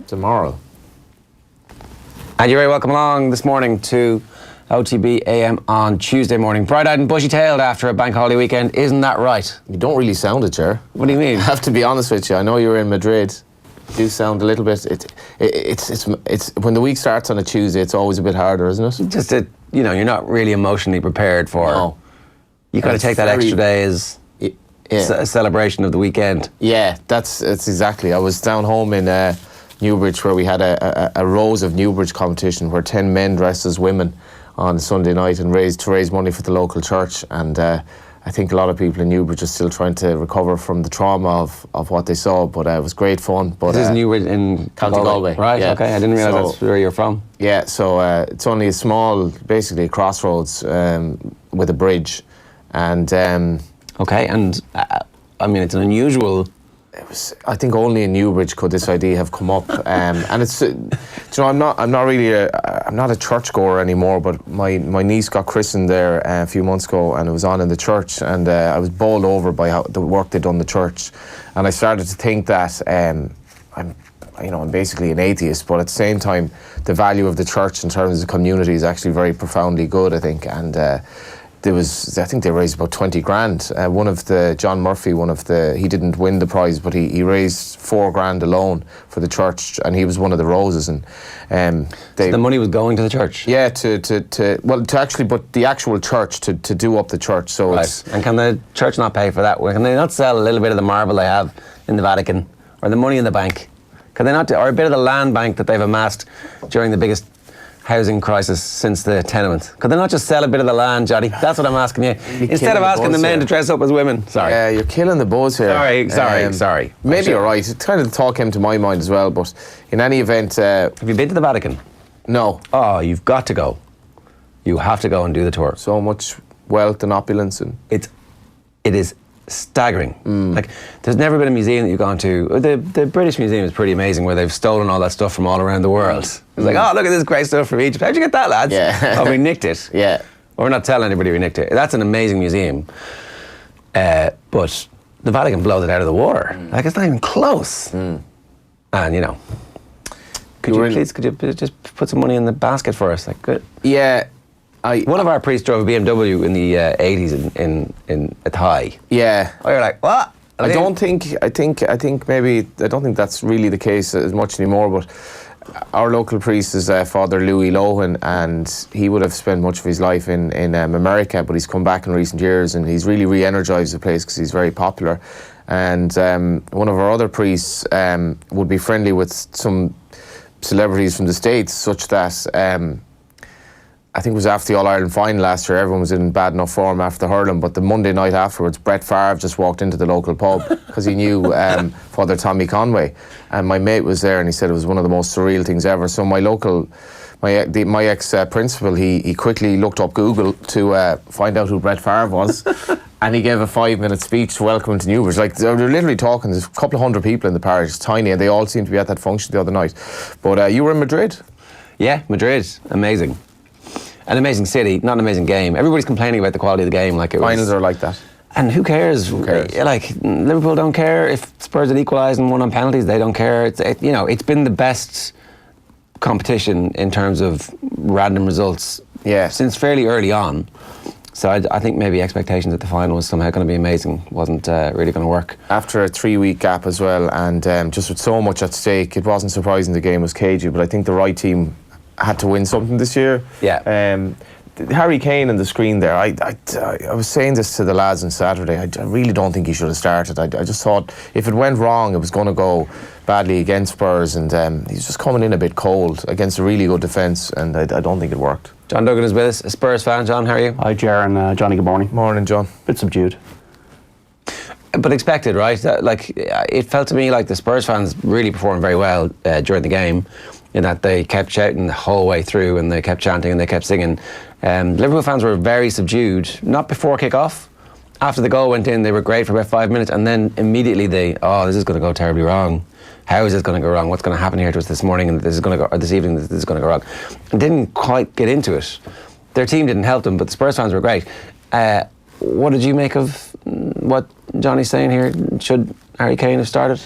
tomorrow. And you're very welcome along this morning to OTB AM on Tuesday morning. Bright-eyed and bushy-tailed after a bank holiday weekend, isn't that right? You don't really sound it, Ger. What do you mean? I have to be honest with you. I know you were in Madrid. You do sound a little bit. It's when the week starts on a Tuesday, it's always a bit harder, isn't it? Just that, you know, you're not really emotionally prepared for. No. You got to take that extra day as a celebration of the weekend. Yeah, that's exactly. I was down home in Newbridge where we had a Rose of Newbridge competition where 10 men dressed as women on Sunday night and raise money for the local church. And I think a lot of people in Newbridge are still trying to recover from the trauma of what they saw, but it was great fun. But this is Newbridge in County Galway. Right, yeah. Okay, I didn't realise that's where you're from. Yeah, so it's only a small, basically a crossroads with a bridge. And okay, and I mean, it's an unusual. I think only in Newbridge could this idea have come up, and it's, you know, I'm not a churchgoer anymore, but my niece got christened there a few months ago, and it was on in the church, and I was bowled over by the work they'd done in the church, and I started to think that I'm basically an atheist, but at the same time, the value of the church in terms of the community is actually very profoundly good, I think, and. I think they raised about 20 grand. John Murphy, he didn't win the prize, but he raised 4 grand alone for the church, and he was one of the roses. And so the money was going to the church? Yeah, but the actual church to do up the church. So right. And can the church not pay for that? Can they not sell a little bit of the marble they have in the Vatican, or the money in the bank? Can they not, or a bit of the land bank that they've amassed during the biggest housing crisis since the tenement? Could they not just sell a bit of the land, Johnny? That's what I'm asking you. Instead of asking the men to dress up as women. Sorry. Yeah, you're killing the buzz here. Sorry. Maybe you're right. It's kind of the thought came to my mind as well, but in any event... have you been to the Vatican? No. Oh, you've got to go. You have to go and do the tour. So much wealth and opulence. And it is staggering. Like, there's never been a museum that you've gone to. The British Museum is pretty amazing, where they've stolen all that stuff from all around the world. It's like, oh, look at this great stuff from Egypt. How'd you get that, lads? Yeah. Oh, we nicked it. Yeah. We're not telling anybody we nicked it. That's an amazing museum. But the Vatican blows it out of the water. Like, it's not even close. And, you know, could you just put some money in the basket for us? Like, good. Yeah. One of our priests drove a BMW in the 80s in a Thai. Yeah. Oh, you're like, what? I don't think that's really the case as much anymore, but our local priest is Father Louis Lohan, and he would have spent much of his life in America, but he's come back in recent years, and he's really re-energised the place because he's very popular. And one of our other priests would be friendly with some celebrities from the States, such that... I think it was after the All-Ireland final last year, everyone was in bad enough form after the hurling, but the Monday night afterwards, Brett Favre just walked into the local pub because he knew Father Tommy Conway, and my mate was there, and he said it was one of the most surreal things ever. So my ex-principal, he quickly looked up Google to find out who Brett Favre was, and he gave a 5-minute speech to welcome him to Newbridge. Like, they're literally talking, there's a couple of hundred people in the parish, it's tiny, and they all seem to be at that function the other night. But you were in Madrid? Yeah, Madrid, amazing. An amazing city, not an amazing game. Everybody's complaining about the quality of the game. Like, finals are like that. And who cares? Like, Liverpool don't care if Spurs had equalised and won on penalties. They don't care. It's been the best competition in terms of random results since fairly early on. So I think maybe expectations at the final was somehow going to be amazing. Wasn't really going to work. After a 3-week gap as well, and just with so much at stake, it wasn't surprising the game was cagey, but I think the right team had to win something this year. Yeah. Harry Kane on the screen there, I was saying this to the lads on Saturday, I really don't think he should have started. I just thought if it went wrong, it was going to go badly against Spurs, and he's just coming in a bit cold against a really good defence, and I don't think it worked. John Duggan is with us, a Spurs fan. John, how are you? Hi, Ger and Johnny, good morning. Morning, John. Bit subdued. But expected, right? It felt to me like the Spurs fans really performed very well during the game, in that they kept shouting the whole way through, and they kept chanting and they kept singing. Liverpool fans were very subdued, not before kick-off. After the goal went in, they were great for about 5 minutes, and then immediately this is going to go terribly wrong. How is this going to go wrong? What's going to happen here to us this morning, and this is going to go, or this evening, this is going to go wrong? And didn't quite get into it. Their team didn't help them, but the Spurs fans were great. What did you make of what Johnny's saying here? Should Harry Kane have started?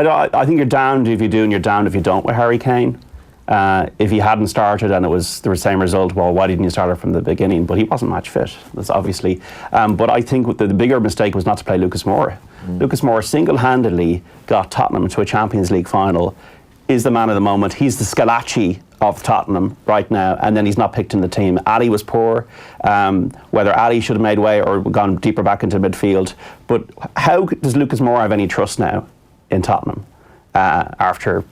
I think you're damned if you do and you're damned if you don't with Harry Kane. If he hadn't started and there was the same result, well, why didn't you start it from the beginning? But he wasn't match fit, that's obviously. But I think the bigger mistake was not to play Lucas Moura. Lucas Moura single-handedly got Tottenham to a Champions League final, is the man of the moment. He's the Scalacci of Tottenham right now, and then he's not picked in the team. Ali was poor. Whether Ali should have made way or gone deeper back into midfield. But how does Lucas Moura have any trust now in Tottenham? After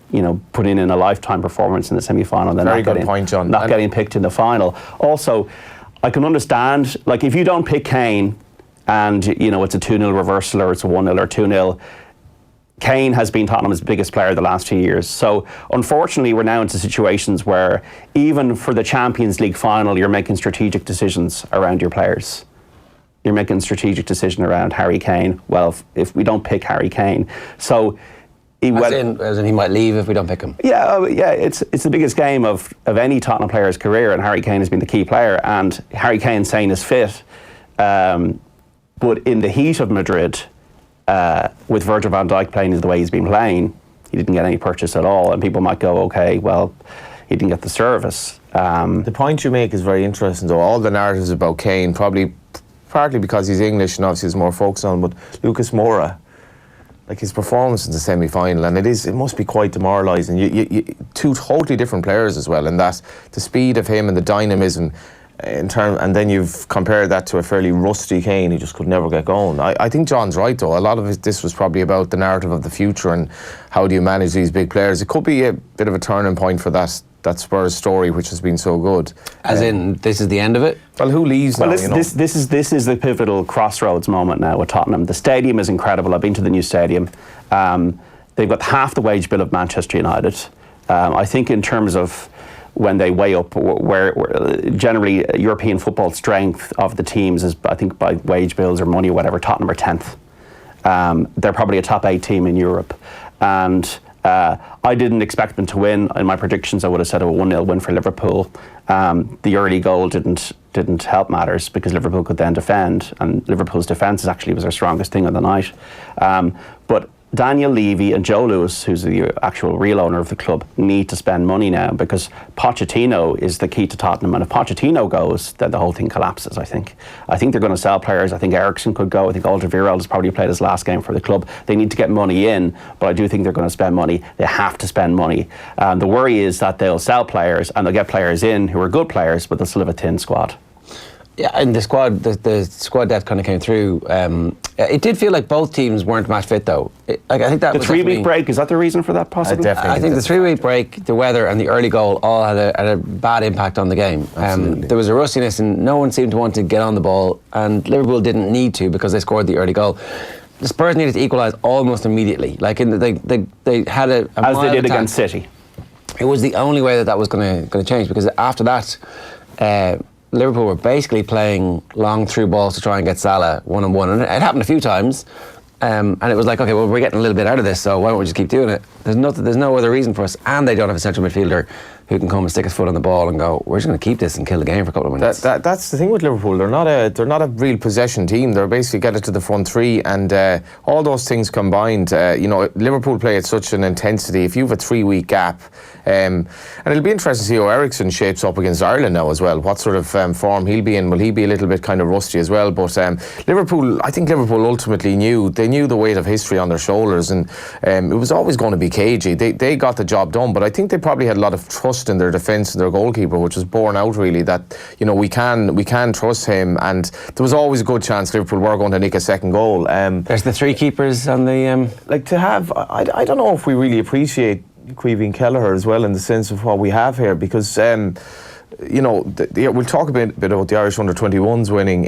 putting in a lifetime performance in the semi-final, then not getting picked in the final. Also, I can understand, like, if you don't pick Kane and it's a 2-0 reversal or it's a 1-0 or 2-0, Kane has been Tottenham's biggest player the last 2 years. So unfortunately, we're now into situations where even for the Champions League final, you're making strategic decisions around your players. You're making a strategic decision around Harry Kane. Well, if we don't pick Harry Kane, so. As in he might leave if we don't pick him. Yeah, it's the biggest game of any Tottenham player's career, and Harry Kane has been the key player. And Harry Kane saying is fit, but in the heat of Madrid, with Virgil van Dijk playing the way he's been playing, he didn't get any purchase at all. And people might go, okay, well, he didn't get the service. The point you make is very interesting, though. All the narratives about Kane, probably partly because he's English and obviously is more focused on, but Lucas Moura, like his performance in the semi-final, and it must be quite demoralising. You two totally different players as well, and that the speed of him and the dynamism and then you've compared that to a fairly rusty Kane who just could never get going. I think John's right, though. A lot of this was probably about the narrative of the future and how do you manage these big players. It could be a bit of a turning point for that Spurs story, which has been so good. As in, this is the end of it? Well, who leaves now? This is the pivotal crossroads moment now with Tottenham. The stadium is incredible. I've been to the new stadium. They've got half the wage bill of Manchester United. I think in terms of when they weigh up where generally European football strength of the teams is, I think by wage bills or money or whatever, Tottenham are 10th. They're probably a top 8 team in Europe. And I didn't expect them to win. In my predictions, I would have said a 1-0 win for Liverpool. The early goal didn't help matters because Liverpool could then defend, and Liverpool's defence actually was their strongest thing of the night. But Daniel Levy and Joe Lewis, who's the actual real owner of the club, need to spend money now because Pochettino is the key to Tottenham, and if Pochettino goes, then the whole thing collapses, I think. I think they're going to sell players. I think Eriksen could go. I think Alderweireld has probably played his last game for the club. They need to get money in, but I do think they're going to spend money. They have to spend money. The worry is that they'll sell players and they'll get players in who are good players, but they'll still have a thin squad. Yeah, and the squad depth kind of came through. It did feel like both teams weren't match fit, though. I think that the 3-week break, is that the reason for that? Possibly. I think the 3-week break, the weather, and the early goal all had a bad impact on the game. There was a rustiness, and no one seemed to want to get on the ball. And Liverpool didn't need to because they scored the early goal. The Spurs needed to equalise almost immediately. Like they had a as they did against City. It was the only way that was going to change, because after that. Liverpool were basically playing long through balls to try and get Salah one-on-one, and it happened a few times, and it was like, okay, well, we're getting a little bit out of this, so why don't we just keep doing it? There's no other reason for us, and they don't have a central midfielder who can come and stick his foot on the ball and go, we're just going to keep this and kill the game for a couple of minutes. That's the thing with Liverpool. They're not a real possession team. They're basically get it to the front three, and all those things combined, Liverpool play at such an intensity. If you have a 3-week gap, and it'll be interesting to see how Eriksen shapes up against Ireland now as well. What sort of form he'll be in? Will he be a little bit kind of rusty as well? But Liverpool, I think Liverpool ultimately knew the weight of history on their shoulders, and it was always going to be cagey. They got the job done, but I think they probably had a lot of trust in their defence and their goalkeeper, which was borne out really that we can trust him, and there was always a good chance Liverpool were going to nick a second goal. There's the 3 keepers on the like to have. I don't know if we really appreciate Caoimhín Kelleher as well in the sense of what we have here, because we'll talk a bit about the Irish under-21s winning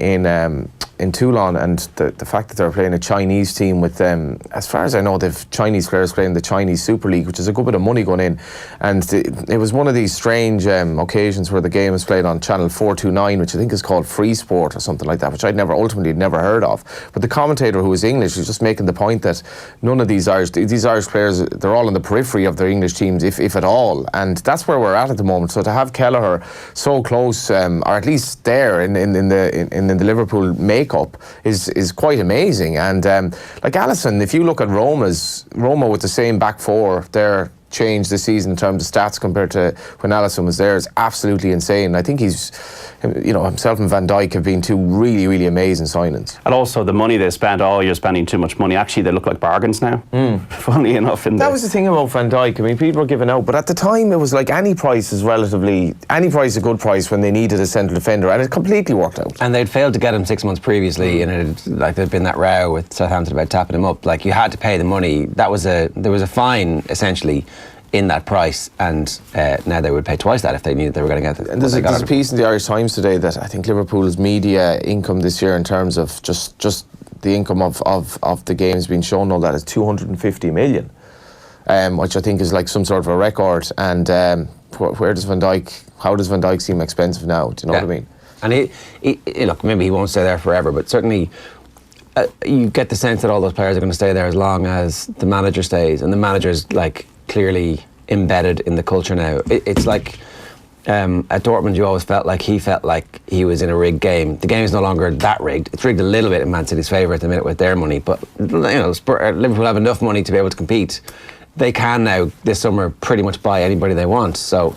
in Toulon, and the fact that they're playing a Chinese team with as far as I know, they've Chinese players playing the Chinese Super League, which is a good bit of money going in, and it was one of these strange occasions where the game was played on channel 429, which I think is called Free Sport or something like that, which I'd ultimately never heard of. But the commentator, who was English, was just making the point that none of these Irish players, they're all on the periphery of their English teams, if at all, and that's where we're at the moment. So to have Kelleher so close, or at least there in the Liverpool make makeup is quite amazing. And like Alisson, if you look at Roma with the same back four, their change this season in terms of stats compared to when Alisson was there is absolutely insane. I think he's, himself and Van Dijk have been two really, really amazing signings. And also the money they spent, you're spending too much money. Actually, they look like bargains now. Funnily enough. That was the thing about Van Dijk. I mean, people were giving out, but at the time it was like any price is a good price when they needed a central defender, and it completely worked out. And they'd failed to get him 6 months previously, and there'd been that row with Southampton about tapping him up. Like, you had to pay the money. There was a fine essentially in that price, and now they would pay twice that if they knew they were going to get it. And there's a piece in the Irish Times today that I think Liverpool's media income this year in terms of just the income of the games being shown, all that is 250 million, which I think is like some sort of a record. And where does Van Dijk? How does Van Dijk seem expensive now? Do you know what I mean? And he look, maybe he won't stay there forever, but certainly you get the sense that all those players are going to stay there as long as the manager stays, and the manager's like clearly embedded in the culture now. It's like at Dortmund, you always felt like he was in a rigged game. The game is no longer that rigged. It's rigged a little bit in Man City's favour at the minute with their money, but Liverpool have enough money to be able to compete. They can now this summer pretty much buy anybody they want. So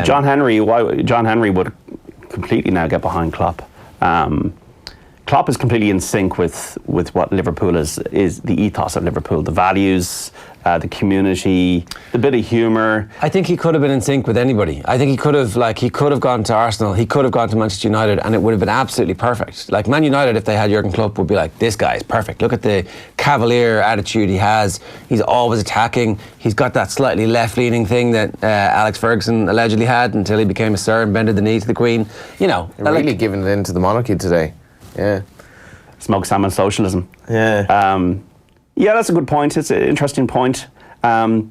John Henry would completely now get behind Klopp. Klopp is completely in sync with what Liverpool is the ethos of Liverpool, the values, the community, the bit of humour. I think he could have been in sync with anybody. I think he could have gone to Arsenal, he could have gone to Manchester United, and it would have been absolutely perfect. Like Man United, if they had Jurgen Klopp, would be like, this guy is perfect. Look at the cavalier attitude he has. He's always attacking. He's got that slightly left-leaning thing that Alex Ferguson allegedly had until he became a sir and bended the knee to the Queen. They're really giving it into the monarchy today. Yeah. Smoke salmon socialism. Yeah. Yeah, that's a good point. It's an interesting point. But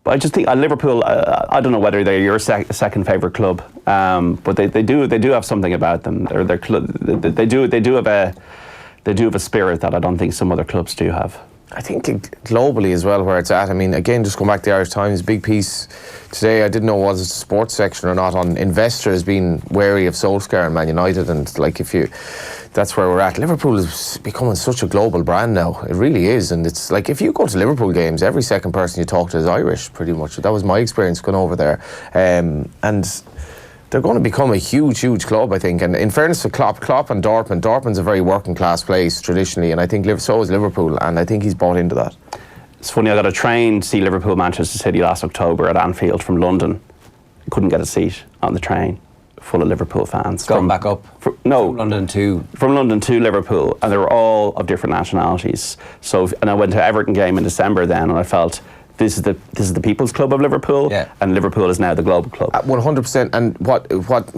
I just think Liverpool, I don't know whether they're your second favourite club, but they do have something about them. Their club, they do have a spirit that I don't think some other clubs do have. I think globally as well, where it's at. I mean, again, just going back to the Irish Times, big piece today, I didn't know was it the sports section or not, on investors being wary of Solskjaer and Man United, and like that's where we're at. Liverpool is becoming such a global brand now. It really is, and it's like if you go to Liverpool games, every second person you talk to is Irish, pretty much. That was my experience going over there, and they're going to become a huge, huge club, I think. And in fairness to Klopp and Dortmund's a very working class place traditionally, and I think so is Liverpool, and I think he's bought into that. It's funny, I got a train to see Liverpool Manchester City last October at Anfield from London. Couldn't get a seat on the train, full of Liverpool fans. Going back up? From London to Liverpool, and they were all of different nationalities. And I went to Everton game in December then, and I felt this is the people's club of Liverpool, and Liverpool is now the global club. 100%. And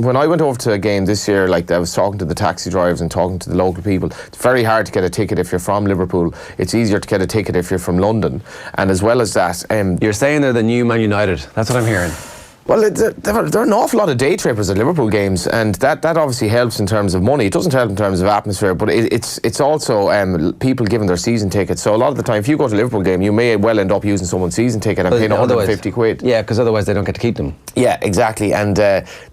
when I went over to a game this year, like I was talking to the taxi drivers and talking to the local people, it's very hard to get a ticket if you're from Liverpool. It's easier to get a ticket if you're from London. And as well as that, you're saying they're the new Man United. That's what I'm hearing. Well, there are an awful lot of day trippers at Liverpool games, and that obviously helps in terms of money. It doesn't help in terms of atmosphere, but it's also people giving their season tickets. So a lot of the time, if you go to a Liverpool game, you may well end up using someone's season ticket and paying 150 quid. Yeah, because otherwise they don't get to keep them. Yeah, exactly. And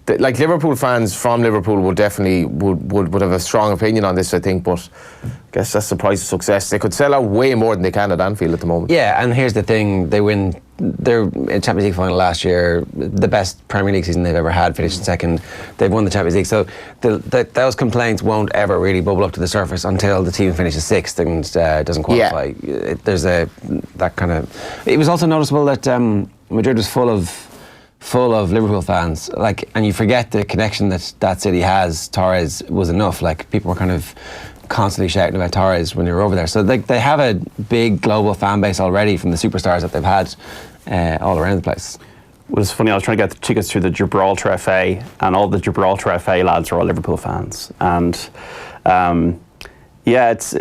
like Liverpool fans from Liverpool would definitely would have a strong opinion on this, I think. But I guess that's the price of success. They could sell out way more than they can at Anfield at the moment. Yeah, and here's the thing: they win. They're in Champions League final last year, the best Premier League season they've ever had, finished in second. They've won the Champions League, so those complaints won't ever really bubble up to the surface until the team finishes sixth and doesn't qualify. Yeah. There's that kind of. It was also noticeable that Madrid was full of Liverpool fans, and you forget the connection that city has. Torres was enough. Like, people were kind of constantly shouting about Torres when they were over there. So they have a big global fan base already from the superstars that they've had all around the place. Well, it's funny, I was trying to get the tickets through the Gibraltar FA, and all the Gibraltar FA lads are all Liverpool fans. And it's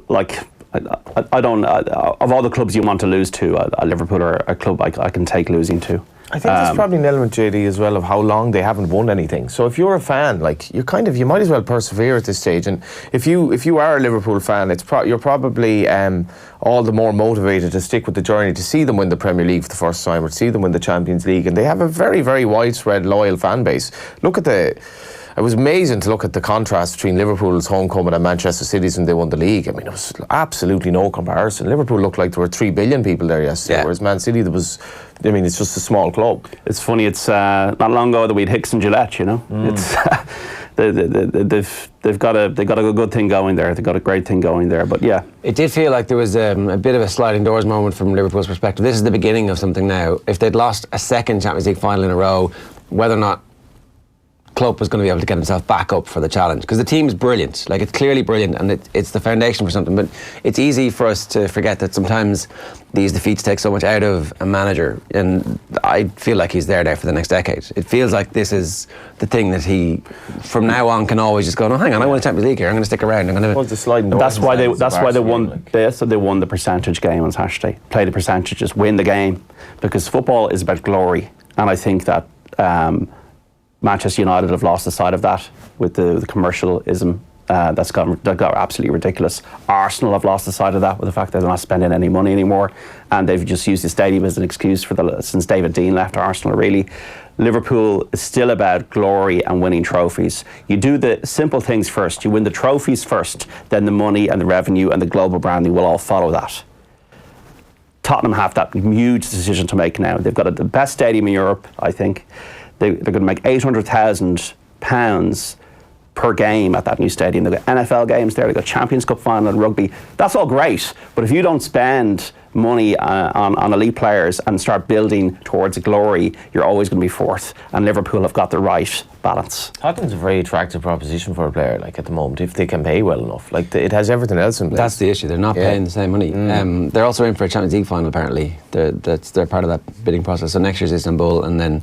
like, I don't, of all the clubs you want to lose to, Liverpool are a club I can take losing to. I think there's probably an element, JD, as well, of how long they haven't won anything. So if you're a fan, like, you might as well persevere at this stage. And if you are a Liverpool fan, you're probably all the more motivated to stick with the journey, to see them win the Premier League for the first time, or to see them win the Champions League. And they have a very, very widespread, loyal fan base. Look at it was amazing to look at the contrast between Liverpool's homecoming and Manchester City's when they won the league. I mean, it was absolutely no comparison. Liverpool looked like there were 3 billion people there yesterday, whereas Man City, there was, I mean, it's just a small club. It's funny, it's not long ago that we had Hicks and Gillette, you know. It's they've got a good thing going there. They've got a great thing going there. But yeah, it did feel like there was a bit of a sliding doors moment from Liverpool's perspective. This is the beginning of something now. If they'd lost a second Champions League final in a row, whether or not Klopp was going to be able to get himself back up for the challenge, because the team is brilliant, like it's clearly brilliant, and it's the foundation for something. But it's easy for us to forget that sometimes these defeats take so much out of a manager, and I feel like he's there now for the next decade. It feels like this is the thing that he, from now on, can always just go, no, hang on, I won a Champions League here, I'm going to stick around. I'm going to. The sliding doors. That's why they won. They won the percentage game on Saturday. Play the percentages, win the game, because football is about glory, and I think that. Manchester United have lost the sight of that with the commercialism that got absolutely ridiculous. Arsenal have lost the sight of that with the fact that they're not spending any money anymore, and they've just used the stadium as an excuse since David Dean left Arsenal, really. Liverpool is still about glory and winning trophies. You do the simple things first. You win the trophies first, then the money and the revenue and the global branding will all follow that. Tottenham have that huge decision to make now. They've got the best stadium in Europe, I think. They're going to make £800,000 per game at that new stadium. They've got NFL games there. They've got Champions Cup final and rugby. That's all great, but if you don't spend money on elite players and start building towards glory, you're always going to be fourth. And Liverpool have got the right balance. Tottenham's a very attractive proposition for a player, like at the moment, if they can pay well enough. Like it has everything else in place. That's the issue. They're not paying the same money. They're also in for a Champions League final. Apparently, they're part of that bidding process. So next year's Istanbul, and then.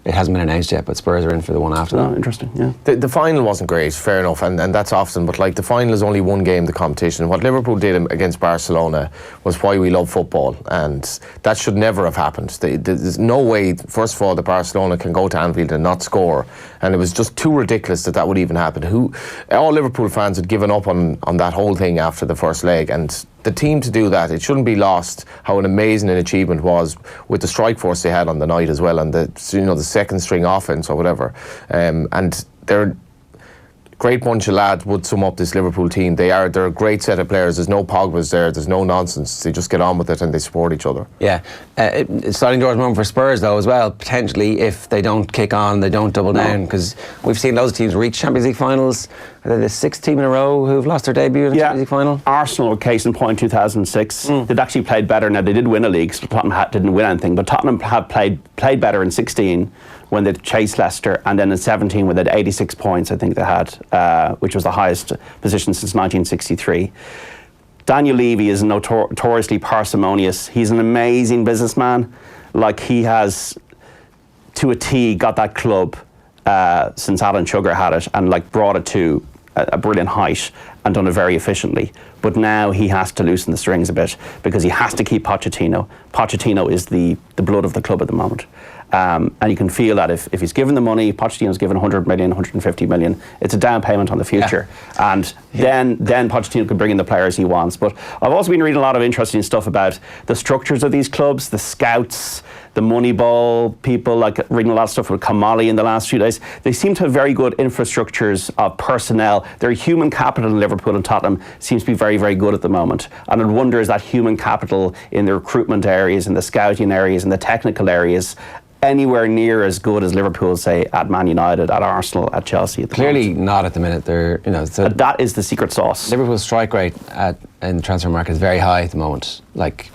It hasn't been announced yet, but Spurs are in for the one after that. Oh, interesting, yeah. The final wasn't great, fair enough, and that's often, but like the final is only one game of the competition. What Liverpool did against Barcelona was why we love football, and that should never have happened. There's no way, first of all, that Barcelona can go to Anfield and not score, and it was just too ridiculous that would even happen. All Liverpool fans had given up on that whole thing after the first leg, and the team to do that, it shouldn't be lost how an amazing an achievement was with the strike force they had on the night as well, and the second string offense or whatever, and they're great bunch of lads would sum up this Liverpool team. They're a great set of players. There's no Pogba's there. There's no nonsense. They just get on with it and they support each other. Yeah. Sliding doors moment for Spurs though as well, potentially, if they don't kick on, they don't double down, because we've seen loads of teams reach Champions League finals. Are they the sixth team in a row who've lost their debut in the Champions League final? Arsenal were case in point in 2006. They'd actually played better. Now they did win a league, so Tottenham didn't win anything, but Tottenham have played better in 16 when they chased Leicester, and then in 17 when they had 86 points, I think they had, which was the highest position since 1963. Daniel Levy is notoriously parsimonious. He's an amazing businessman. Like, he has, to a T, got that club since Alan Sugar had it, and like brought it to a brilliant height and done it very efficiently. But now he has to loosen the strings a bit because he has to keep Pochettino. Pochettino is the blood of the club at the moment. And you can feel that if he's given the money, Pochettino's given 100 million, 150 million, it's a down payment on the future. Yeah. And then Pochettino can bring in the players he wants. But I've also been reading a lot of interesting stuff about the structures of these clubs, the scouts, the Moneyball people, like reading a lot of stuff with Kamali in the last few days. They seem to have very good infrastructures of personnel. Their human capital in Liverpool and Tottenham seems to be very, very good at the moment. And I wonder, is that human capital in the recruitment areas, in the scouting areas, in the technical areas, anywhere near as good as Liverpool, say, at Man United, at Arsenal, at Chelsea? Clearly not at the minute. They're, that is the secret sauce. Liverpool's strike rate in the transfer market is very high at the moment. Like,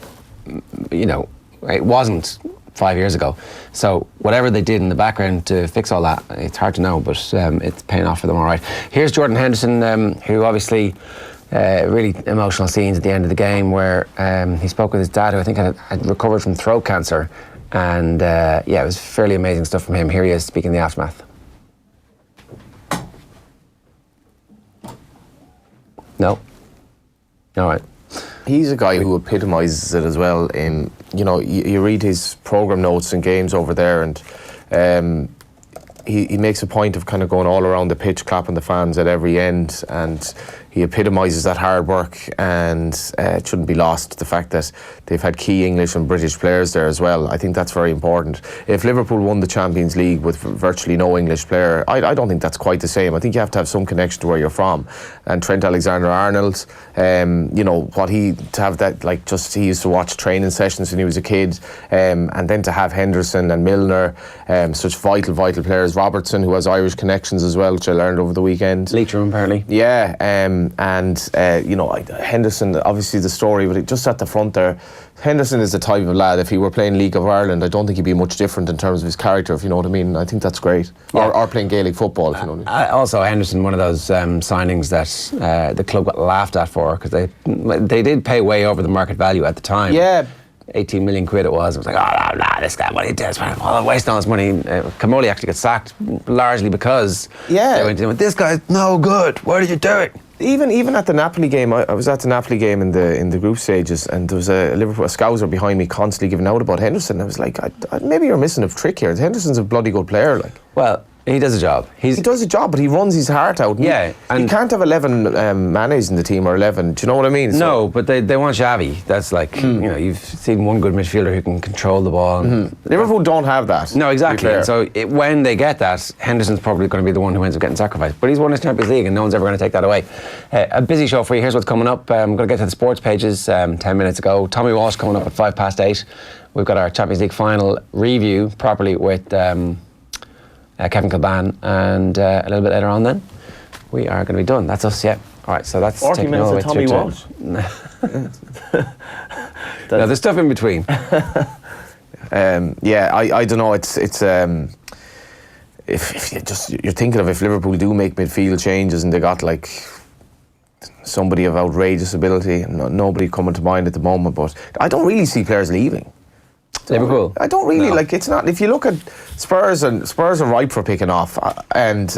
it wasn't 5 years ago. So whatever they did in the background to fix all that, it's hard to know, but it's paying off for them all right. Here's Jordan Henderson, who obviously really emotional scenes at the end of the game where he spoke with his dad, who I think had recovered from throat cancer. And it was fairly amazing stuff from him. Here he is speaking the aftermath. No? All right. He's a guy who epitomises it as well. You read his programme notes and games over there, and he makes a point of kind of going all around the pitch, clapping the fans at every end, and he epitomises that hard work, and it shouldn't be lost the fact that they've had key English and British players there as well. I think that's very important. If Liverpool won the Champions League with virtually no English player, I don't think that's quite the same. I think you have to have some connection to where you're from. And Trent Alexander-Arnold, you know, what he, to have that, like, just he used to watch training sessions when he was a kid, and then to have Henderson and Milner, such vital players. Robertson, who has Irish connections as well, which I learned over the weekend. Leitrim, apparently. Yeah, you know, Henderson, obviously the story, but just at the front there, Henderson is the type of lad, if he were playing League of Ireland, I don't think he'd be much different in terms of his character, if you know what I mean. I think that's great. Yeah. Or playing Gaelic football, if you know what I mean. Also, Henderson, one of those signings that the club got laughed at for, because they did pay way over the market value at the time. Yeah. 18 million quid it was. It was like, oh, no, this guy, what he does, wasting all his money. Camoli actually got sacked largely because they went in with, this guy's no good, what are you doing? Even at the Napoli game, I was at the Napoli game in the group stages, and there was a Liverpool scouser behind me constantly giving out about Henderson. I was like, maybe you're missing a trick here. Henderson's a bloody good player, like. Well, he does a job. He does a job, but he runs his heart out. Yeah, and you can't have 11 Manes in the team, or 11. Do you know what I mean? No, but they want Xavi. That's like, you know, you've seen one good midfielder who can control the ball. Liverpool don't have that. No, exactly. And so when they get that, Henderson's probably going to be the one who ends up getting sacrificed. But he's won his Champions League, and no one's ever going to take that away. A busy show for you. Here's what's coming up. I'm going to get to the sports pages 10 minutes ago. Tommy Walsh coming up at 8:05. We've got our Champions League final review properly with Kevin Kilbane, and a little bit later on then we are going to be done. That's us, yeah. All right, so that's 40 minutes of Tommy Walsh. No, there's stuff in between. Yeah, I don't know. It's if you're thinking of, if Liverpool do make midfield changes and they got like somebody of outrageous ability, nobody coming to mind at the moment, but I don't really see players leaving. Liverpool? I don't really like. It's not. If you look at Spurs, and Spurs are ripe for picking off. And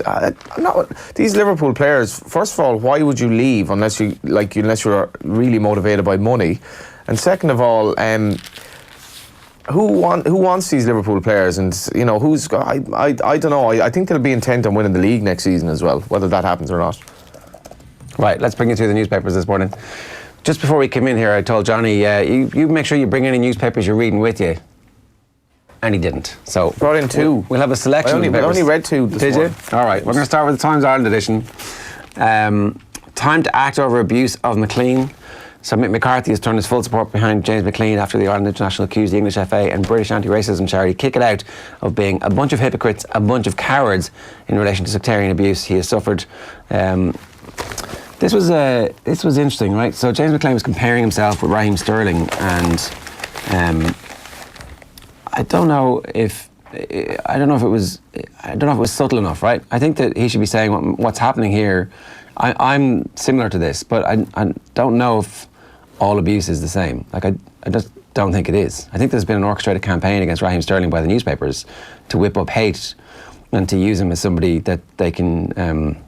these Liverpool players. First of all, why would you leave unless you're really motivated by money? And second of all, who wants these Liverpool players? And you know who's? I don't know. I think they'll be intent on winning the league next season as well, whether that happens or not. Right. Let's bring you through the newspapers this morning. Just before we came in here, I told Johnny, you make sure you bring any newspapers you're reading with you. And he didn't. So brought in two. We'll have a selection. I only read two this morning. Did you? All right. We're going to start with the Times Ireland edition. Time to act over abuse of McLean. So Mick McCarthy has turned his full support behind James McLean after the Ireland International accused the English FA and British anti-racism charity Kick It Out of being a bunch of hypocrites, a bunch of cowards in relation to sectarian abuse he has suffered. This was interesting, right? So James McLean was comparing himself with Raheem Sterling, and I don't know if it was subtle enough, right? I think that he should be saying what's happening here. I'm similar to this, but I don't know if all abuse is the same. Like I just don't think it is. I think there's been an orchestrated campaign against Raheem Sterling by the newspapers to whip up hate and to use him as somebody that they can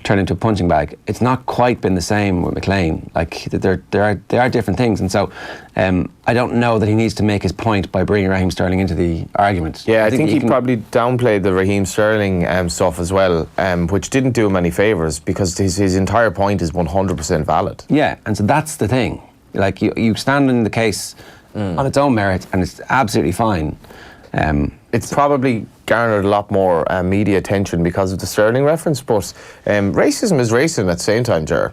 turn into a punching bag. It's not quite been the same with McLean. Like there are different things, and so I don't know that he needs to make his point by bringing Raheem Sterling into the argument. Yeah, I think he probably downplayed the Raheem Sterling stuff as well, which didn't do him any favours, because his entire point is 100% valid. Yeah, and so that's the thing. Like you stand in the case on its own merit, and it's absolutely fine. It's probably garnered a lot more media attention because of the Sterling reference, but racism is racism at the same time, Ger.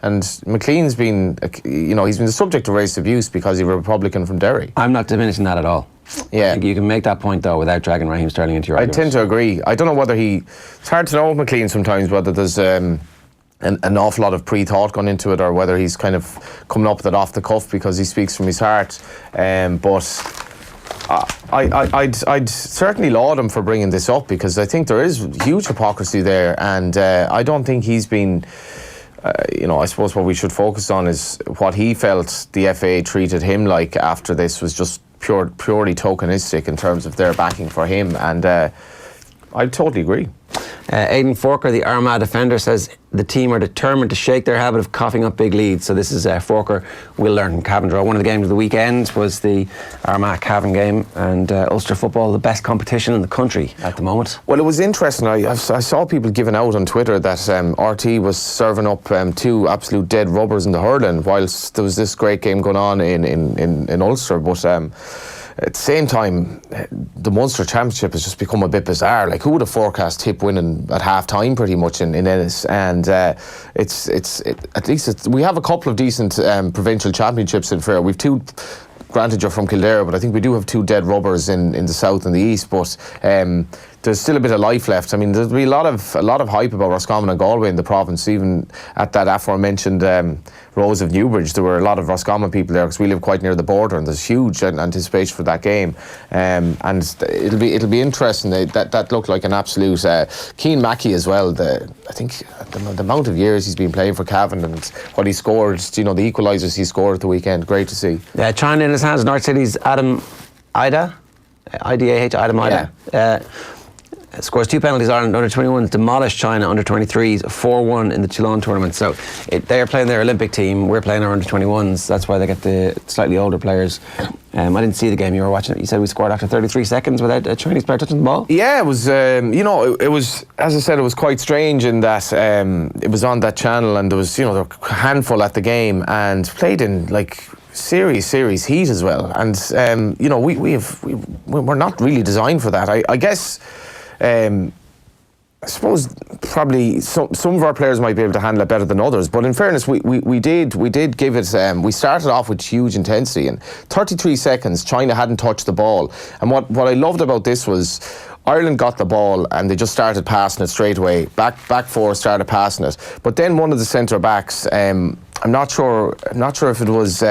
And McLean's been, he's been the subject of racist abuse because he's a Republican from Derry. I'm not diminishing that at all. Yeah. You can make that point, though, without dragging Raheem Sterling into your argument. I tend to agree. I don't know whether it's hard to know with McLean sometimes whether there's an awful lot of pre-thought gone into it, or whether he's kind of coming up with it off the cuff because he speaks from his heart. But I'd certainly laud him for bringing this up, because I think there is huge hypocrisy there, and I don't think he's been. I suppose what we should focus on is what he felt the FA treated him like after this was just purely tokenistic in terms of their backing for him, and I totally agree. Aidan Forker, the Armagh defender, says the team are determined to shake their habit of coughing up big leads. So this is Forker. We'll learn from Cavan draw. One of the games of the weekend was the Armagh Cavan game, and Ulster football, the best competition in the country at the moment. Well, it was interesting. I saw people giving out on Twitter that RT was serving up 2 absolute dead rubbers in the hurling, whilst there was this great game going on in Ulster. But at the same time, the Munster Championship has just become a bit bizarre. Like, who would have forecast Tip winning at half time pretty much in Ennis? And we have a couple of decent provincial championships in Fair. We've 2. Granted, you're from Kildare, but I think we do have 2 dead rubbers in the south and the east. But there's still a bit of life left. I mean, there'll be a lot of hype about Roscommon and Galway in the province. Even at that aforementioned Rose of Newbridge, there were a lot of Roscommon people there because we live quite near the border, and there's huge anticipation for that game. And it'll be interesting. That looked like an absolute Keane Mackey as well. I think the amount of years he's been playing for Cavan and what he scored. The equalisers he scored at the weekend. Great to see. Yeah, China in his hands. North City's Adam Ida. IDAH, Adam Ida. Yeah. Scores 2 penalties. Ireland under 21s demolished China under 23s 4-1 in the Toulon tournament. So they are playing their Olympic team. We're playing our under 21s. That's why they get the slightly older players. I didn't see the game. You were watching it. You said we scored after 33 seconds without a Chinese player touching the ball. Yeah, it was. It was, as I said, it was quite strange in that it was on that channel, and there was there were a handful at the game and played in like serious heat as well. And we're not really designed for that. I guess. I suppose probably some of our players might be able to handle it better than others, but in fairness, we did give it. We started off with huge intensity. In 33 seconds, China hadn't touched the ball, and what I loved about this was Ireland got the ball and they just started passing it straight away. Back 4 started passing it, but then one of the centre backs, I'm not sure if it was.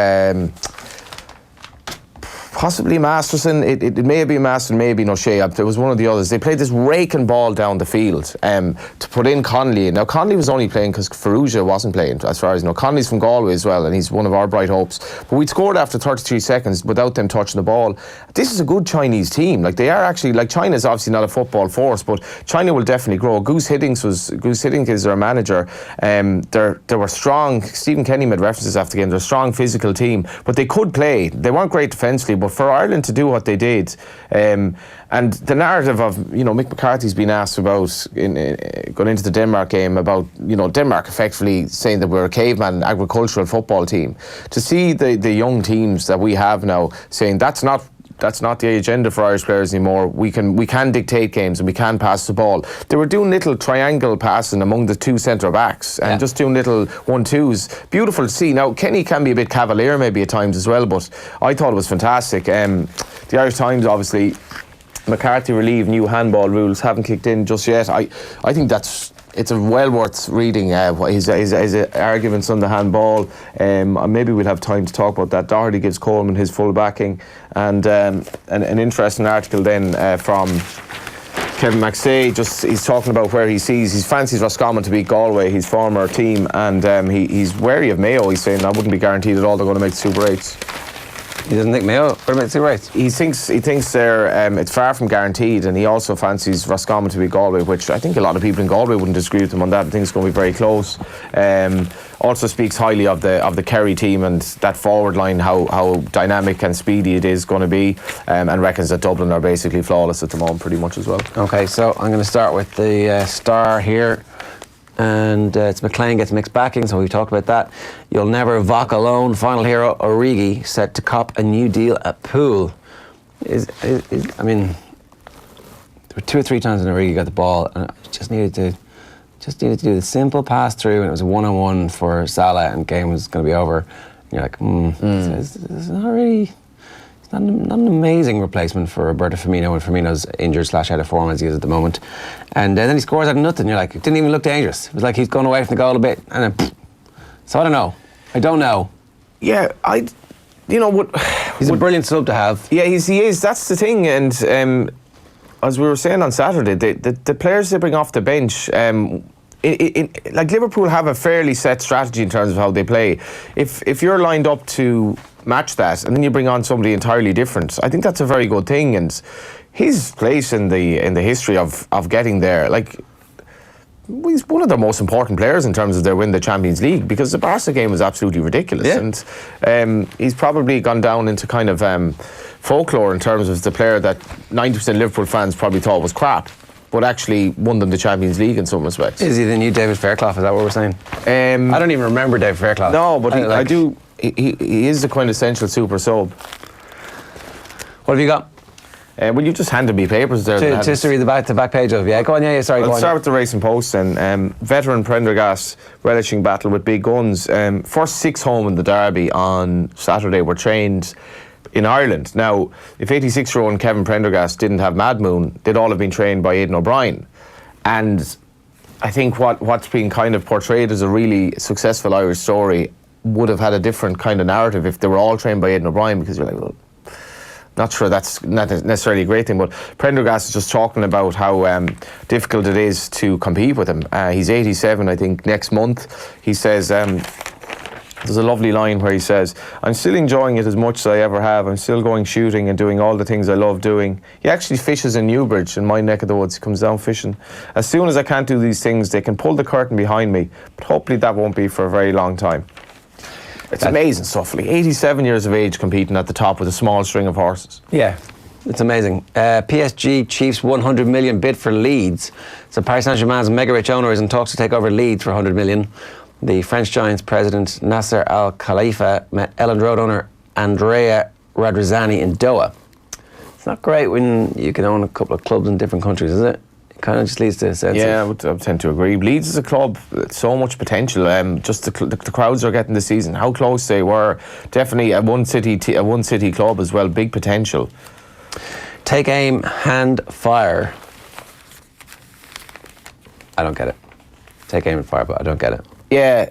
Possibly Masterson. It may have been Masterson, maybe O'Shea. There was one of the others. They played this raking ball down the field to put in Connolly. Now Connolly was only playing because Ferrugia wasn't playing, as far as Connolly's from Galway as well, and he's one of our bright hopes. But we'd scored after 33 seconds without them touching the ball. This is a good Chinese team. Like, they are actually, like, China's obviously not a football force, but China will definitely grow. Goose Hiddink is their manager. They were strong. Stephen Kenny made references after the game. They're a strong physical team, but they could play. They weren't great defensively, but for Ireland to do what they did, and the narrative of Mick McCarthy's been asked about going into the Denmark game about Denmark effectively saying that we're a caveman agricultural football team. To see the young teams that we have now saying that's not the agenda for Irish players anymore. We can dictate games and we can pass the ball. They were doing little triangle passing among the 2 centre backs and just doing little 1-2s. Beautiful to see. Now, Kenny can be a bit cavalier maybe at times as well, but I thought it was fantastic. The Irish Times, obviously, McCarthy relieved new handball rules haven't kicked in just yet. I think it's a well worth reading his arguments on the handball. Maybe we'll have time to talk about that. Doherty gives Coleman his full backing, and an interesting article then from Kevin McSay. He's talking about where he fancies Roscommon to beat Galway, his former team, and he's wary of Mayo. He's saying that wouldn't be guaranteed at all they're going to make the Super 8s. He doesn't think Mayo are going to make right. He thinks they're it's far from guaranteed, and he also fancies Roscommon to be Galway, which I think a lot of people in Galway wouldn't disagree with him on that. I think it's going to be very close. Also speaks highly of the Kerry team and that forward line, how dynamic and speedy it is going to be, and reckons that Dublin are basically flawless at the moment pretty much as well. Okay, so I'm going to start with the star here. And it's McLean gets mixed backing, so we've talked about that. You'll never Voc alone. Final hero Origi set to cop a new deal at Poole. I mean, there were 2 or 3 times when Origi got the ball, and I just needed to do the simple pass through, and it was a 1-on-1 for Salah, and the game was going to be over. And you're like, it's not really. Not an amazing replacement for Roberto Firmino, when Firmino's injured / out of form as he is at the moment. And then he scores out of nothing. You're like, it didn't even look dangerous. It was like he's gone away from the goal a bit, and then. So I don't know. Yeah, he's a brilliant sub to have. Yeah, he is. That's the thing. And as we were saying on Saturday, the players they bring off the bench. Like Liverpool have a fairly set strategy in terms of how they play. If you're lined up to match that, and then you bring on somebody entirely different, I think that's a very good thing. And his place in the history of getting there, like, he's one of their most important players in terms of their win the Champions League, because the Barca game was absolutely ridiculous. Yeah. And he's probably gone down into kind of folklore in terms of the player that 90% Liverpool fans probably thought was crap, but actually won them the Champions League in some respects. Is he the new David Fairclough? Is that what we're saying? I don't even remember David Fairclough. No, but I do. He is the quintessential super sub. What have you got? Well, you just handed me papers there. Just to read the back page of. Yeah, go on. Yeah, sorry. I'll start with the Racing Post then. Veteran Prendergast relishing battle with big guns. First 6 home in the derby on Saturday were trained in Ireland. Now, if 86-year-old Kevin Prendergast didn't have Mad Moon, they'd all have been trained by Aidan O'Brien. And I think what's been kind of portrayed as a really successful Irish story would have had a different kind of narrative if they were all trained by Aidan O'Brien, because you're like, well, not sure that's not necessarily a great thing, but Prendergast is just talking about how difficult it is to compete with him. He's 87, I think, next month. He says, there's a lovely line where he says, I'm still enjoying it as much as I ever have. I'm still going shooting and doing all the things I love doing. He actually fishes in Newbridge, in my neck of the woods. He comes down fishing. As soon as I can't do these things, they can pull the curtain behind me, but hopefully that won't be for a very long time. It's amazing stuff. Like 87 years of age competing at the top with a small string of horses. Yeah, it's amazing. PSG Chiefs 100 million bid for Leeds. So Paris Saint-Germain's mega-rich owner is in talks to take over Leeds for 100 million. The French Giants president Nasser Al Khalifa met Elland Road owner Andrea Radrizzani in Doha. It's not great when you can own a couple of clubs in different countries, is it? Kind of just leads to a sense. Yeah, I would tend to agree. Leeds is a club, so much potential. Just the crowds are getting this season. How close they were. Definitely a one city club as well. Big potential. Take aim, hand, fire. I don't get it. Take aim and fire, but I don't get it. Yeah.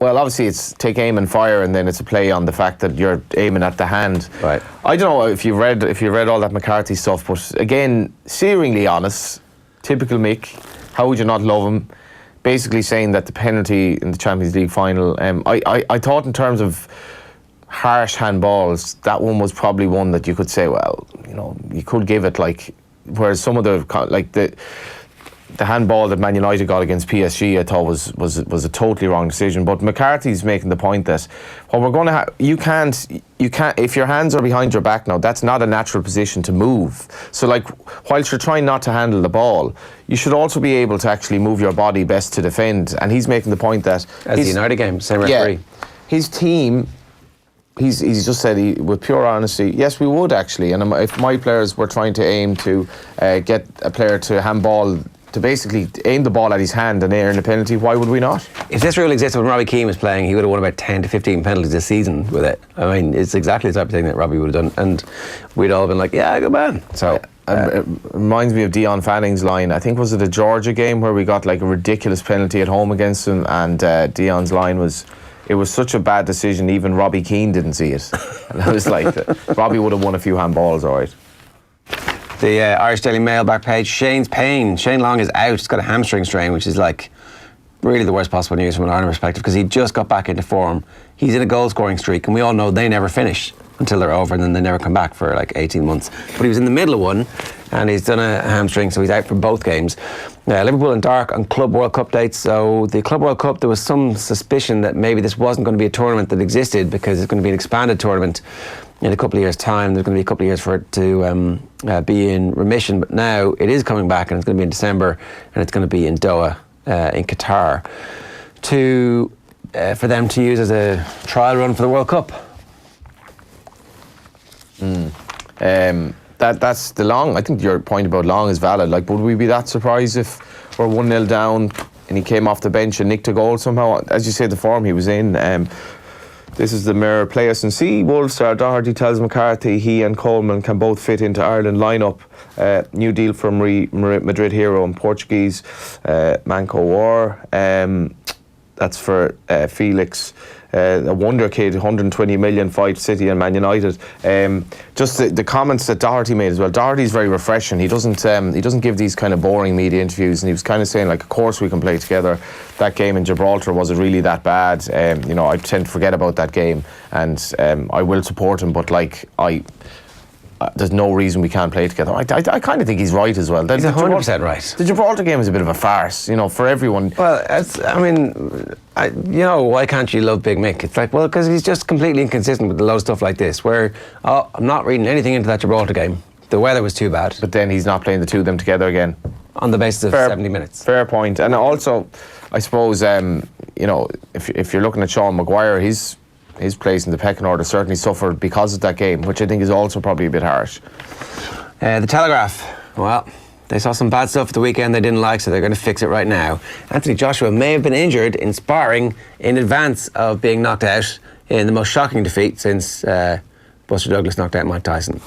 Well, obviously it's take aim and fire, and then it's a play on the fact that you're aiming at the hand. Right. I don't know if you read all that McCarthy stuff, but again, searingly honest. Typical Mick. How would you not love him? Basically saying that the penalty in the Champions League final, I thought in terms of harsh handballs, that one was probably one that you could say, well, you know, you could give it, like, whereas some of the handball that Man United got against PSG, I thought was a totally wrong decision. But McCarthy's making the point that what we're going to have, you can't, if your hands are behind your back now, that's not a natural position to move. So, like, whilst you're trying not to handle the ball, you should also be able to actually move your body best to defend. And he's making the point that as the United game, same referee. Yeah, his team. He's just said, with pure honesty, yes, we would actually. And if my players were trying to aim to get a player to handball, to basically aim the ball at his hand and earn a penalty, why would we not? If this rule existed when Robbie Keane was playing, he would have won about 10 to 15 penalties this season with it. I mean, it's exactly the type of thing that Robbie would have done, and we'd all been like, yeah, good man. So it reminds me of Dion Fanning's line. I think, was it a Georgia game where we got like a ridiculous penalty at home against him, and Dion's line was, it was such a bad decision, even Robbie Keane didn't see it. And I was like, Robbie would have won a few handballs, all right. The Irish Daily Mail back page, Shane's pain. Shane Long is out. He's got a hamstring strain, which is like really the worst possible news from an Ireland perspective, because he just got back into form. He's in a goal scoring streak, and we all know they never finish until they're over, and then they never come back for like 18 months. But he was in the middle of one, and he's done a hamstring, so he's out for both games. Liverpool and Dark on Club World Cup dates. So the Club World Cup, there was some suspicion that maybe this wasn't going to be a tournament that existed, because it's going to be an expanded tournament in a couple of years' time. There's going to be a couple of years for it to be in remission, but now it is coming back, and it's going to be in December, and it's going to be in Doha, in Qatar, for them to use as a trial run for the World Cup. That's the Long. I think your point about Long is valid. Like, would we be that surprised if we're 1-0 down and he came off the bench and nicked a goal somehow? As you say, the form he was in. This is the Mirror. Play us and see. Wolves star Doherty tells McCarthy he and Coleman can both fit into Ireland lineup. New deal from Madrid hero and Portuguese Manco War. That's for Felix. A wonder kid, 120 million, fight City and Man United. Just the comments that Doherty made as well. Doherty's very refreshing. He doesn't give these kind of boring media interviews, and he was kind of saying, like, of course we can play together. That game in Gibraltar, was it really that bad? I tend to forget about that game, and I will support him, but like there's no reason we can't play together. I kind of think he's right as well. He's 100% right. The Gibraltar game is a bit of a farce, for everyone. Well, why can't you love Big Mick? It's like, well, because he's just completely inconsistent with a lot of stuff like this, where I'm not reading anything into that Gibraltar game. The weather was too bad. But then he's not playing the two of them together again. On the basis of 70 minutes. Fair point. And also, I suppose, if you're looking at Sean Maguire, his place in the pecking order certainly suffered because of that game, which I think is also probably a bit harsh. The Telegraph, well, they saw some bad stuff at the weekend they didn't like, so they're going to fix it right now. Anthony Joshua may have been injured in sparring in advance of being knocked out in the most shocking defeat since Buster Douglas knocked out Mike Tyson.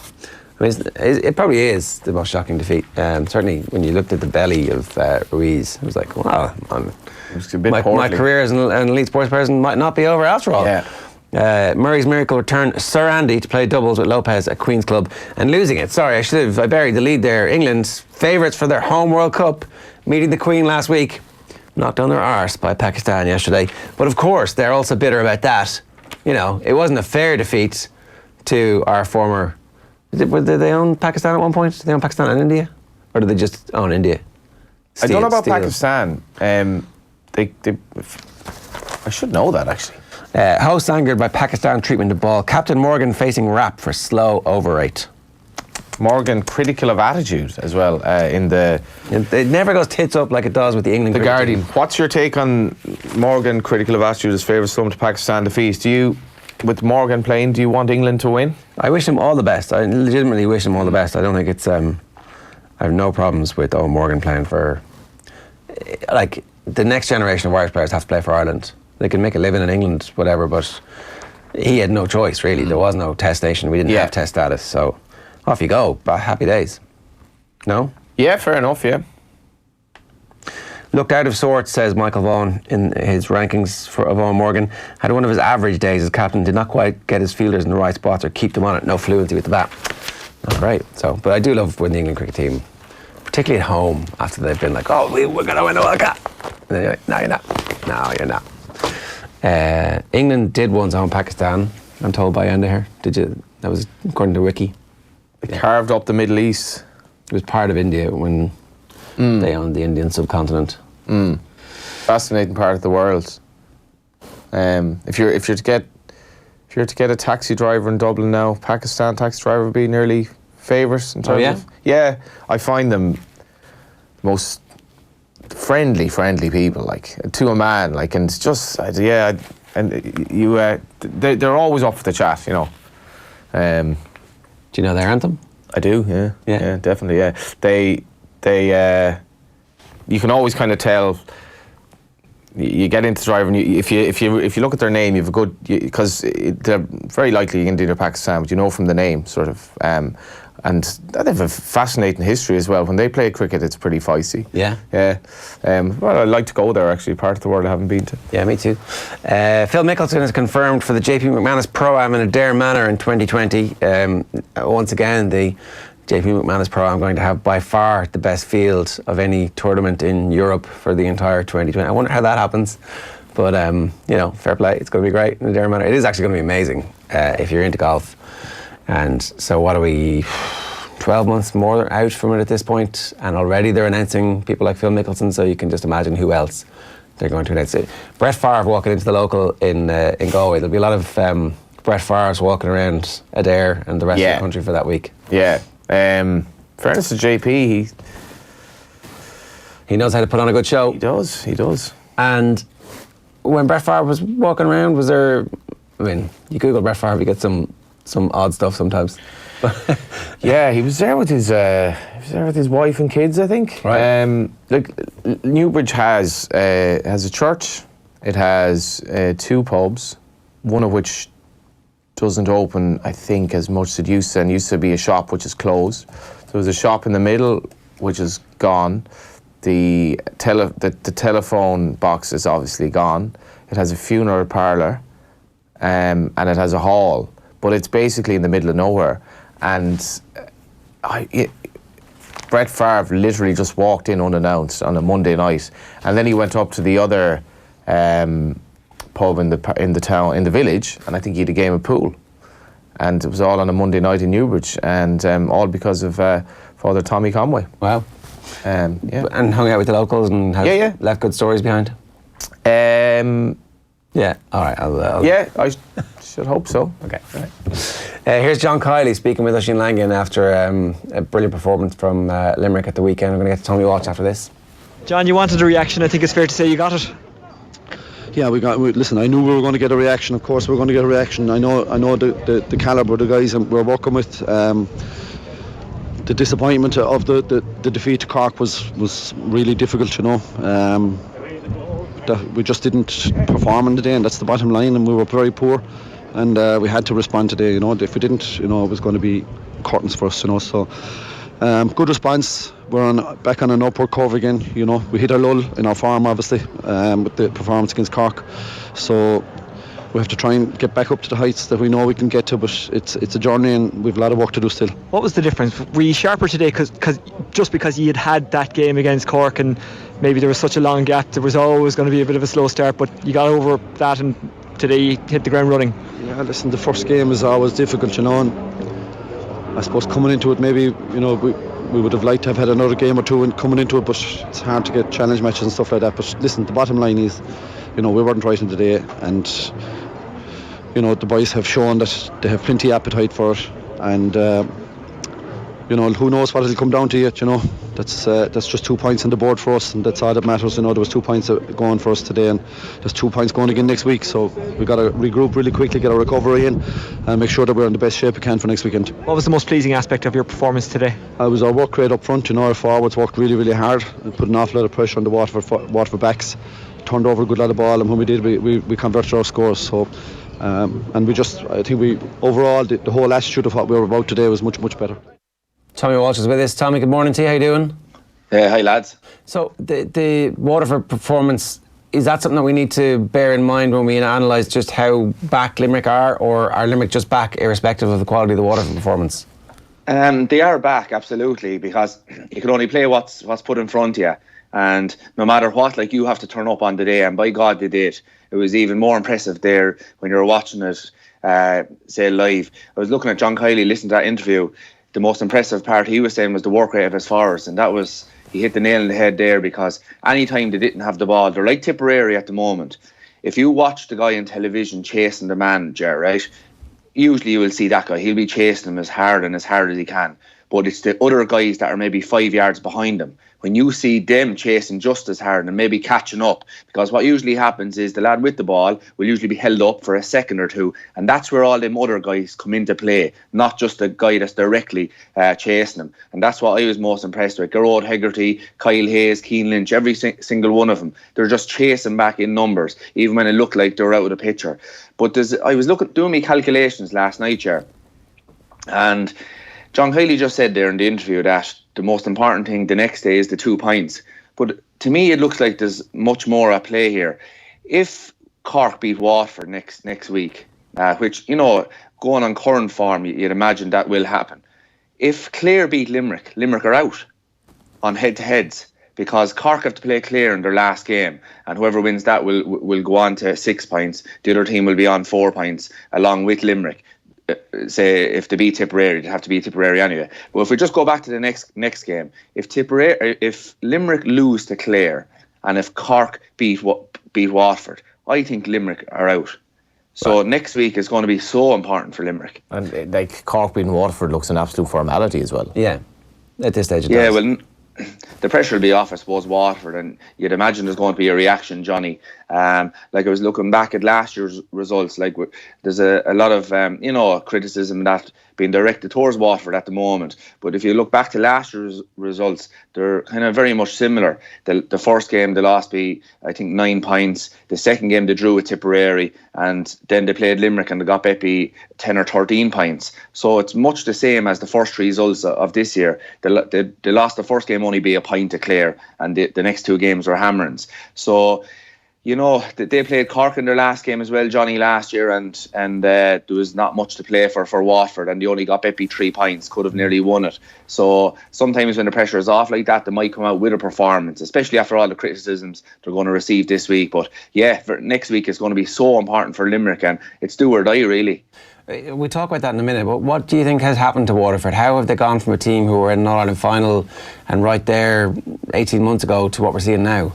I mean, it probably is the most shocking defeat. Certainly, when you looked at the belly of Ruiz, it was like, wow, my career as an elite sports person might not be over after all. Yeah. Murray's Miracle returned Sir Andy to play doubles with Lopez at Queen's Club and losing it. Sorry, I buried the lead there. England's favourites for their home World Cup, meeting the Queen last week, knocked on their arse by Pakistan yesterday. But of course, they're also bitter about that. It wasn't a fair defeat to our former... Did they own Pakistan at one point? Did they own Pakistan and India? Or did they just own India? I don't know about Pakistan. I should know that, actually. Host angered by Pakistan treatment of ball. Captain Morgan facing rap for slow over 8. Morgan critical of attitude as well in the... It never goes tits up like it does with the England The Guardian. What's your take on Morgan critical of attitude as favourite slum to Pakistan defeat? With Morgan playing, do you want England to win? I wish him all the best. I legitimately wish him all the best. I don't think it's... I have no problems with Morgan playing for... the next generation of Irish players have to play for Ireland. They can make a living in England, whatever, but he had no choice, really. There was no test nation. We didn't have test status, so off you go. Happy days. No? Yeah, fair enough, yeah. Looked out of sorts, says Michael Vaughan in his rankings of Owen Morgan. Had one of his average days as captain. Did not quite get his fielders in the right spots or keep them on it. No fluency with the bat. Not great. But I do love when the England cricket team, particularly at home, after they've been like, we're going to win the World Cup. And then you're like, no, you're not. No, you're not. England did once own Pakistan, I'm told by Enda here. Did you? That was according to Wiki. They carved up the Middle East. It was part of India when they owned the Indian subcontinent. Fascinating part of the world. If you're to get a taxi driver in Dublin now, Pakistan taxi driver would be nearly favourite in terms of... Yeah, I find them most friendly people, to a man, and it's just, they're always up for the chat, Do you know their anthem? I do, yeah, definitely, yeah. They you can always kind of tell. You get into driving. If you look at their name, you have a good, because they're very likely Indian or Pakistan, but from the name, sort of. And they have a fascinating history as well. When they play cricket, it's pretty feisty. Yeah. Yeah. Well, I'd like to go there, actually, part of the world I haven't been to. Yeah, me too. Phil Mickelson is confirmed for the JP McManus Pro-Am in Adair Manor in 2020. Once again, the JP McManus Pro-Am going to have by far the best field of any tournament in Europe for the entire 2020. I wonder how that happens. But, fair play. It's going to be great in Adair Manor. It is actually going to be amazing if you're into golf. And so what are we, 12 months more out from it at this point, and already they're announcing people like Phil Mickelson, so you can just imagine who else they're going to announce it. Brett Favre walking into the local in Galway. There'll be a lot of Brett Favre's walking around Adair and the rest of the country for that week. Yeah. Fairness to JP, he knows how to put on a good show. He does. And when Brett Favre was walking around, was there, you Google Brett Favre, you get some odd stuff sometimes. Yeah, he was there with his wife and kids, I think. Right. Newbridge has a church. It has 2 pubs, one of which doesn't open, I think, as much as it used to, and used to be a shop which is closed. There was a shop in the middle which is gone. The telephone box is obviously gone. It has a funeral parlour, and it has a hall. But it's basically in the middle of nowhere. And Brett Favre literally just walked in unannounced on a Monday night, and then he went up to the other pub in the town, in the village, and I think he had a game of pool. and it was all on a Monday night in Newbridge, and all because of Father Tommy Conway. Wow. Yeah. And hung out with the locals and left good stories behind? Yeah, all right. I'll Yeah, I should hope so. Okay. Right. Here's John Kiley speaking with Oisin Langan after a brilliant performance from Limerick at the weekend. We're going to get to Tommy Walsh after this. John, you wanted a reaction. I think it's fair to say you got it. Yeah, listen, I knew we were going to get a reaction. Of course we were going to get a reaction. I know the calibre of the guys we're working with. The disappointment of the defeat to Cork was really difficult, you know. We just didn't perform in the day, and that's the bottom line, and we were very poor, and we had to respond today, you know. If we didn't, you know, it was going to be curtains for us, you know. So good response. We're back on an upward curve again, you know. We hit a lull in our form, obviously, with the performance against Cork, so we have to try and get back up to the heights that we know we can get to, but it's a journey and we've a lot of work to do still. What was the difference? Were you sharper today because you had that game against Cork, and maybe there was such a long gap, there was always going to be a bit of a slow start, but you got over that and today you hit the ground running? Yeah, listen, the first game is always difficult, you know, and I suppose coming into it, maybe, you know, we would have liked to have had another game or two and coming into it, but it's hard to get challenge matches and stuff like that. But listen, the bottom line is, you know, we weren't right in the day, and you know, the boys have shown that they have plenty of appetite for it, and you know, who knows what it'll come down to yet, you know. That's just 2 points on the board for us, and that's all that matters, you know. There was 2 points going for us today, and there's 2 points going again next week, so we've got to regroup really quickly, get our recovery in, and make sure that we're in the best shape we can for next weekend. What was the most pleasing aspect of your performance today? It was our work rate up front, you know. Our forwards worked really, really hard and put an awful lot of pressure on the Waterford backs, turned over a good lot of ball, and when we did, we converted our scores. So and I think overall the whole attitude of what we were about today was much, much better. Tommy Walsh is with us. Tommy, good morning to you. How you doing? Hi lads. So the Waterford performance, is that something that we need to bear in mind when we analyse just how back Limerick are, or are Limerick just back irrespective of the quality of the Waterford performance? They are back, absolutely, because you can only play what's put in front of you, and no matter what, like, you have to turn up on the day, and by God they did. It was even more impressive there when you were watching it, say, live. I was looking at John Kiley, listening to that interview. The most impressive part he was saying was the work rate of his forwards, and that was, he hit the nail on the head there, because any time they didn't have the ball, they're like Tipperary at the moment. If you watch the guy on television chasing the manager, right, usually you will see that guy, he'll be chasing him as hard as he can, but it's the other guys that are maybe 5 yards behind him. When you see them chasing just as hard and maybe catching up, because what usually happens is the lad with the ball will usually be held up for a second or two, and that's where all them other guys come into play, not just the guy that's directly chasing him. And that's what I was most impressed with. Gerard Hegarty, Kyle Hayes, Keane Lynch, every single one of them, they're just chasing back in numbers, even when it looked like they were out of the picture. But I was doing my calculations last night, Ger, and John Kiley just said there in the interview that the most important thing the next day is the 2 points. But to me, it looks like there's much more at play here. If Cork beat Waterford next week, which, you know, going on current form, you'd imagine that will happen. If Clare beat Limerick are out on head-to-heads, because Cork have to play Clare in their last game, and whoever wins that will go on to 6 points. The other team will be on 4 points, along with Limerick. Say if they beat Tipperary, they'd have to beat Tipperary anyway. But if we just go back to the next game, if Limerick lose to Clare and if Cork beat Waterford, I think Limerick are out. So next week is going to be so important for Limerick. And like Cork beating Waterford looks an absolute formality as well. Yeah, at this stage. Yeah, well, the pressure will be off, I suppose, Waterford, and you'd imagine there's going to be a reaction, Johnny. Like, I was looking back at last year's results, like, there's a lot of criticism that being directed towards Waterford at the moment. But if you look back to last year's results, they're kind of very much similar. The first game they lost by, I think, 9 points. The second game they drew with Tipperary, and then they played Limerick and they got bet by 10 or 13 points. So it's much the same as the first 3 results of this year. They lost the first game only by a point to Clare, and the next 2 games were hammerings. So, you know, they played Cork in their last game as well, Johnny, last year, and there was not much to play for Waterford, and they only got bet by 3 points, could have nearly won it. So sometimes when the pressure is off like that, they might come out with a performance, especially after all the criticisms they're going to receive this week. But yeah, for next week is going to be so important for Limerick, and it's do or die, really. We'll talk about that in a minute, but what do you think has happened to Waterford? How have they gone from a team who were in an All-Ireland final and right there 18 months ago to what we're seeing now?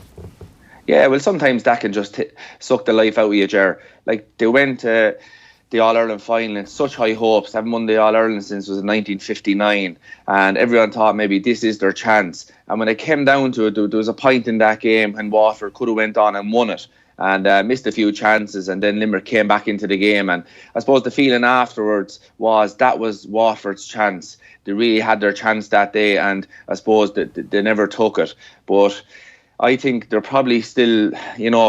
Yeah, well, sometimes that can just suck the life out of you, Ger. Like, they went to the All-Ireland final in such high hopes. They haven't won the All-Ireland since was in 1959, and everyone thought maybe this is their chance. And when it came down to it, there was a point in that game and Waterford could have went on and won it, and missed a few chances, and then Limerick came back into the game. And I suppose the feeling afterwards was that was Waterford's chance. They really had their chance that day, and I suppose that they never took it. But I think they're probably still,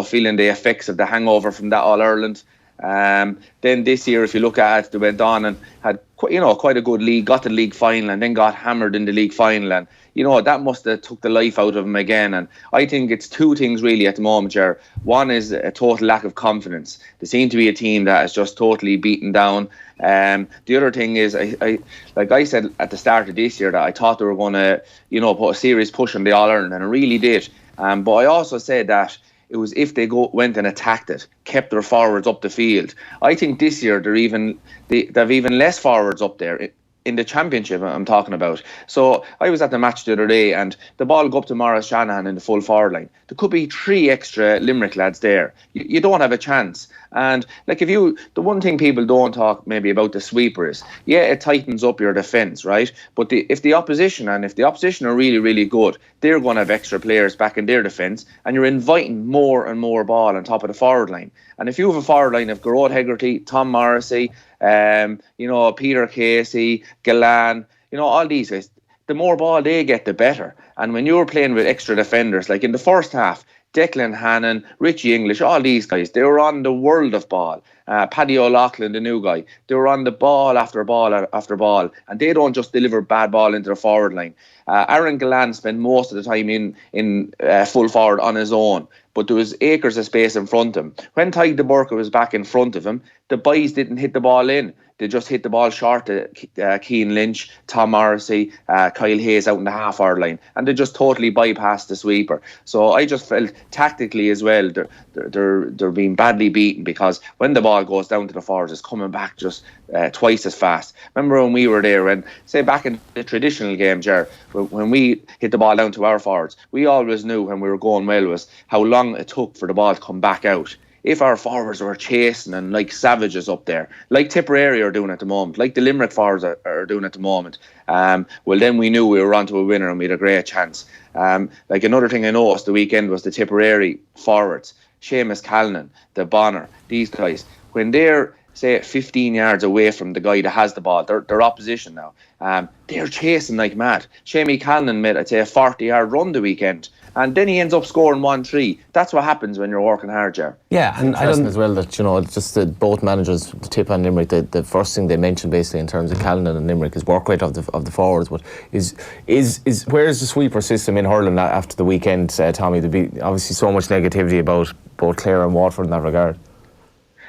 feeling the effects of the hangover from that All-Ireland. Then this year, if you look at it, they went on and had quite a good league, got the league final, and then got hammered in the league final, and that must have took the life out of them again. And I think it's two things really at the moment, Ger. One is a total lack of confidence. They seem to be a team that is just totally beaten down. The other thing is, like I said at the start of this year, that I thought they were going to, put a serious push on the All-Ireland, and it really did. But I also said that it was if they went and attacked it, kept their forwards up the field. I think this year they've even less forwards up there in the championship I'm talking about. So I was at the match the other day, and the ball go up to Maurice Shanahan in the full forward line. There could be 3 extra Limerick lads there. You don't have a chance. And like the one thing people don't talk maybe about the sweeper is, yeah, it tightens up your defence, right? But if the opposition are really, really good, they're going to have extra players back in their defence, and you're inviting more and more ball on top of the forward line. And if you have a forward line of Gearóid Hegarty, Tom Morrissey, Peter Casey, Gillan, all these guys, the more ball they get, the better. And when you're playing with extra defenders, like in the first half, Declan Hannon, Richie English, all these guys, they were on the world of ball. Paddy O'Loughlin, the new guy, they were on the ball after ball after ball, and they don't just deliver bad ball into the forward line. Aaron Gillan spent most of the time in full forward on his own, but there was acres of space in front of him. When Tadhg de Burca was back in front of him, the boys didn't hit the ball in. They just hit the ball short to Cian Lynch, Tom Morrissey, Kyle Hayes out in the half-hour line, and they just totally bypassed the sweeper. So I just felt tactically as well, they're being badly beaten, because when the ball goes down to the forwards, it's coming back just twice as fast. Remember when we were there, when, say, back in the traditional game, Ger, when we hit the ball down to our forwards, we always knew when we were going well was how long it took for the ball to come back out. If our forwards were chasing and like savages up there, like Tipperary are doing at the moment, like the Limerick forwards are doing at the moment, well, then we knew we were onto a winner and we had a great chance. Like another thing I noticed the weekend was the Tipperary forwards, Seamus Callinan, the Bonner, these guys, when they're, say, 15 yards away from the guy that has the ball, their opposition now, they're chasing like mad. Seamus Callinan made, I'd say, a 40-yard run the weekend, and then he ends up scoring 1-3. That's what happens when you're working hard, Ger. Yeah, and I don't as well that just that both managers, the Tip and Limerick, the first thing they mentioned basically in terms of Callinan and Limerick is work rate of the forwards. But is where is the sweeper system in hurling after the weekend, Tommy? There'd be obviously so much negativity about both Clare and Waterford in that regard.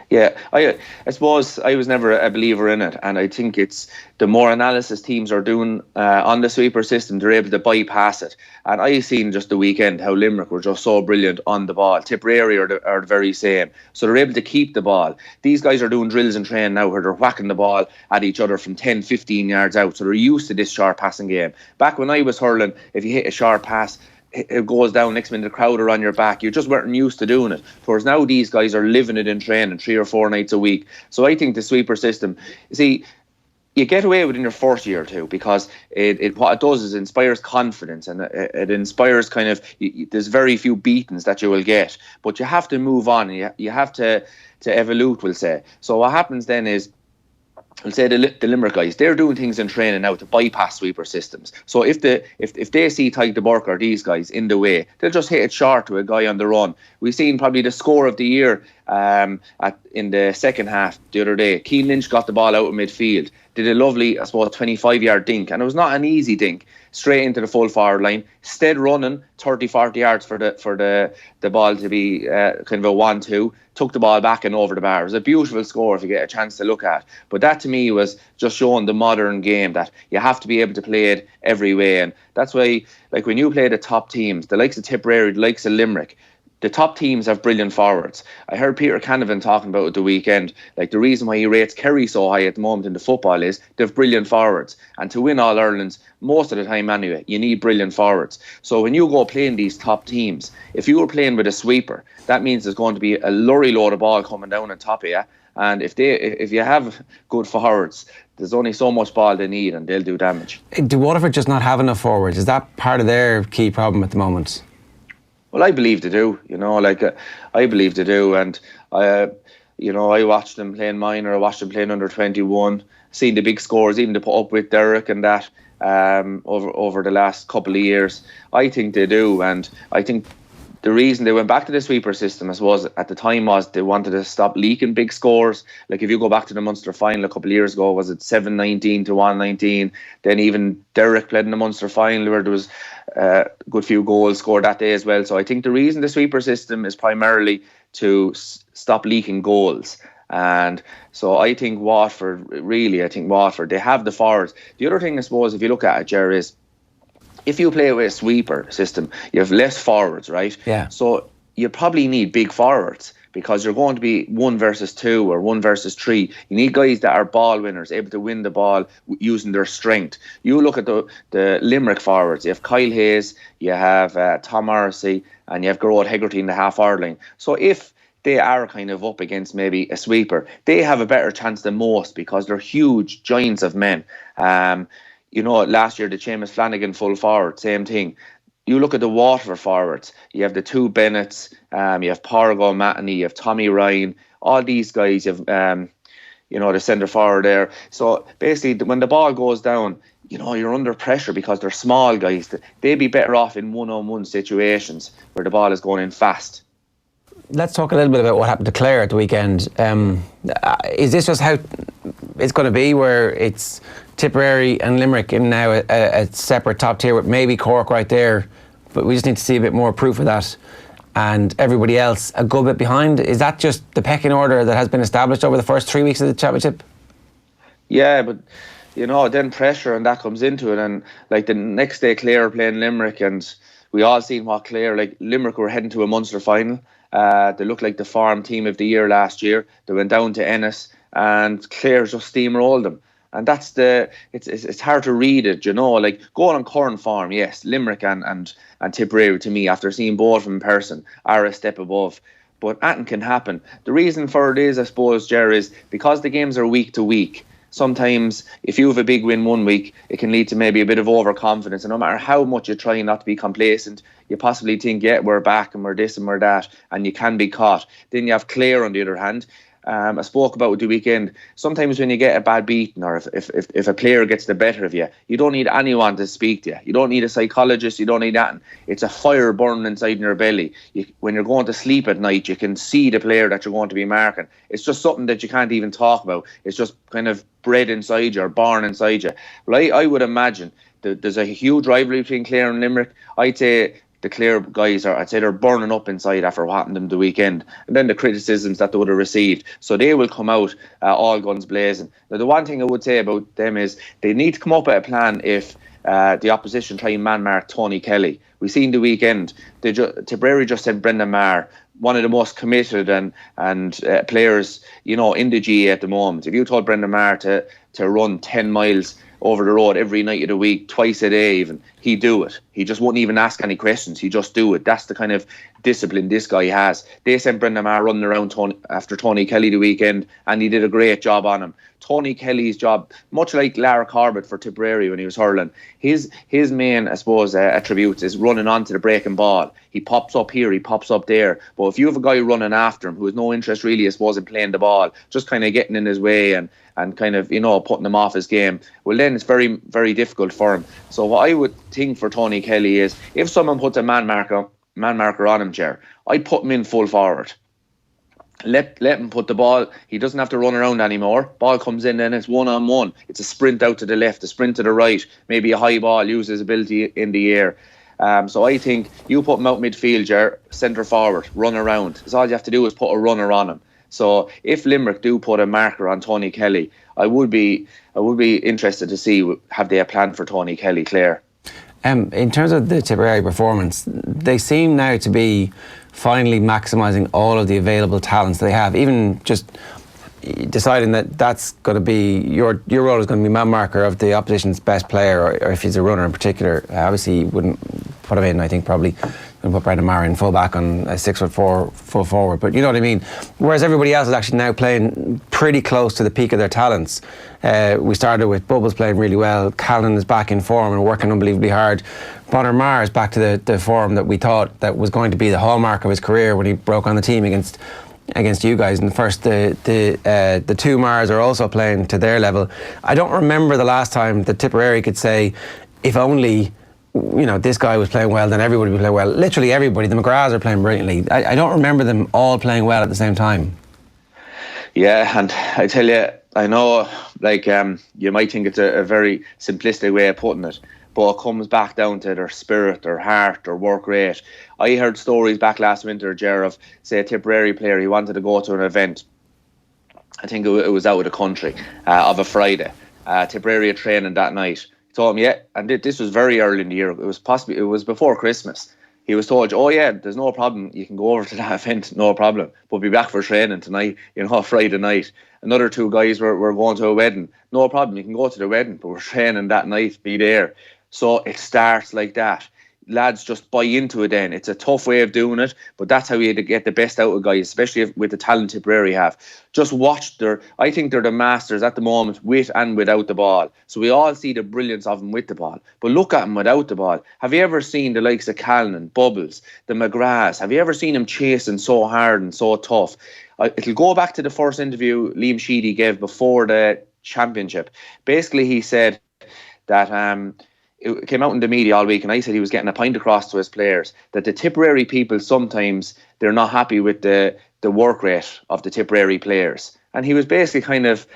Yeah, I suppose I was never a believer in it, and I think it's the more analysis teams are doing on the sweeper system, they're able to bypass it. And I seen just the weekend how Limerick were just so brilliant on the ball. Tipperary are the very same, so they're able to keep the ball. These guys are doing drills and training now where they're whacking the ball at each other from 10, 15 yards out, so they're used to this short passing game. Back when I was hurling, if you hit a short pass, it goes down, next minute the crowd are on your back. You just weren't used to doing it. Whereas now these guys are living it in training 3 or 4 nights a week. So I think the sweeper system, see, you get away with it in your first year or two, because what it does is it inspires confidence, and it inspires kind of, there's very few beatings that you will get, but you have to move on, and you have to evolve, we'll say. So what happens then is, I'll say the Limerick guys, they're doing things in training now to bypass sweeper systems. So if they see Tadhg de Burca or these guys in the way, they'll just hit it short to a guy on the run. We've seen probably the score of the year in the second half the other day. Cian Lynch got the ball out of midfield, did a lovely, I suppose, 25-yard dink, and it was not an easy dink, straight into the full forward line, instead running 30-40 yards for the ball to be kind of a 1-2, took the ball back and over the bar. It was a beautiful score if you get a chance to look at. But that to me was just showing the modern game, that you have to be able to play it every way. And that's why, like, when you play the top teams, the likes of Tipperary, the likes of Limerick, the top teams have brilliant forwards. I heard Peter Canavan talking about it the weekend. Like, the reason why he rates Kerry so high at the moment in the football is they have brilliant forwards. And to win All Ireland, most of the time anyway, you need brilliant forwards. So when you go playing these top teams, if you were playing with a sweeper, that means there's going to be a lorry load of ball coming down on top of you. And if you have good forwards, there's only so much ball they need and they'll do damage. Do Waterford just not have enough forwards? Is that part of their key problem at the moment? Well, I believe they do, I believe they do. And, I watched them playing minor, I watched them playing under 21, seen the big scores, even to put up with Derek and that over the last couple of years. I think they do. And I think the reason they went back to the sweeper system, I suppose, at the time was they wanted to stop leaking big scores. Like, if you go back to the Munster final a couple of years ago, was it 7-19 to 1-19? Then even Derek played in the Munster final where there was a good few goals scored that day as well. So I think the reason the sweeper system is primarily to stop leaking goals. And so I think Waterford, they have the forwards. The other thing, I suppose, if you look at it, Jerry, is if you play with a sweeper system, you have less forwards, right? Yeah. So you probably need big forwards because you're going to be 1 versus 2 or 1 versus 3. You need guys that are ball winners, able to win the ball using their strength. You look at the Limerick forwards. You have Kyle Hayes, you have Tom Morrissey, and you have Gerard Hegarty in the half hurling. So if they are kind of up against maybe a sweeper, they have a better chance than most because they're huge giants of men. Last year, the Seamus Flanagan full forward, same thing. You look at the Waterford forwards, you have the 2 Bennetts, you have Porgo Matany, you have Tommy Ryan, all these guys, you have, the centre forward there. So basically, when the ball goes down, you're under pressure because they're small guys. They'd be better off in one-on-one situations where the ball is going in fast. Let's talk a little bit about what happened to Clare at the weekend. Is this just how it's going to be, where it's Tipperary and Limerick in now a separate top tier with maybe Cork right there, but we just need to see a bit more proof of that, and everybody else a good bit behind? Is that just the pecking order that has been established over the first 3 weeks of the championship? Yeah, but then pressure and that comes into it, and like the next day Clare are playing Limerick, and we all seen what Clare, like Limerick were heading to a Munster final. They looked like the farm team of the year last year. They went down to Ennis and Clare just steamrolled them. And that's it's hard to read it, like going on current form, yes, Limerick and Tipperary, to me, after seeing both of them in person, are a step above. But anything can happen. The reason for it is, I suppose, Jerry, is because the games are week to week. Sometimes if you have a big win one week, it can lead to maybe a bit of overconfidence. And no matter how much you're trying not to be complacent, you possibly think, yeah, we're back and we're this and we're that, and you can be caught. Then you have Clare on the other hand. I spoke about the weekend. Sometimes when you get a bad beating, or if a player gets the better of you, you don't need anyone to speak to you. You don't need a psychologist. You don't need that. It's a fire burning inside in your belly. When you're going to sleep at night, you can see the player that you're going to be marking. It's just something that you can't even talk about. It's just kind of bred inside you or born inside you. Well, I would imagine that there's a huge rivalry between Clare and Limerick. I'd say the Clare guys they're burning up inside after what happened to them the weekend, and then the criticisms that they would have received. So they will come out all guns blazing. Now, the one thing I would say about them is they need to come up with a plan if the opposition try and man-mark Tony Kelly. We seen the weekend, Tipperary just sent Brendan Maher, one of the most committed and players, in the GA at the moment. If you told Brendan Maher to run 10 miles over the road every night of the week, twice a day even, he'd do it. He just wouldn't even ask any questions. He'd just do it. That's the kind of discipline this guy has. They sent Brendan Maher running around after Tony Kelly the weekend, and he did a great job on him. Tony Kelly's job, much like Lara Corbett for Tipperary when he was hurling, his main, I suppose, attributes is running onto the breaking ball. He pops up here, he pops up there. But if you have a guy running after him who has no interest really, I suppose, in playing the ball, just kind of getting in his way and kind of, putting him off his game, well, then it's very, very difficult for him. So what I would think for Tony Kelly is, if someone puts a man marker on him, Ger, I'd put him in full forward. Let him put the ball. He doesn't have to run around anymore. Ball comes in, then it's one-on-one. It's a sprint out to the left, a sprint to the right, maybe a high ball, use his ability in the air. So I think you put him out midfield, Ger, centre forward, run around. That's all you have to do is put a runner on him. So if Limerick do put a marker on Tony Kelly, I would be interested to see, have they a plan for Tony Kelly, Clare? In terms of the Tipperary performance, they seem now to be finally maximising all of the available talents they have, even just deciding that that's going to be your role is going to be man marker of the opposition's best player, or if he's a runner in particular. Obviously you wouldn't put him in, I think probably going to put Brendan Maher in full back on a 6'4" full forward, but you know what I mean. Whereas everybody else is actually now playing pretty close to the peak of their talents. We started with Bubbles playing really well. Callan is back in form and working unbelievably hard. Bonner Maher is back to the form that we thought that was going to be the hallmark of his career when he broke on the team against you guys. And first, the two Mars are also playing to their level. I don't remember the last time that Tipperary could say, if only this guy was playing well, then everybody would play well. Literally everybody. The McGraths are playing brilliantly. I don't remember them all playing well at the same time. Yeah, and I tell you, I know, you might think it's a very simplistic way of putting it, but it comes back down to their spirit, their heart, their work rate. I heard stories back last winter, Ger, of, say, a Tipperary player, he wanted to go to an event. I think it was out of the country, of a Friday. Tipperary had training that night. He told him, and this was very early in the year. It was before Christmas. He was told, there's no problem. You can go over to that event, no problem. But be back for training tonight, Friday night. Another two guys were going to a wedding. No problem, you can go to the wedding, but we're training that night, be there. So it starts like that. Lads just buy into it then. It's a tough way of doing it, but that's how you get the best out of guys, especially with the talent Tipperary have. Just watch I think they're the masters at the moment, with and without the ball. So we all see the brilliance of them with the ball. But look at them without the ball. Have you ever seen the likes of Callan, Bubbles, the McGraths? Have you ever seen them chasing so hard and so tough? It'll go back to the first interview Liam Sheedy gave before the championship. Basically, he said that it came out in the media all week, and I said he was getting a point across to his players that the Tipperary people, sometimes they're not happy with the work rate of the Tipperary players. And he was basically kind of,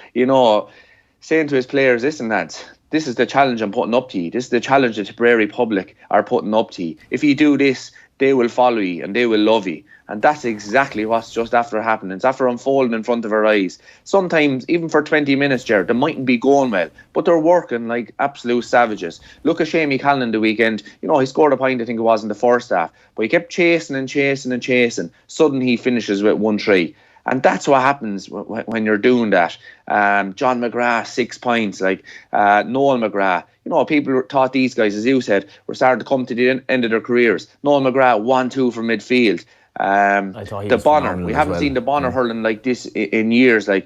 saying to his players, listen lads, this is the challenge I'm putting up to you. This is the challenge the Tipperary public are putting up to you. If you do this, they will follow you and they will love you. And that's exactly what's just after happening. It's after unfolding in front of our eyes. Sometimes, even for 20 minutes, Jared, they mightn't be going well, but they're working like absolute savages. Look at Shamie Callan the weekend. He scored a point, I think it was, in the first half, but he kept chasing and chasing and chasing. Suddenly he finishes with 1 try. And that's what happens when you're doing that. John McGrath, 6 points. Noel McGrath. People thought these guys, as you said, were starting to come to the end of their careers. Noel McGrath, 1-2 from midfield. The Bonner. We haven't seen the Bonner hurling like this in years. I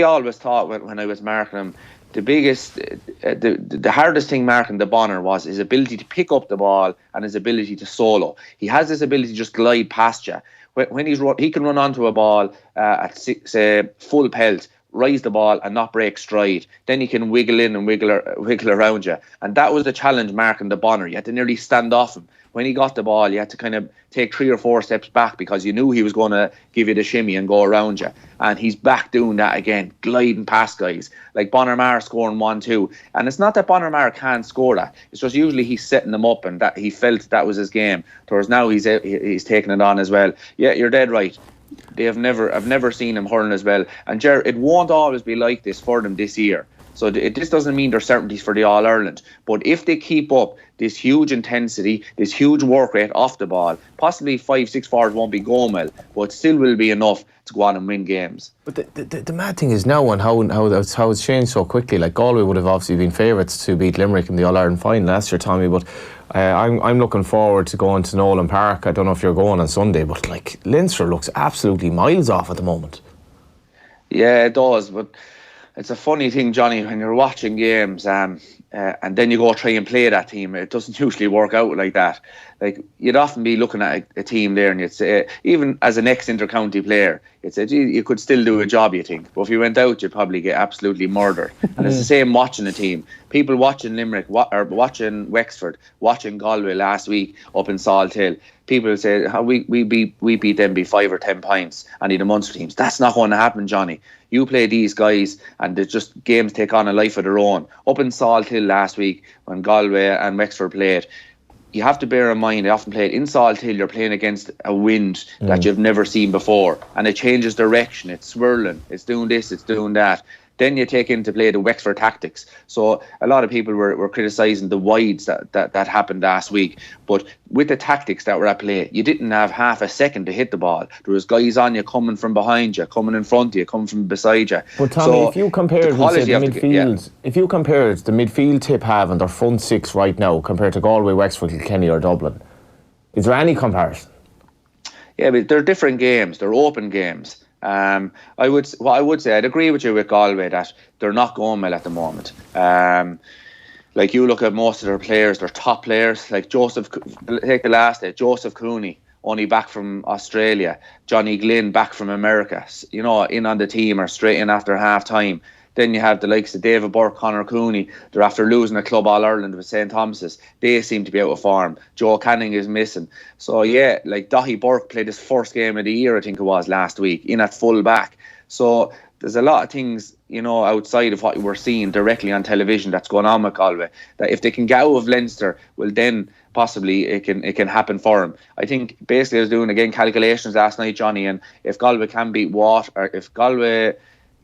always thought when I was marking him, the biggest, the hardest thing marking the Bonner was his ability to pick up the ball and his ability to solo. He has this ability to just glide past you. When he can run onto a ball at say full pelt, rise the ball and not break stride. Then he can wiggle in and wiggle around you. And that was the challenge marking the Bonner. You had to nearly stand off him. When he got the ball, you had to kind of take 3 or 4 steps back because you knew he was going to give you the shimmy and go around you. And he's back doing that again, gliding past guys. Like Bonner Maher scoring 1-2. And it's not that Bonner Maher can't score that. It's just usually he's setting them up and that he felt that was his game. Whereas now he's taking it on as well. Yeah, you're dead right. I've never seen him hurling as well. And Ger, it won't always be like this for them this year. So this doesn't mean they're certainties for the All-Ireland. But if they keep up this huge intensity, this huge work rate off the ball, possibly 5-6 forwards won't be going well, but it still will be enough to go on and win games. But the mad thing is now on how it's changed so quickly. Like Galway would have obviously been favourites to beat Limerick in the All-Ireland final last year, Tommy, but I'm looking forward to going to Nolan Park. I don't know if you're going on Sunday, but Leinster looks absolutely miles off at the moment. Yeah, it does, but it's a funny thing, Johnny, when you're watching games and then you go try and play that team, it doesn't usually work out like that. You'd often be looking at a team there and you'd say, even as an ex-inter-county player, you'd say, gee, you could still do a job, you think. But if you went out, you'd probably get absolutely murdered. And it's the same watching a team. People watching Limerick, or watching Wexford, watching Galway last week up in Salt Hill. People say, we beat them by 5 or 10 points, any of the Munster teams. That's not going to happen, Johnny. You play these guys and just games take on a life of their own. Up in Salt Hill last week when Galway and Wexford played, you have to bear in mind, they often play it in Salt Hill, you're playing against a wind that you've never seen before, and it changes direction, it's swirling, it's doing this, it's doing that. Then you take into play the Wexford tactics. So a lot of people were criticising the wides that happened last week. But with the tactics that were at play, you didn't have half a second to hit the ball. There was guys on you coming from behind you, coming in front of you, coming from beside you. But Tommy, so if you compared the midfield, if you compared the midfield Tip have and their front six right now compared to Galway, Wexford, Kilkenny or Dublin, is there any comparison? Yeah, but they're different games. They're open games. I would say I'd agree with you with Galway that they're not going well at the moment. Like you look at most of their players, they're top players. Like take the last day, Joseph Cooney, only back from Australia. Johnny Glynn back from America. You know, in on the team or straight in after half time. Then you have the likes of David Burke, Conor Cooney. They're after losing a club All-Ireland with St. Thomas's. They seem to be out of form. Joe Canning is missing. So yeah, like Daithí Burke played his first game of the year, I think it was, last week, in at full back. So there's a lot of things, you know, outside of what we're seeing directly on television that's going on with Galway, that if they can get out of Leinster, well then possibly it can happen for them. I think basically I was doing again calculations last night, Johnny, and if Galway can beat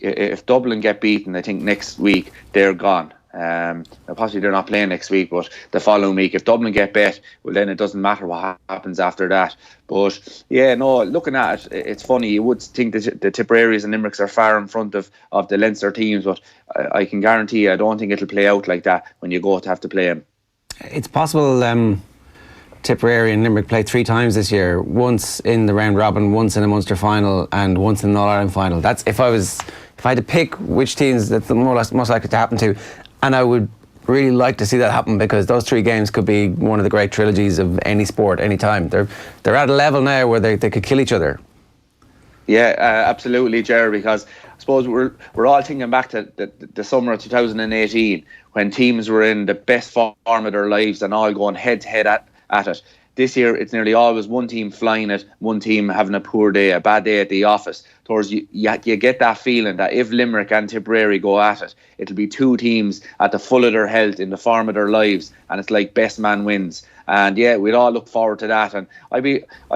if Dublin get beaten, I think next week they're gone. Possibly they're not playing next week, but the following week, if Dublin get bet, well then it doesn't matter what happens after that. But yeah, no, looking at it, it's funny. You would think that the Tipperaries and Limericks are far in front of the Leinster teams, but I can guarantee you, I don't think it'll play out like that when you go to have to play them. It's possible Tipperary and Limerick played 3 times this year. Once in the round robin, once in a Munster final, and once in an All-Ireland final. That's if I had to pick which teams that's the most likely to happen to, and I would really like to see that happen because those 3 games could be one of the great trilogies of any sport, any time. They're at a level now where they could kill each other. Yeah, absolutely, Jerry. Because I suppose we're all thinking back to the summer of 2018 when teams were in the best form of their lives and all going head to head at it. This year, it's nearly always one team flying it, one team having a poor day, a bad day at the office. Towards you get that feeling that if Limerick and Tipperary go at it, it'll be 2 teams at the full of their health, in the form of their lives, and it's like best man wins. And yeah, we'd all look forward to that. And I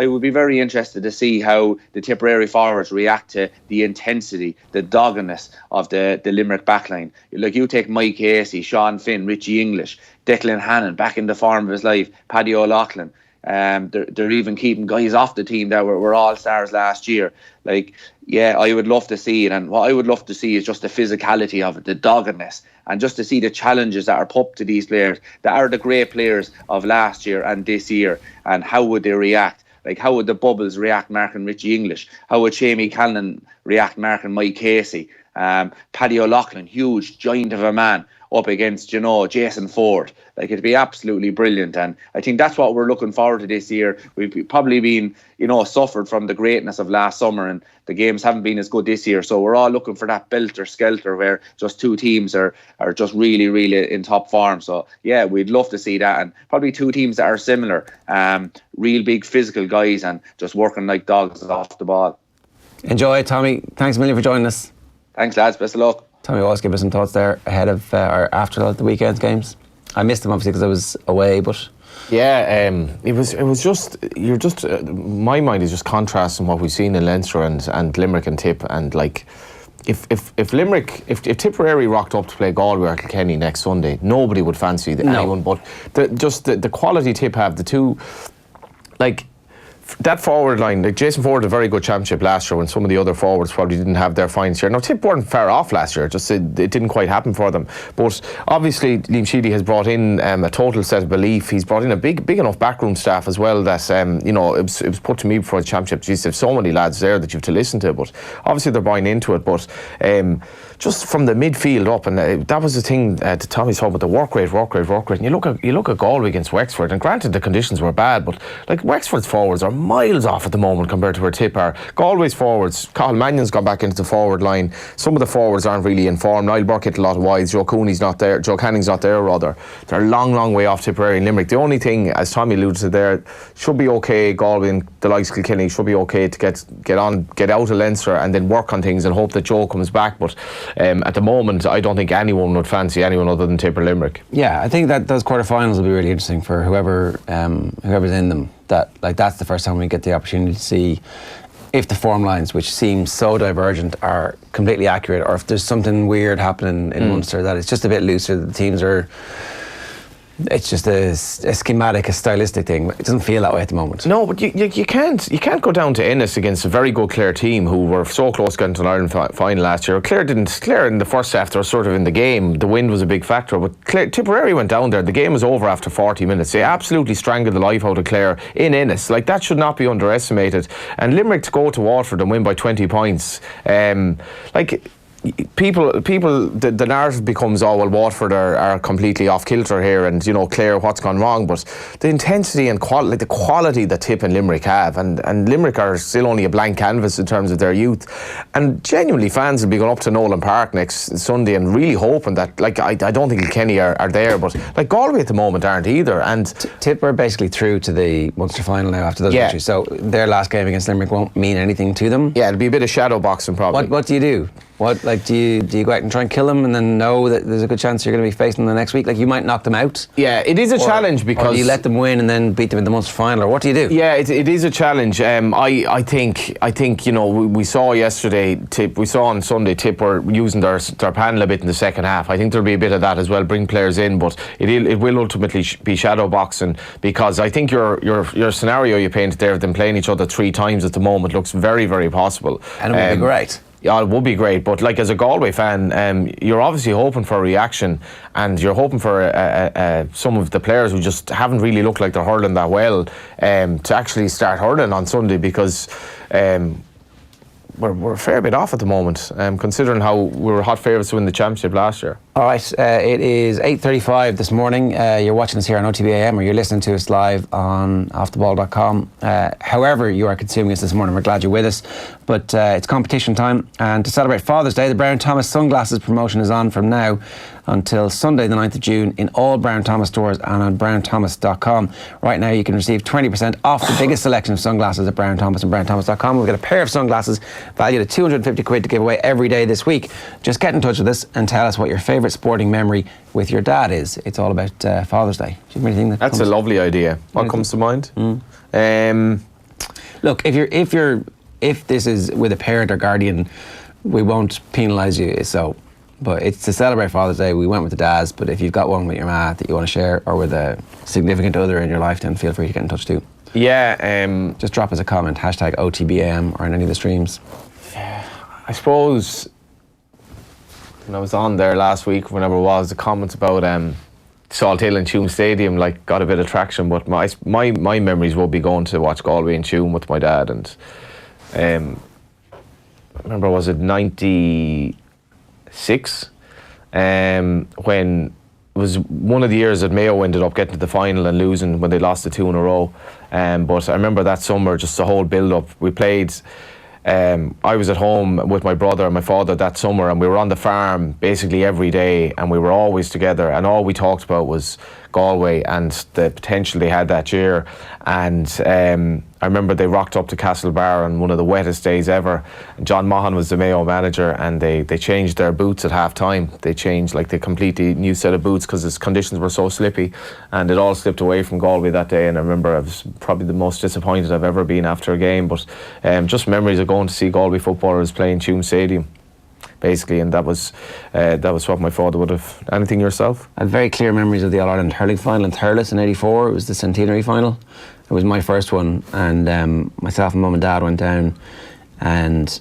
would be very interested to see how the Tipperary forwards react to the intensity, the doggedness of the Limerick backline. Like you take Mike Casey, Sean Finn, Richie English, Declan Hannon back in the form of his life, Paddy O'Loughlin. They're even keeping guys off the team that were all-stars last year. Like, yeah, I would love to see it. And what I would love to see is just the physicality of it, the doggedness, and just to see the challenges that are put to these players, that are the great players of last year and this year, and how would they react? Like, how would the Bubbles react marking Richie English? How would Shamie Callan react marking Mike Casey? Paddy O'Loughlin, huge giant of a man, up against, you know, Jason Ford. Like, it'd be absolutely brilliant. And I think that's what we're looking forward to this year. We've probably been, you know, suffered from the greatness of last summer, and the games haven't been as good this year. So we're all looking for that belter-skelter where just 2 teams are just really, really in top form. So yeah, we'd love to see that. And probably 2 teams that are similar, real big physical guys and just working like dogs off the ball. Enjoy, Tommy. Thanks a million for joining us. Thanks, lads. Best of luck. Tommy Walsh, give us some thoughts there ahead of or after the weekend's games. I missed them obviously because I was away, but yeah, it was just my mind is just contrasting what we've seen in Leinster and Limerick and Tip, and like if Tipperary rocked up to play Galway or Kilkenny next Sunday, nobody would fancy anyone. But the quality Tip have, the 2, like. That forward line, like Jason Ford had a very good championship last year when some of the other forwards probably didn't have their finest year. Now, Tip weren't far off last year, just it didn't quite happen for them. But obviously, Liam Sheedy has brought in a total set of belief. He's brought in a big enough backroom staff as well that, you know, it was put to me before the championship, geez, there's so many lads there that you have to listen to, but obviously they're buying into it. But just from the midfield up, and that was the thing that Tommy's talking about, the work rate. And you look at Galway against Wexford, and granted the conditions were bad, but like Wexford's forwards are miles off at the moment compared to where Tip are. Galway's forwards, Cathal Mannion's gone back into the forward line. Some of the forwards aren't really in form. Niall Burke hit a lot of wides. Joe Cooney's not there. Joe Canning's not there, rather. They're a long way off Tipperary and Limerick. The only thing, as Tommy alluded to there, should be okay, Galway and the likes of Kilkenny should be okay to get out of Leinster and then work on things and hope that Joe comes back. But at the moment, I don't think anyone would fancy anyone other than Tip or Limerick. Yeah, I think that those quarterfinals will be really interesting for whoever's in them. That's the first time we get the opportunity to see if the form lines, which seem so divergent, are completely accurate, or if there's something weird happening in Munster that it's just a bit looser, the teams are... It's just a schematic, a stylistic thing. It doesn't feel that way at the moment. No, but you can't go down to Ennis against a very good Clare team who were so close to getting to an Ireland final last year. Clare in the first half, they were sort of in the game. The wind was a big factor, but Tipperary went down there. The game was over after 40 minutes. They absolutely strangled the life out of Clare in Ennis. Like, that should not be underestimated. And Limerick to go to Waterford and win by 20 points. People, the narrative becomes, oh well, Waterford are completely off kilter here, and Clare, what's gone wrong? But the intensity and the quality that Tip and Limerick have, and Limerick are still only a blank canvas in terms of their youth, and genuinely fans will be going up to Nolan Park next Sunday and really hoping that, like, I don't think Kenny are there, but like Galway at the moment aren't either. And Tip are basically through to the Munster final now after those victories, so their last game against Limerick won't mean anything to them. Yeah, it'll be a bit of shadow boxing probably. What do you do? Do you go out and try and kill them and then know that there's a good chance you're going to be facing them the next week? Like, you might knock them out. Yeah, it is a challenge because... Or do you let them win and then beat them in the Munster final, or what do you do? Yeah, it is a challenge. I think we saw yesterday, we saw on Sunday Tip were using their panel a bit in the second half. I think there'll be a bit of that as well, bring players in, but it will ultimately be shadow boxing, because I think your scenario you painted there of them playing each other 3 times at the moment looks very, very possible. And it would be great. Yeah, it would be great, but like, as a Galway fan, you're obviously hoping for a reaction, and you're hoping for some of the players who just haven't really looked like they're hurling that well to actually start hurling on Sunday, because we're a fair bit off at the moment, considering how we were hot favourites to win the championship last year. All right, it is 8:35 this morning. You're watching us here on OTB AM, or you're listening to us live on offtheball.com. However you are consuming us this morning, we're glad you're with us. But it's competition time, and to celebrate Father's Day, the Brown Thomas sunglasses promotion is on from now until Sunday the 9th of June in all Brown Thomas stores and on brownthomas.com. Right now you can receive 20% off the biggest selection of sunglasses at Brown Thomas and brownthomas.com. We've got a pair of sunglasses valued at 250 quid to give away every day this week. Just get in touch with us and tell us what your favourite sporting memory with your dad is. It's all about Father's Day. Do you have anything That's a lovely idea. What comes to mind? Look, if this is with a parent or guardian, we won't penalise you. So, but it's to celebrate Father's Day. We went with the dads, but if you've got one with your ma that you want to share, or with a significant other in your life, then feel free to get in touch too. Yeah, just drop us a comment, hashtag OTB AM, or in any of the streams. I suppose when I was on there last week, whenever it was, the comments about Salt Hill and Tuam Stadium got a bit of traction, but my memories will be going to watch Galway and Tuam with my dad, and I remember, was it 96 when it was one of the years that Mayo ended up getting to the final and losing when they lost the 2 in a row. But I remember that summer, just the whole build-up. We played. I was at home with my brother and my father that summer, and we were on the farm basically every day, and we were always together, and all we talked about was Galway and the potential they had that year. And I remember they rocked up to Castlebar on one of the wettest days ever. John Maughan was the Mayo manager, and they changed their boots at half time. They changed the completely new set of boots because the conditions were so slippy, and it all slipped away from Galway that day. And I remember I was probably the most disappointed I've ever been after a game. But just memories of going to see Galway footballers playing Tuam Stadium, basically, and that was what my father would have. Anything yourself? I had very clear memories of the All-Ireland hurling final in Thurles in '84. It was the centenary final. It was my first one, and myself and mum and dad went down, and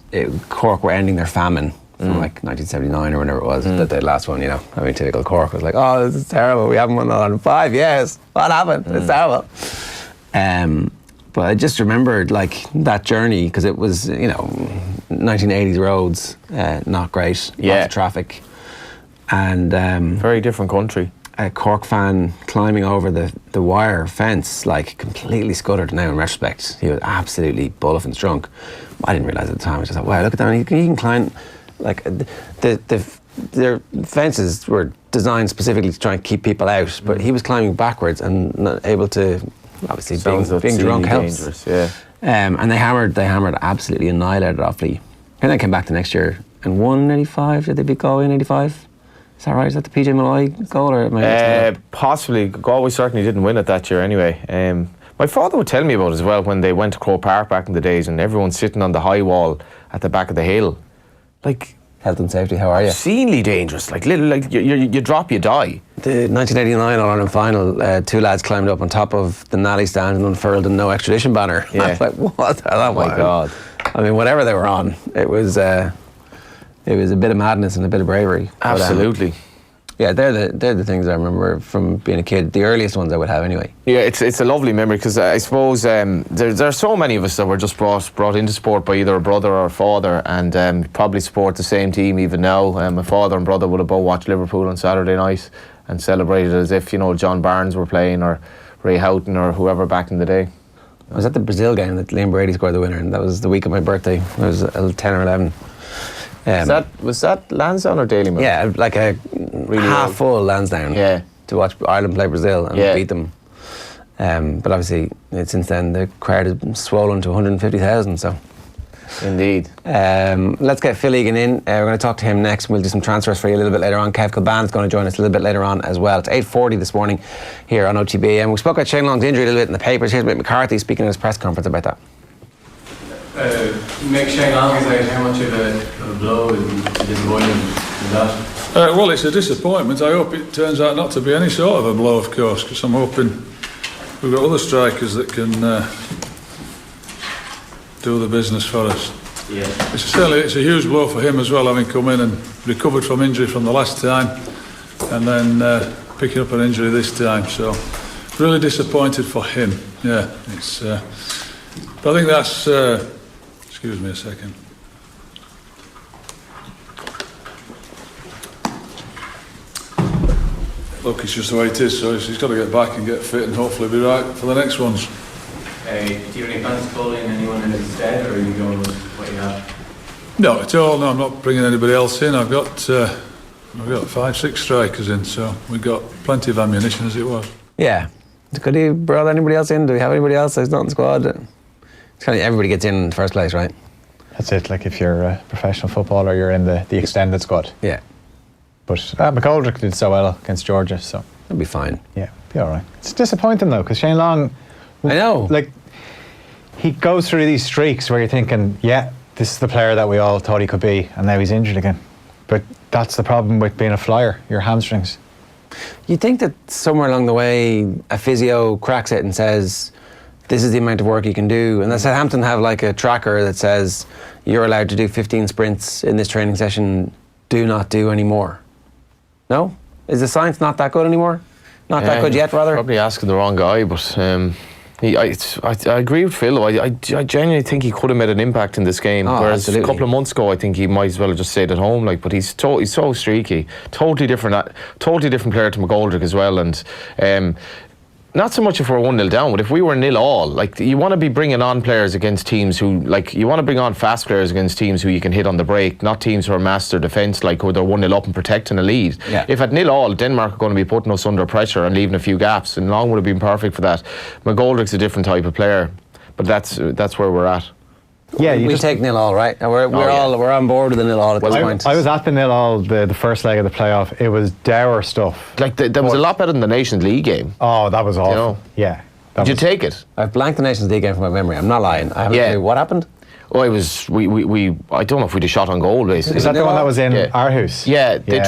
Cork were ending their famine from 1979 or whenever it was, that last one, I mean, typical Cork was like, oh, this is terrible, we haven't won All-Ireland in 5 years, what happened? It's terrible. But I just remembered that journey, because it was 1980s roads, not great, lots of traffic, and very different country. A Cork fan climbing over the wire fence, completely scuttered now in retrospect. He was absolutely bullifing drunk. I didn't realise at the time. I was just like, wow, look at that. He can climb. Their fences were designed specifically to try and keep people out, but he was climbing backwards and not able to. Obviously, being drunk helps. Yeah. And they hammered absolutely annihilated Offaly. And then came back the next year and won in '85. Did they beat Galway in '85? Is that right? Is that the PJ Malloy goal, or am I possibly? Galway certainly didn't win it that year anyway. My father would tell me about it as well when they went to Croke Park back in the days and everyone's sitting on the high wall at the back of the hill. Like, health and safety, how are you? Obscenely dangerous. Like, little, like you drop, you die. The 1989 All-Ireland final, two lads climbed up on top of the Nally stand and unfurled a no extradition banner. Yeah. I was like, what? Oh my God. I mean, whatever they were on, it was a bit of madness and a bit of bravery. Absolutely. Yeah, they're the things I remember from being a kid. The earliest ones I would have anyway. Yeah, it's a lovely memory because I suppose there are so many of us that were just brought into sport by either a brother or a father, and probably support the same team even now. My father and brother would have both watched Liverpool on Saturday night and celebrated as if, you know, John Barnes were playing or Ray Houghton or whoever back in the day. I was at the Brazil game that Liam Brady scored the winner, and that was the week of my birthday. I was 10 or 11. Was that Lansdowne or Dalyman? Yeah, like a really half full Lansdowne. Yeah. To watch Ireland play Brazil and beat them. But obviously, since then the crowd has swollen to 150,000. So. Indeed. Let's get Phil Egan in. We're going to talk to him next. We'll do some transfers for you a little bit later on. Kev Kilbane's going to join us a little bit later on as well. It's 8:40 this morning here on OTB AM. We spoke about Shane Long's injury a little bit in the papers. Here's Mick McCarthy speaking at his press conference about that. Mick, Shane Long is out. How much of a blow is disappointing in that? Well, it's a disappointment. I hope it turns out not to be any sort of a blow, of course, because I'm hoping we've got other strikers that can do the business for us. Yeah. It's a huge blow for him as well, having come in and recovered from injury from the last time, and then picking up an injury this time. So, really disappointed for him. Yeah, it's. But I think that's. Excuse me a second. Look, it's just the way it is, so he's got to get back and get fit and hopefully be right for the next ones. Do you have any plans to call in anyone in his stead, or are you going with what you have? No, at all. No, I'm not bringing anybody else in. I've got 5-6 strikers in, so we've got plenty of ammunition as it was. Yeah. Could he brought anybody else in? Do we have anybody else that's not in the squad? It's kind of everybody gets in the first place, right? That's it. Like if you're a professional footballer, you're in the extended squad. Yeah. But McGoldrick did so well against Georgia, so It'll be fine. yeah, be all right. It's disappointing though, because Shane Long, I know. like he goes through these streaks where you're thinking, yeah, this is the player that we all thought he could be, and now he's injured again. But that's the problem with being a flyer, your hamstrings. You'd think that somewhere along the way a physio cracks it and says, this is the amount of work you can do. And the Southampton have like a tracker that says you're allowed to do 15 sprints in this training session, do not do any more. No? Is the science not that good anymore? Not that good yet, rather? Probably asking the wrong guy, but I agree with Phil. I genuinely think he could have made an impact in this game. Whereas absolutely. a couple of months ago, I think he might as well have just stayed at home. Like, but he's so streaky, totally different player to McGoldrick as well, and. Not so much if we're 1-0 down, but if we were 0-all, like you want to be bringing on players against teams who, like you want to bring on fast players against teams who you can hit on the break, not teams who are master defence, like who they're 1-0 up and protecting a lead. Yeah. If at 0-all, Denmark are going to be putting us under pressure and leaving a few gaps, and Long would have been perfect for that. McGoldrick's a different type of player, but that's where we're at. Yeah, we take 0-all, right? And we're on board with the 0-all at this point. I was at the 0-all the first leg of the playoff. It was dour stuff. Like there was a lot better than the Nations League game. Oh, that was awful. You know? Yeah. Did you take it? I've blanked the Nations League game from my memory. I'm not lying. I haven't clue. What happened? Oh, it was we. I don't know if we'd have shot on goal. Basically, Is that the one that was in Yeah. Aarhus? Yeah, they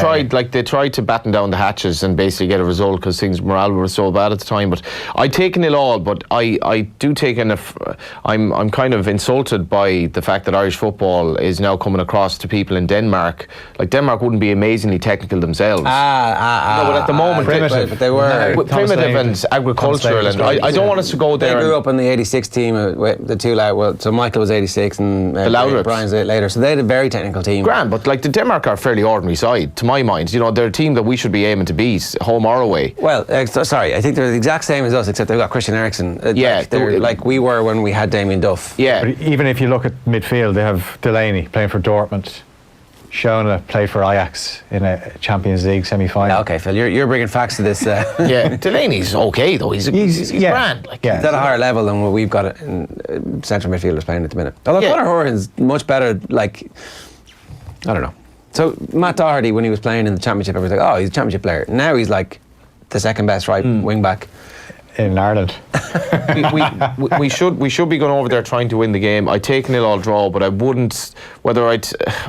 tried to batten down the hatches and basically get a result because morale were so bad at the time. But I take 0-all, but I do take I'm kind of insulted by the fact that Irish football is now coming across to people in Denmark. Like Denmark wouldn't be amazingly technical themselves. No, but at the moment, primitive. But they were primitive and agricultural, and I don't want us to go They there. grew up in the 86 team, the two lads. Well, so Michael was 86 and Laudrups. Brian's later. So they had a very technical team. Grand, but like the Denmark are a fairly ordinary side, to my mind. You know, they're a team that we should be aiming to beat, home or away. Well, sorry, I think they're the exact same as us, except they've got Christian Eriksen. Yeah, they're like we were when we had Damien Duff. Yeah. But even if you look at midfield, they have Delaney playing for Dortmund. Shona played for Ajax in a Champions League semi-final. Yeah, okay, Phil, you're bringing facts to this. Yeah, Delaney's okay though. He's grand. Like, He's at a higher level than what we've got in central midfielders playing at the minute. Although Conor Horan's much better. Like, I don't know. So Matt Doherty, when he was playing in the Championship, everyone's like, oh, he's a Championship player. Now he's like the second best right wing back. in Ireland. we should be going over there trying to win the game. I'd take a 0-0 draw, but I wouldn't. Whether I'd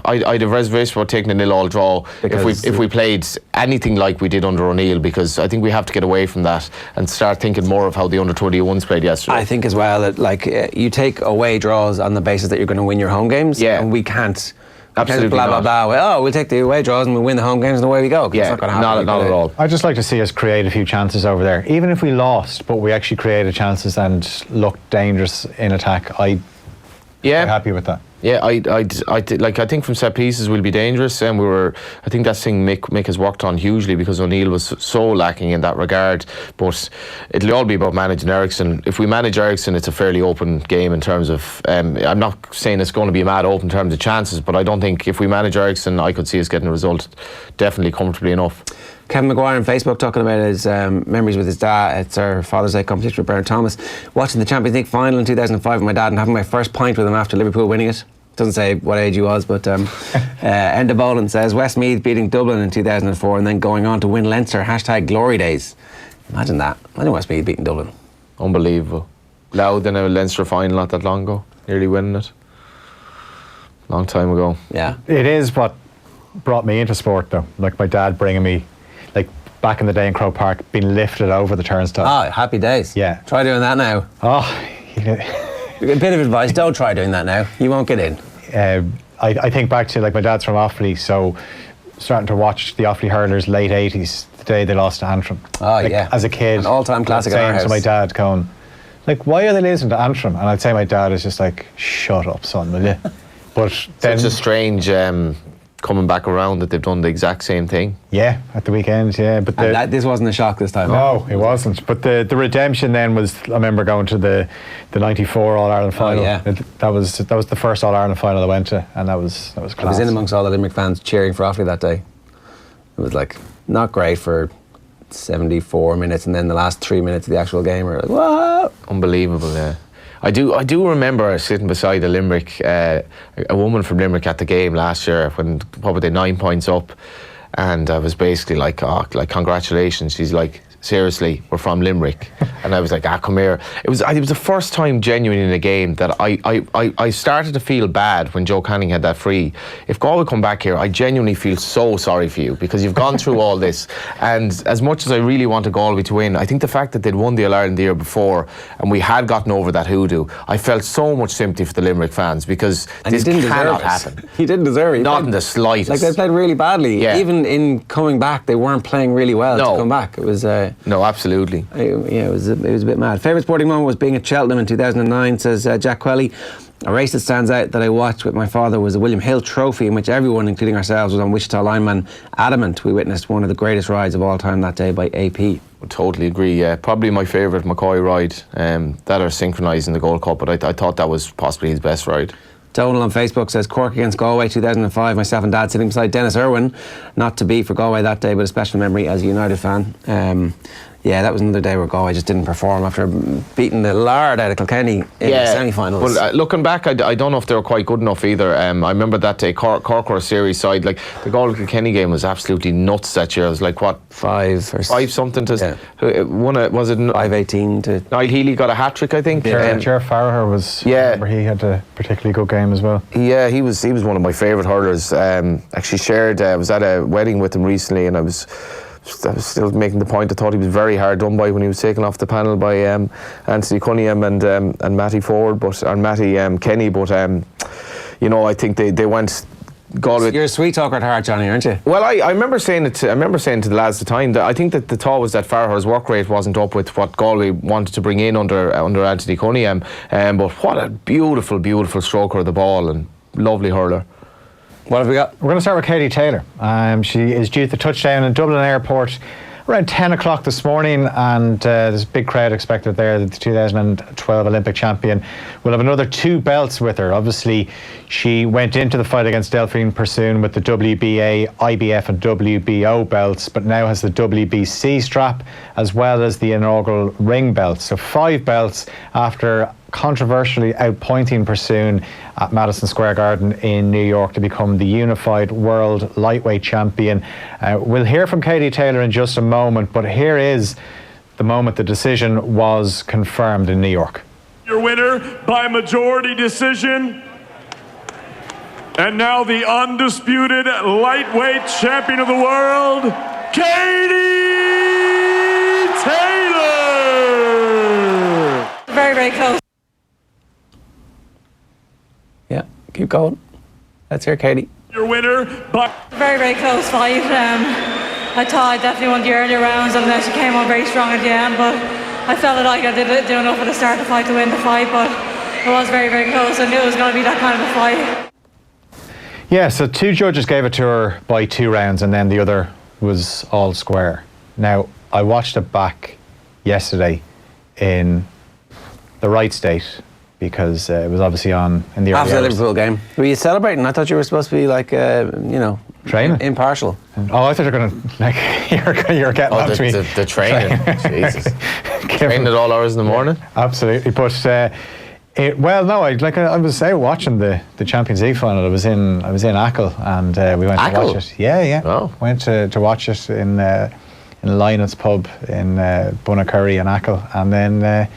have reservations about taking a 0-0 draw if we played anything like we did under O'Neill, because I think we have to get away from that and start thinking more of how the under 21s played yesterday. I think as well that like you take away draws on the basis that you're going to win your home games, and we can't. Absolutely blah blah blah. Well, we'll take the away draws and we'll win the home games and away we go. Yeah, it's not going to happen. Not at all. I'd just like to see us create a few chances over there, even if we lost, but we actually created chances and looked dangerous in attack. I'd be happy with that. Yeah, I think from set pieces we'll be dangerous, and I think that's thing Mick has worked on hugely, because O'Neill was so lacking in that regard. But it'll all be about managing Eriksson. If we manage Eriksson, it's a fairly open game in terms of. I'm not saying it's going to be mad open in terms of chances, but I don't think if we manage Eriksson, I could see us getting a result definitely comfortably enough. Kevin Maguire on Facebook talking about his memories with his dad. It's our Father's Day competition with Bernard Thomas. Watching the Champions League final in 2005 with my dad and having my first pint with him after Liverpool winning it. Doesn't say what age he was, but Enda Boland says Westmeath beating Dublin in 2004 and then going on to win Leinster. #glory days. Imagine that. Imagine Westmeath beating Dublin. Unbelievable. Loud in a Leinster final not that long ago. Nearly winning it. Long time ago. Yeah. It is what brought me into sport, though. Like my dad bringing me, like back in the day in Croke Park, being lifted over the turnstile. Oh, happy days. Yeah. Try doing that now. Oh, A bit of advice, don't try doing that now. You won't get in. I think back to, like, my dad's from Offaly, so starting to watch the Offaly hurlers late 80s, the day they lost to Antrim. Oh, like, yeah. As a kid. An all-time classic at our house. To my dad going, like, why are they losing to Antrim? And I'd say my dad is just like, shut up, son, will you? But then, such a strange coming back around that they've done the exact same thing. Yeah, at the weekend, yeah. But this wasn't a shock this time. No, it wasn't. But the redemption then was, I remember going to the 94 All-Ireland final. Oh, yeah. That was the first All-Ireland final I went to, and that was class. I was in amongst all the Limerick fans cheering for Offaly that day. It was like not great for 74 minutes, and then the last 3 minutes of the actual game were like, whoa! Unbelievable, yeah. I do remember sitting beside a Limerick, a woman from Limerick at the game last year when probably 9 points up, and I was basically like, oh, like congratulations. She's like, seriously, we're from Limerick. And I was like, come here. It was the first time genuinely in a game that I started to feel bad when Joe Canning had that free. If Galway come back here, I genuinely feel so sorry for you, because you've gone through all this. And as much as I really wanted Galway to win, I think the fact that they'd won the All-Ireland the year before and we had gotten over that hoodoo, I felt so much sympathy for the Limerick fans, because this cannot happen. He didn't deserve it. Not in the slightest. Like, they played really badly. Yeah. Even in coming back, they weren't playing really well to come back. It was... no, absolutely. It was a bit mad. Favourite sporting moment was being at Cheltenham in 2009, says Jack Quelly. A race that stands out that I watched with my father was the William Hill Trophy, in which everyone, including ourselves, was on Wichita lineman adamant. We witnessed one of the greatest rides of all time that day by AP. I totally agree, yeah. Probably my favourite McCoy ride, that are synchronised in the Gold Cup, but I thought that was possibly his best ride. Donald on Facebook says Cork against Galway 2005, myself and Dad sitting beside Dennis Irwin, not to beat for Galway that day, but a special memory as a United fan. Yeah, that was another day where Galway just didn't perform after beating the lard out of Kilkenny in the semi-finals. But looking back, I don't know if they were quite good enough either. I remember that day, Cork were a series side. Like, the Galway-Kilkenny game was absolutely nuts that year. It was like, what? 5 something to... Yeah. Was it... 5-18 to... Niall Healy got a hat-trick, I think. Ger Farragher was... Yeah. He had a particularly good game as well. Yeah, he was one of my favourite hurlers. Actually shared... I was at a wedding with him recently, and I was still making the point. I thought he was very hard done by when he was taken off the panel by Anthony Cunningham and Matty Ford, and Matty Kenny. But I think they went. Galway. You're a sweet talker at heart, Johnny, aren't you? Well, I remember saying to the lads at the time that I think that the thought was that Farragher's work rate wasn't up with what Galway wanted to bring in under Anthony Cunningham. But what a beautiful, beautiful stroker of the ball, and lovely hurler. What have we got? We're going to start with Katie Taylor. She is due to touchdown in Dublin Airport around 10 o'clock this morning, and there's a big crowd expected there. The 2012 Olympic champion will have another 2 belts with her. Obviously, she went into the fight against Delphine Pursoon with the WBA, IBF and WBO belts, but now has the WBC strap as well as the inaugural ring belt. So 5 belts after controversially outpointing Pursoon at Madison Square Garden in New York to become the unified world lightweight champion. We'll hear from Katie Taylor in just a moment, but here is the moment the decision was confirmed in New York. Your winner by majority decision, and now the undisputed lightweight champion of the world, Katie Taylor. Very, very close. Yeah, keep going. Let's hear Katie. Your winner by... Very, very close fight. I thought I definitely won the earlier rounds, and then she came on very strong at the end, but I felt like I did enough at the start of the fight to win the fight, but it was very, very close. I knew it was going to be that kind of a fight. Yeah, so 2 judges gave it to her by 2 rounds, and then the other was all square. Now, I watched it back yesterday in the right state, because it was obviously on in the early After the hours. Liverpool game. Were you celebrating? I thought you were supposed to be like, training? Impartial. Oh, I thought you were going to, like, you're getting on to me. The training. Jesus. Training at all hours in the morning? Absolutely. But, I was out watching the Champions League final. I was in Achill, and we went to watch it. Yeah. Oh. Went to watch it in Lynette's pub in Bunnacurry in Achill, and then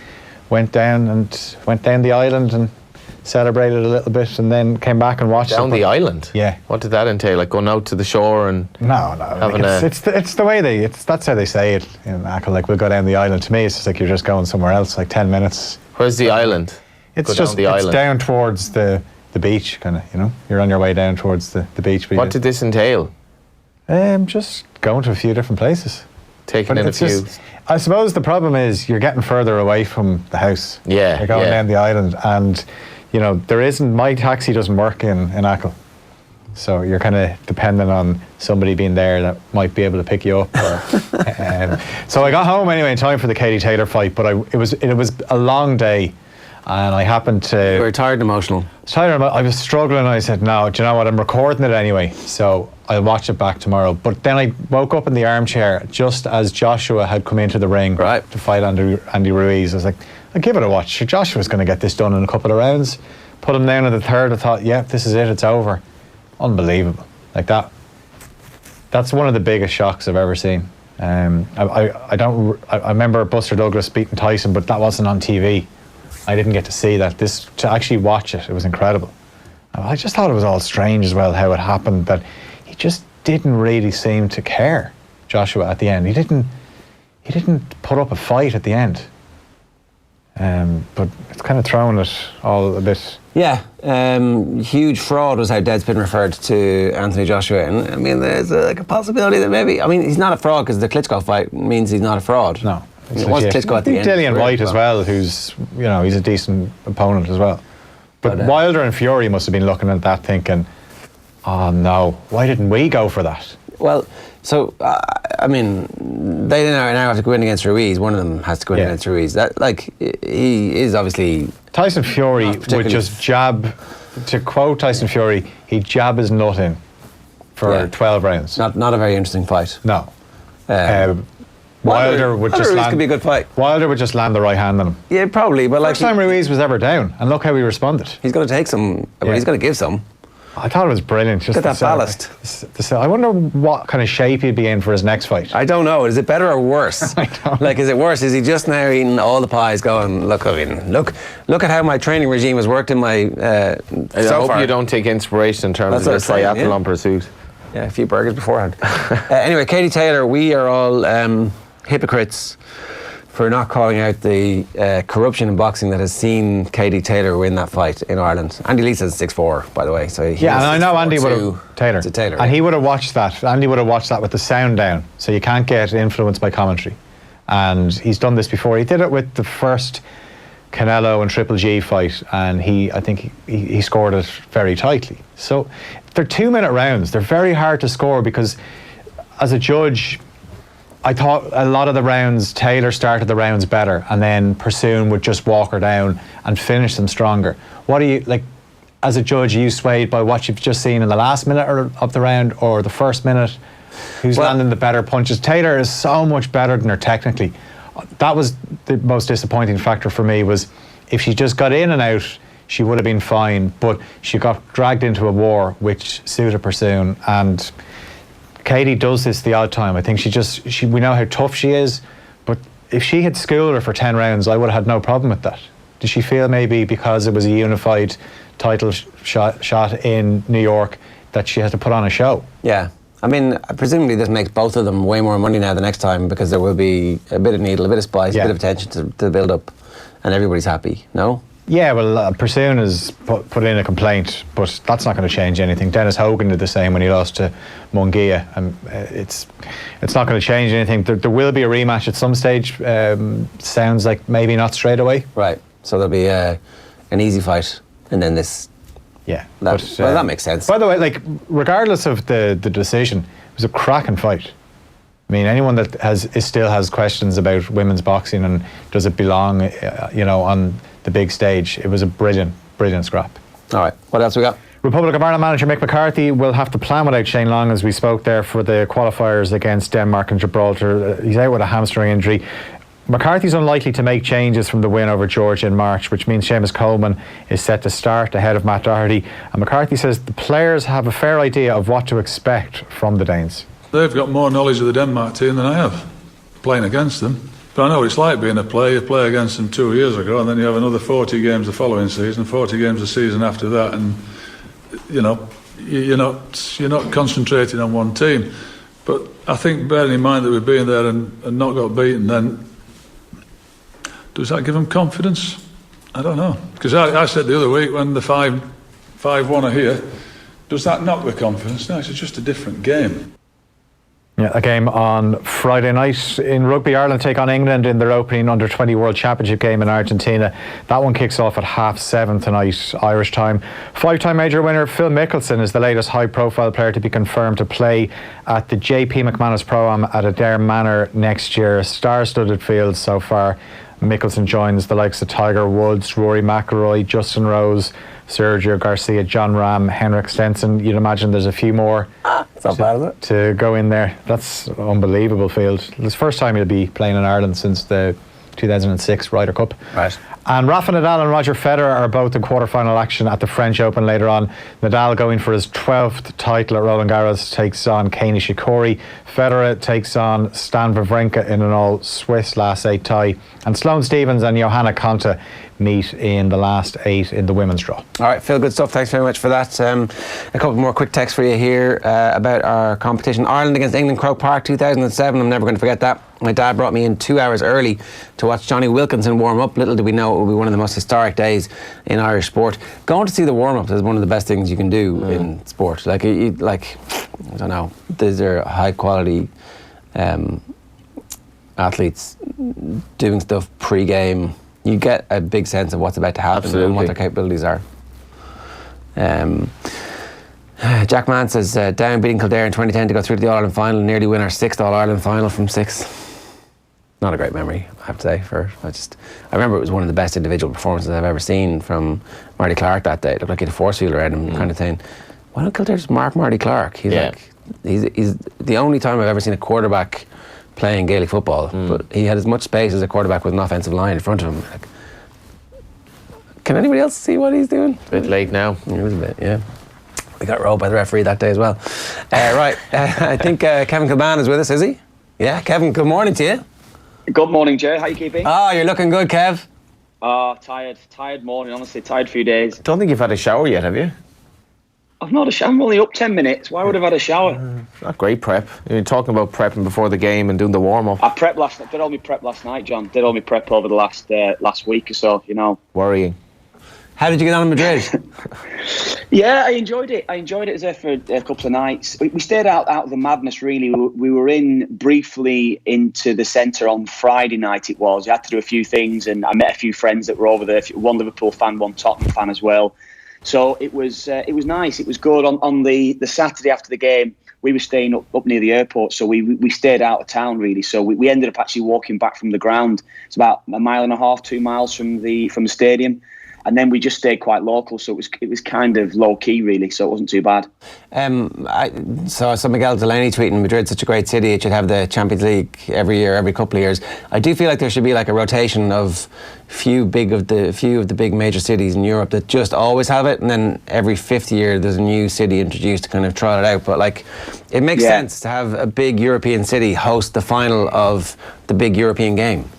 went down the island and celebrated a little bit, and then came back and watched Down the island? Yeah. What did that entail? Like going out to the shore and... No. It's the way that's how they say it in Achill. Like, we'll go down the island. To me, it's just like you're just going somewhere else, like 10 minutes. Where's the island? It's down towards the beach, kind of, You're on your way down towards the beach. What did this entail? Just going to a few different places. Taking in a few... I suppose the problem is you're getting further away from the house. Yeah, You're going down the island, and, my taxi doesn't work in Achill. So you're kind of dependent on somebody being there that might be able to pick you up. So I got home anyway in time for the Katie Taylor fight, but it was a long day. And I happened to... You were tired and emotional. I was struggling, and I said, no, do you know what, I'm recording it anyway, so I'll watch it back tomorrow. But then I woke up in the armchair just as Joshua had come into the ring to fight Andy Ruiz. I was like, I'll give it a watch. Joshua's going to get this done in a couple of rounds. Put him down in the third. I thought, yeah, this is it, it's over. Unbelievable. Like that. That's one of the biggest shocks I've ever seen. I remember Buster Douglas beating Tyson, but that wasn't on TV. I didn't get to see that. To actually watch it was incredible. I just thought it was all strange as well how it happened, that he just didn't really seem to care, Joshua, at the end. He didn't put up a fight at the end. But it's kind of thrown it all a bit. Yeah, huge fraud was how Dead's been referred to Anthony Joshua. And I mean, there's a possibility that maybe, he's not a fraud because the Klitschko fight means he's not a fraud. No. It was Klitschko at the end. Dillian White as well, who's, he's a decent opponent as well. But Wilder and Fury must have been looking at that thinking, oh no, why didn't we go for that? Well, so, they now have to go in against Ruiz. One of them has to go in against Ruiz. That, he is obviously... Tyson Fury would just jab, to quote Tyson Fury, he'd jab his nut in for 12 rounds. Not a very interesting fight. No. Wilder would just land. Could be a good fight. Wilder would just land the right hand on him. Yeah, probably. But first time Ruiz was ever down, and look how he responded. He's going to take some. Well, he's going to give some. I thought it was brilliant. Just get that ballast. I wonder what kind of shape he'd be in for his next fight. I don't know. Is it better or worse? I don't know. Is it worse? Is he just now eating all the pies? Going, look at how my training regime has worked in my. I hope you don't take inspiration in terms of this triathlon pursuit. Yeah, a few burgers beforehand. Anyway, Katie Taylor, we are all hypocrites for not calling out the corruption in boxing that has seen Katie Taylor win that fight in Ireland. Andy Lee says 6'4", by the way. So and I know Andy would have Taylor, and he would have watched that. Andy would have watched that with the sound down, so you can't get influenced by commentary. And he's done this before. He did it with the first Canelo and Triple G fight, and I think he scored it very tightly. So they're 2-minute rounds. They're very hard to score because, as a judge, I thought a lot of the rounds, Taylor started the rounds better, and then Pursoon would just walk her down and finish them stronger. What are you, as a judge, are you swayed by what you've just seen in the last minute of the round or the first minute? Who's landing the better punches? Taylor is so much better than her technically. That was the most disappointing factor for me, was if she just got in and out, she would have been fine, but she got dragged into a war which suited Pursoon, and Katie does this the odd time. I think we know how tough she is, but if she had schooled her for 10 rounds, I would have had no problem with that. Did she feel maybe because it was a unified title shot in New York that she had to put on a show? Yeah. I mean, presumably this makes both of them way more money now the next time, because there will be a bit of needle, a bit of spice, a bit of attention to the build-up, and everybody's happy, no? Yeah, well, Pursoon has put in a complaint, but that's not going to change anything. Dennis Hogan did the same when he lost to Mungia, and it's not going to change anything. There will be a rematch at some stage. Sounds like maybe not straight away. Right, so there'll be an easy fight, and then this... Yeah, that makes sense. By the way, like, regardless of the decision, it was a cracking fight. I mean, anyone that still has questions about women's boxing and does it belong, on the big stage, it was a brilliant scrap. All right, what else we got? Republic of Ireland manager Mick McCarthy will have to plan without Shane Long, as we spoke there, for the qualifiers against Denmark and Gibraltar. He's out with a hamstring injury. McCarthy's unlikely to make changes from the win over Georgia in March, which means Seamus Coleman is set to start ahead of Matt Doherty. And McCarthy says the players have a fair idea of what to expect from the Danes. They've got more knowledge of the Denmark team than I have, playing against them. But I know what it's like being a player. You play against them 2 years ago, and then you have another 40 games the following season, 40 games the season after that, and you're not concentrating on one team. But I think, bearing in mind that we've been there and not got beaten, then does that give them confidence? I don't know. Because I said the other week, when the 5-1 are here, does that knock the confidence? No, it's just a different game. Yeah, a game on Friday night in rugby. Ireland take on England in their opening Under-20 World Championship game in Argentina. That one kicks off at 7:30 tonight, Irish time. 5-time major winner Phil Mickelson is the latest high-profile player to be confirmed to play at the JP McManus Pro-Am at Adair Manor next year. Star-studded field so far. Mickelson joins the likes of Tiger Woods, Rory McIlroy, Justin Rose, Sergio Garcia, John Ram, Henrik Stenson. You'd imagine there's a few more to go in there. That's an unbelievable field. It's the first time he'll be playing in Ireland since the 2006 Ryder Cup. Right. And Rafa Nadal and Roger Federer are both in quarter-final action at the French Open later on. Nadal, going for his 12th title at Roland Garros, takes on Kei Nishikori. Federer takes on Stan Wawrinka in an all-Swiss last 8 tie. And Sloane Stephens and Johanna Konta meet in the last 8 in the women's draw. All right, Phil, good stuff. Thanks very much for that. A couple more quick texts for you here about our competition. Ireland against England, Croke Park, 2007. I'm never going to forget that. My dad brought me in 2 hours early to watch Johnny Wilkinson warm up. Little did we know it would be one of the most historic days in Irish sport. Going to see the warm-ups is one of the best things you can do in sport. Like, I don't know, these are high-quality athletes doing stuff pre-game. You get a big sense of what's about to happen and what their capabilities are. Jack Mann says, down beating Kildare in 2010 to go through to the All-Ireland final, nearly win our 6th All-Ireland final from 6. Not a great memory, I have to say. I remember it was one of the best individual performances I've ever seen from Marty Clark that day. It looked like he had a force field around him, kind of thing. Why don't Kildare just mark Marty Clark? He's the only time I've ever seen a quarterback playing Gaelic football, but he had as much space as a quarterback with an offensive line in front of him. Like, can anybody else see what he's doing? A bit late now. It was a bit, yeah. We got rolled by the referee that day as well. Right, I think Kevin Kilbane is with us, is he? Yeah, Kevin, good morning to you. Good morning, Jay. How you keeping? Oh, you're looking good, Kev. Tired morning, honestly, tired few days. Don't think you've had a shower yet, have you? I've not a shower. I'm only up 10 minutes. Why would I have had a shower? Not great prep. You're talking about prepping before the game and doing the warm-up. I prepped last night. Did all my prep last night, John. Did all my prep over the last week or so, you know. Worrying. How did you get on in Madrid? Yeah, I enjoyed it. I was there for a couple of nights. We stayed out of the madness, really. We were in briefly into the centre on Friday night, it was. You had to do a few things, and I met a few friends that were over there. One Liverpool fan, one Tottenham fan as well. So it was nice. It was good. On the Saturday after the game, we were staying up near the airport, so we stayed out of town, really. So we ended up actually walking back from the ground. It's about 1.5 miles, 2 miles from the stadium. And then we just stayed quite local, so it was kind of low key, really. So it wasn't too bad. I saw Miguel Delaney tweeting, Madrid's such a great city; it should have the Champions League every year, every couple of years. I do feel like there should be like a rotation of few of the big major cities in Europe that just always have it, and then every 5th year there's a new city introduced to kind of try it out. But like, it makes sense to have a big European city host the final of the big European game.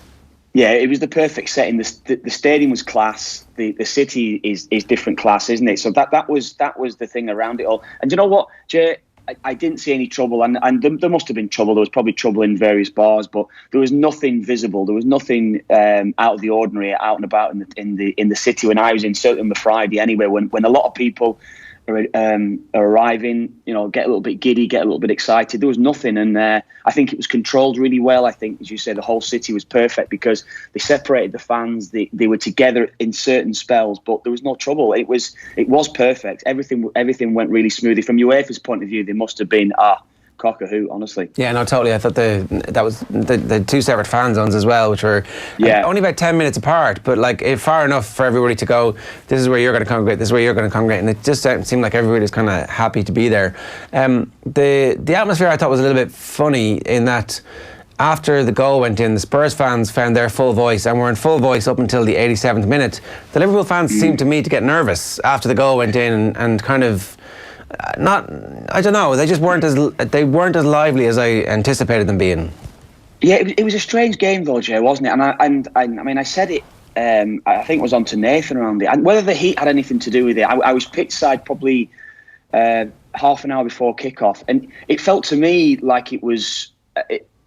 Yeah, it was the perfect setting. The stadium was class. The city is different class, isn't it? So that was the thing around it all. And you know what, Jay? I didn't see any trouble, and there must have been trouble. There was probably trouble in various bars, but there was nothing visible. There was nothing out of the ordinary out and about in the city when I was in, certainly on the Friday anyway. When a lot of people are arriving, get a little bit giddy, get a little bit excited. There was nothing, and I think it was controlled really well. I think, as you say, the whole city was perfect because they separated the fans. They were together in certain spells, but there was no trouble. It was perfect. Everything went really smoothly. From UEFA's point of view, they must have been cock a hoot, honestly. Yeah, no, totally. I thought that was the two separate fan zones as well, which were only about 10 minutes apart, but far enough for everybody to go, this is where you're going to congregate, this is where you're going to congregate, and it just seemed like everybody was kind of happy to be there. The atmosphere I thought was a little bit funny in that after the goal went in, the Spurs fans found their full voice and were in full voice up until the 87th minute. The Liverpool fans seemed to me to get nervous after the goal went in and kind of I don't know. They just weren't as lively as I anticipated them being. Yeah, it was a strange game though, Jay, wasn't it? And I mean, I said it. I think it was on to Nathan around it. And whether the heat had anything to do with it, I was pitch side probably half an hour before kickoff, and it felt to me like it was.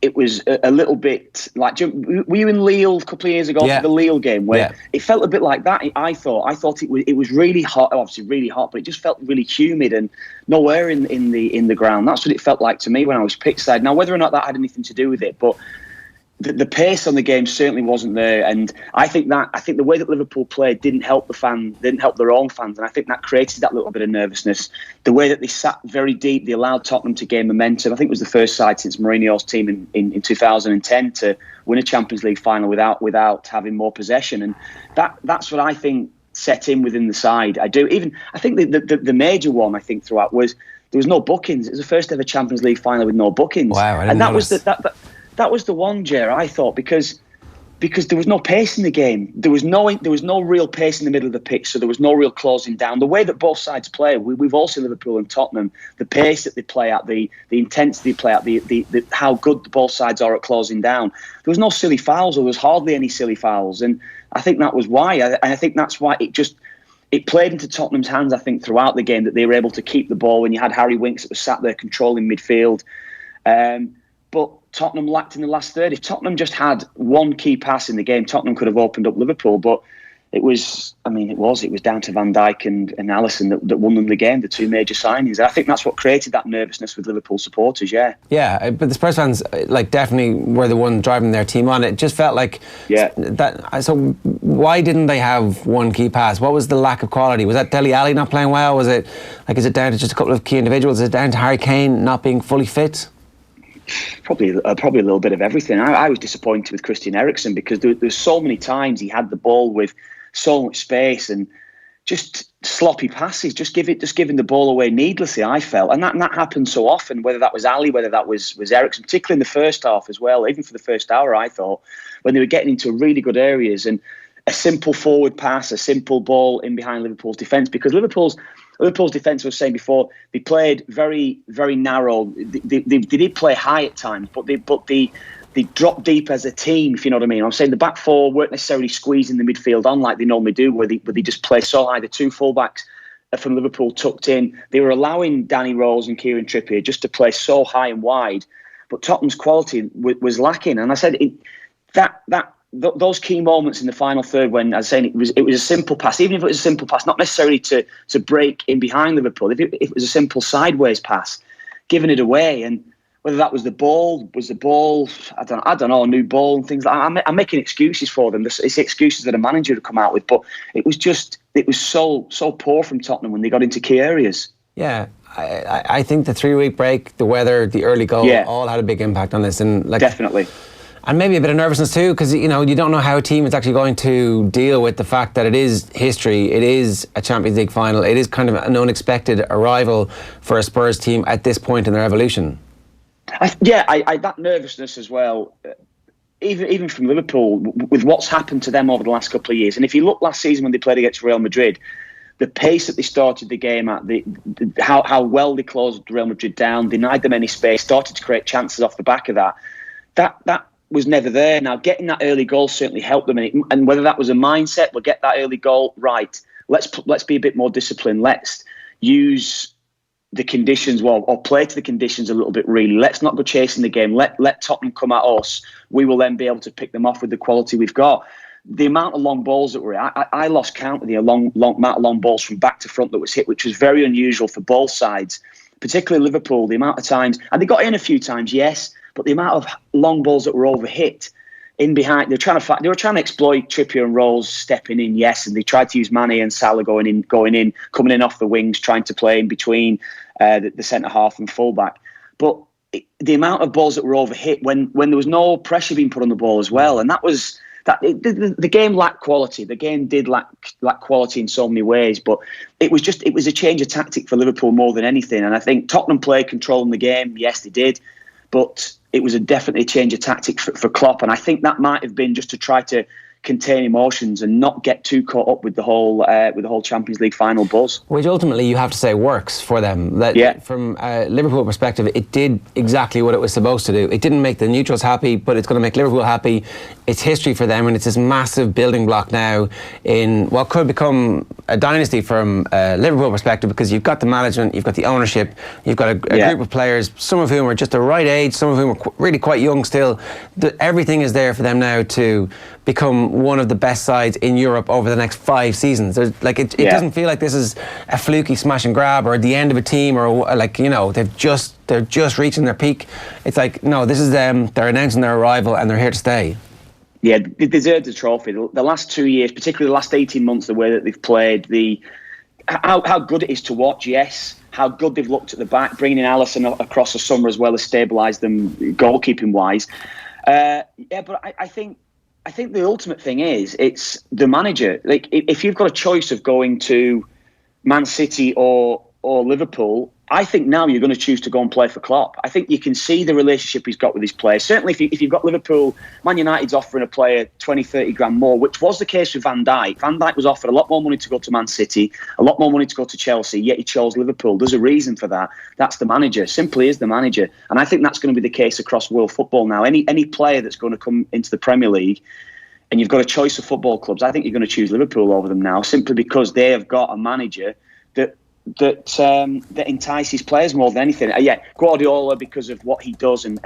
It was a little bit like, were you in Lille a couple of years ago for the Lille game where it felt a bit like that? I thought it was really hot, obviously really hot, but it just felt really humid and nowhere in the ground. That's what it felt like to me when I was pitch side. Now, whether or not that had anything to do with it, but the pace on the game certainly wasn't there, and I think the way that Liverpool played didn't help their own fans, and I think that created that little bit of nervousness. The way that they sat very deep, they allowed Tottenham to gain momentum. I think it was the first side since Mourinho's team in 2010 to win a Champions League final without having more possession, and that's what I think set in within the side. I think the major one I think throughout was there was no bookings. It was the first ever Champions League final with no bookings. Wow, I didn't notice. That was the one, Jer, I thought, because there was no pace in the game. There was no real pace in the middle of the pitch, so there was no real closing down. The way that both sides play, we've all seen Liverpool and Tottenham, the pace that they play at, the intensity they play at, the how good both sides are at closing down. There was no silly fouls, or there was hardly any silly fouls, and I think that was why. I think that's why it played into Tottenham's hands, I think, throughout the game, that they were able to keep the ball when you had Harry Winks that was sat there controlling midfield. But Tottenham lacked in the last third. If Tottenham just had one key pass in the game, Tottenham could have opened up Liverpool. But it was down to Van Dijk and Alisson that won them the game, the two major signings. And I think that's what created that nervousness with Liverpool supporters, Yeah, but the Spurs fans definitely were the one driving their team on. It just felt like that. So why didn't they have one key pass? What was the lack of quality? Was that Dele Alli not playing well? Was it is it down to just a couple of key individuals? Is it down to Harry Kane not being fully fit? Probably a little bit of everything. I was disappointed with Christian Eriksen because there's so many times he had the ball with so much space and just sloppy passes, just giving the ball away needlessly, I felt. And that happened so often, whether that was Ali, whether that was Eriksen, particularly in the first half as well, even for the first hour, I thought, when they were getting into really good areas and a simple forward pass, a simple ball in behind Liverpool's defence, because Liverpool's defence, I was saying before, they played very, very narrow. They did play high at times, but they dropped deep as a team, if you know what I mean. I'm saying the back four weren't necessarily squeezing the midfield on like they normally do, where they just play so high. The two fullbacks from Liverpool tucked in. They were allowing Danny Rose and Kieran Trippier just to play so high and wide, but Tottenham's quality was lacking. And I said those key moments in the final third when I was saying it was a simple pass, even if it was a simple pass, not necessarily to break in behind Liverpool, if it was a simple sideways pass, giving it away, and whether that was the ball, I don't know, a new ball and things like that. I'm making excuses for them. It's excuses that a manager would come out with, but it was so poor from Tottenham when they got into key areas. Yeah, I think the 3-week break, the weather, the early goal, all had a big impact on this, and definitely. And maybe a bit of nervousness too, because you don't know how a team is actually going to deal with the fact that it is history, it is a Champions League final, it is kind of an unexpected arrival for a Spurs team at this point in their evolution. That nervousness as well, even from Liverpool, with what's happened to them over the last couple of years. And if you look last season when they played against Real Madrid, the pace that they started the game at, how well they closed Real Madrid down, denied them any space, started to create chances off the back of that was never there. Now, getting that early goal certainly helped them, and whether that was a mindset, we'll get that early goal right. Let's be a bit more disciplined. Let's use the conditions or play to the conditions a little bit. Really, let's not go chasing the game. Let Tottenham come at us. We will then be able to pick them off with the quality we've got. The amount of long balls that were I lost count of the amount of long balls from back to front that was hit, which was very unusual for both sides, particularly Liverpool. The amount of times, and they got in a few times, yes, but the amount of long balls that were overhit in behind, they were trying to exploit Trippier and Rose stepping in, yes, and they tried to use Mane and Salah going in, coming in off the wings, trying to play in between the centre half and fullback. But the amount of balls that were overhit when there was no pressure being put on the ball as well, and that was. The game lacked quality. The game did lack quality in so many ways, but it was a change of tactic for Liverpool more than anything. And I think Tottenham played controlling the game. Yes, they did, but it was definitely a change of tactic for Klopp. And I think that might have been just to try to contain emotions and not get too caught up with the whole Champions League final buzz. Which ultimately you have to say works for them. From a Liverpool perspective, it did exactly what it was supposed to do. It didn't make the neutrals happy, but it's going to make Liverpool happy. It's history for them, and it's this massive building block now in what could become a dynasty from a Liverpool perspective, because you've got the management, you've got the ownership, you've got a group of players, some of whom are just the right age, some of whom are really quite young still. Everything is there for them now to become one of the best sides in Europe over the next 5 seasons. It doesn't feel like this is a fluky smash and grab or the end of a team, or they're just reaching their peak. It's like, no, this is them. They're announcing their arrival and they're here to stay. Yeah, they deserve the trophy. The last 2 years, particularly the last 18 months, the way that they've played, how good it is to watch, yes. How good they've looked at the back, bringing in Alisson across the summer as well as stabilised them goalkeeping wise. But I think the ultimate thing is it's the manager. Like, if you've got a choice of going to Man City or Liverpool, I think now you're going to choose to go and play for Klopp. I think you can see the relationship he's got with his players. Certainly if you've got Liverpool, Man United's offering a player 20-30 grand more, which was the case with Van Dijk. Van Dijk was offered a lot more money to go to Man City, a lot more money to go to Chelsea, yet he chose Liverpool. There's a reason for that. That's the manager. Simply is the manager. And I think that's going to be the case across world football now. Any player that's going to come into the Premier League, and you've got a choice of football clubs, I think you're going to choose Liverpool over them now, simply because they have got a manager that entices players more than anything. Guardiola, because of what he does, and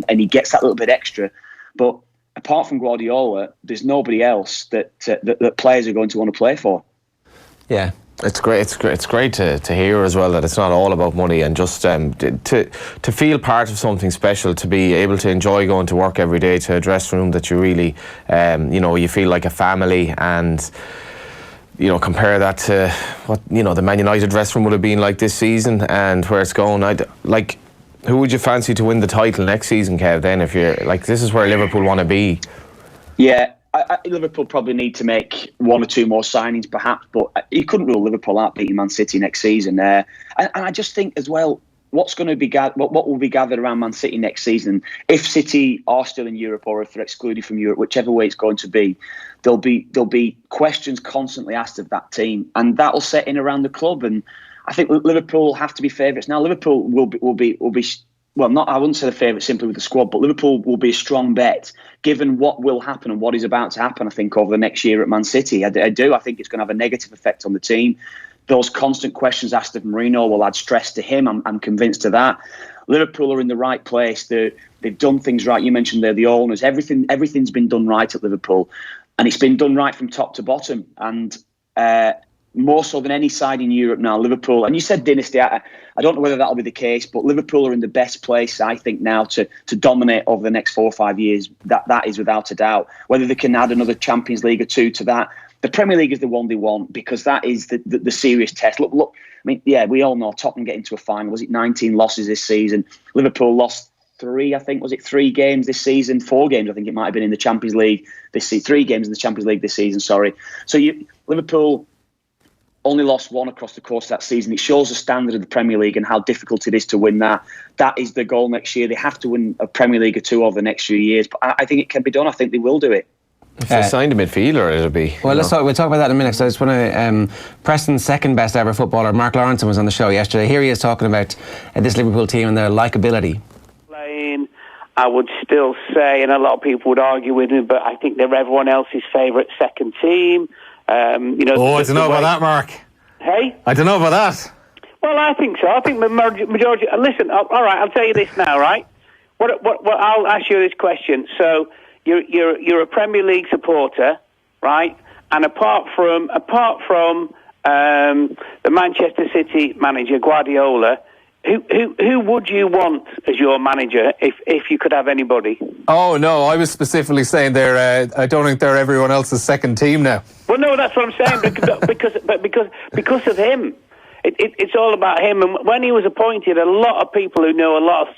he gets that little bit extra. But apart from Guardiola, there's nobody else that players are going to want to play for. Yeah. It's great. It's great to hear as well that it's not all about money, and just to feel part of something special, to be able to enjoy going to work every day, to a dressing room that you really, you feel like a family, and compare that to what the Man United dressing room would have been like this season and where it's going. Who would you fancy to win the title next season, Kev? Then, if you're like, this is where Liverpool want to be. Yeah. Liverpool probably need to make 1 or 2 more signings, perhaps, but you couldn't rule Liverpool out beating Man City next season. And I just think as well, what will be gathered around Man City next season, if City are still in Europe or if they're excluded from Europe, whichever way it's going to be, there'll be questions constantly asked of that team, and that'll set in around the club. And I think Liverpool have to be favourites now. Liverpool will be. Well, I wouldn't say the favourite simply with the squad, but Liverpool will be a strong bet given what will happen and what is about to happen, I think, over the next year at Man City. I do. I think it's going to have a negative effect on the team. Those constant questions asked of Mourinho will add stress to him. I'm convinced of that. Liverpool are in the right place. They've done things right. You mentioned the owners. Everything's been done right at Liverpool. And it's been done right from top to bottom. And more so than any side in Europe now, Liverpool, and you said dynasty, I don't know whether that'll be the case, but Liverpool are in the best place, I think, now to dominate over the next 4 or 5 years. That is without a doubt. Whether they can add another Champions League or 2 to that, the Premier League is the one they want, because that is the serious test. Look, I mean, yeah, we all know Tottenham getting to a final. Was it 19 losses this season? Liverpool lost 3, I think. Was it 3 games this season? 4 games, I think it might have been, in the Champions League this season. 3 games in the Champions League this season, sorry. So Liverpool only lost 1 across the course of that season. It shows the standard of the Premier League and how difficult it is to win that. That is the goal next year. They have to win a Premier League or 2 over the next few years. But I think it can be done. I think they will do it. If they signed a midfielder, it'll be. Well, we'll talk about that in a minute. So I just want to. Preston's second best ever footballer, Mark Lawrenson, was on the show yesterday. Here he is talking about this Liverpool team and their likeability. Playing I would still say, and a lot of people would argue with me, but I think they're everyone else's favourite second team. I don't know about that, Mark. Hey? I don't know about that. Well, I think so. I think the majority. Listen, all right. I'll tell you this now, right? What I'll ask you this question. So you're a Premier League supporter, right? And apart from the Manchester City manager Guardiola, who would you want as your manager if you could have anybody? Oh no, I was specifically saying I don't think they're everyone else's second team now. Well, no, that's what I'm saying because of him. It's all about him. And when he was appointed, a lot of people who know a lot of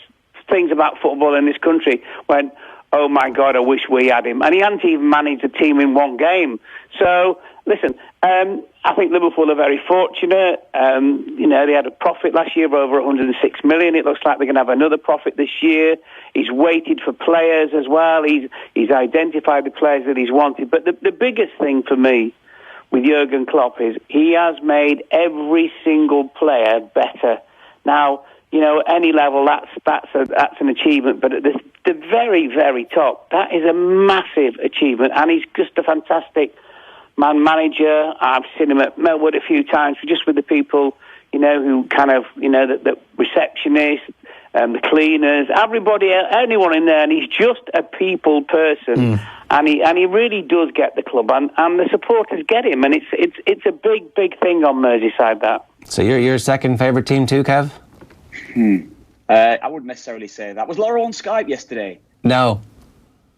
things about football in this country went, "Oh my God, I wish we had him." And he hadn't even managed a team in one game. So listen, I think Liverpool are very fortunate. They had a profit last year of over 106 million. It looks like they're going to have another profit this year. He's waited for players as well. He's identified the players that he's wanted. But the biggest thing for me with Jurgen Klopp is he has made every single player better. Now, any level that's an achievement, but at the very, very top, that is a massive achievement, and he's just a fantastic manager. I've seen him at Melwood a few times, just with the people, who kind of, the receptionists, the cleaners, everybody, anyone in there, and he's just a people person, and he really does get the club, and the supporters get him, and it's a big thing on Merseyside. That. So you're your second favourite team too, Kev? I wouldn't necessarily say that. Was Laura on Skype yesterday? No.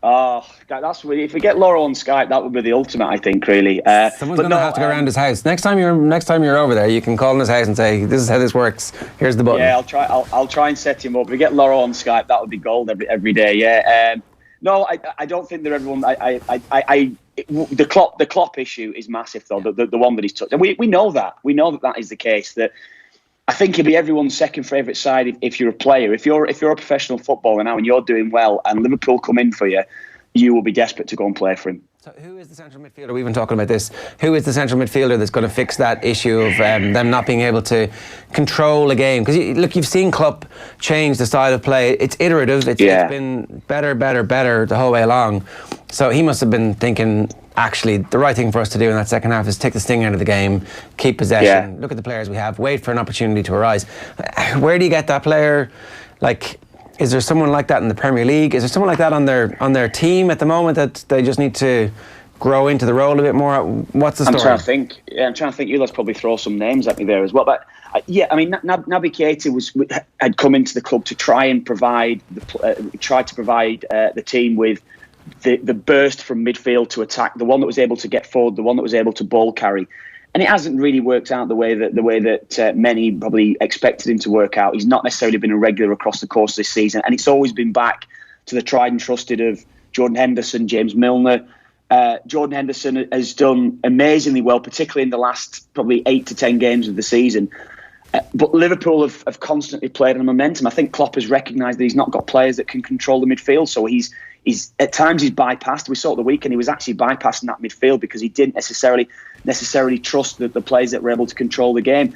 Oh, that's really, if we get Laura on Skype, that would be the ultimate, I think, really. Someone's going to have to go around his house. Next time you're over there, you can call in his house and say, "This is how this works. Here's the button." Yeah, I'll try and set him up. If we get Laura on Skype, that would be gold every day. Yeah. No, I don't think they're everyone. The Klopp issue is massive, though. The one that he's touched, and we know that. We know that is the case. That I think he'll be everyone's second favourite side if you're a player. If you're a professional footballer now and you're doing well and Liverpool come in for you, you will be desperate to go and play for him. So who is the central midfielder? We've been talking about this. Who is the central midfielder that's going to fix that issue of them not being able to control a game? Because you've seen Klopp change the style of play. It's iterative. It's been better the whole way along. So he must have been thinking, actually, the right thing for us to do in that second half is take the sting out of the game, keep possession, look at the players we have, wait for an opportunity to arise. Where do you get that player? Like, is there someone like that in the Premier League? Is there someone like that on their team at the moment that they just need to grow into the role a bit more? What's the story? I'm trying to think. You'll probably throw some names at me there as well. But Naby Keita had come into the club to try and provide the team with the burst from midfield to attack, the one that was able to get forward, the one that was able to ball carry. And it hasn't really worked out the way that many probably expected him to work out. He's not necessarily been a regular across the course of this season, and it's always been back to the tried and trusted of Jordan Henderson, James Milner. Jordan Henderson has done amazingly well, particularly in the last probably 8 to 10 games of the season. But Liverpool have constantly played on momentum. I think Klopp has recognised that he's not got players that can control the midfield, so he's at times he's bypassed. We saw at the weekend he was actually bypassing that midfield because he didn't necessarily trust the players that were able to control the game.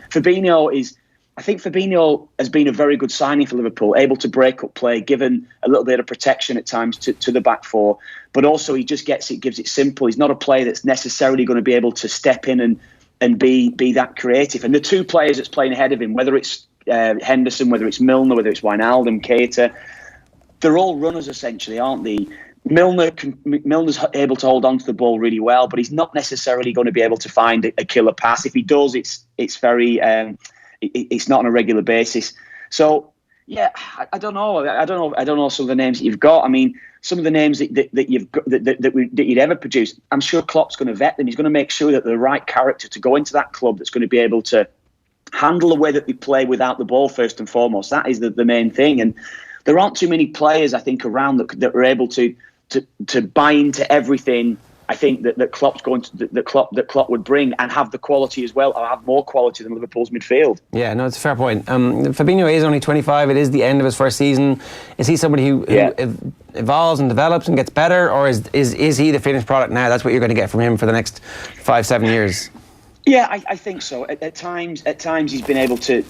I think Fabinho has been a very good signing for Liverpool, able to break up play, given a little bit of protection at times to the back four, but also he just gives it simple. He's not a player that's necessarily going to be able to step in and be that creative. And the two players that's playing ahead of him, whether it's Henderson, whether it's Milner, whether it's Wijnaldum, Keita, they're all runners essentially, aren't they? Milner's able to hold on to the ball really well, but he's not necessarily going to be able to find a killer pass. If he does, it's very it's not on a regular basis. So yeah, I don't know some of the names that you've got. I mean, some of the names that you'd ever produce, I'm sure Klopp's going to vet them. He's going to make sure that they're the right character to go into that club that's going to be able to handle the way that they play without the ball first and foremost. That is the main thing. And there aren't too many players, I think, around that are able to buy into everything. I think that Klopp's that Klopp would bring and have the quality as well, or have more quality than Liverpool's midfield. Yeah, no, it's a fair point. Fabinho is only 25. It is the end of his first season. Is he somebody who evolves and develops and gets better, or is he the finished product now? That's what you're going to get from him for the next 5-7 years. Yeah, I think so. At times, he's been able to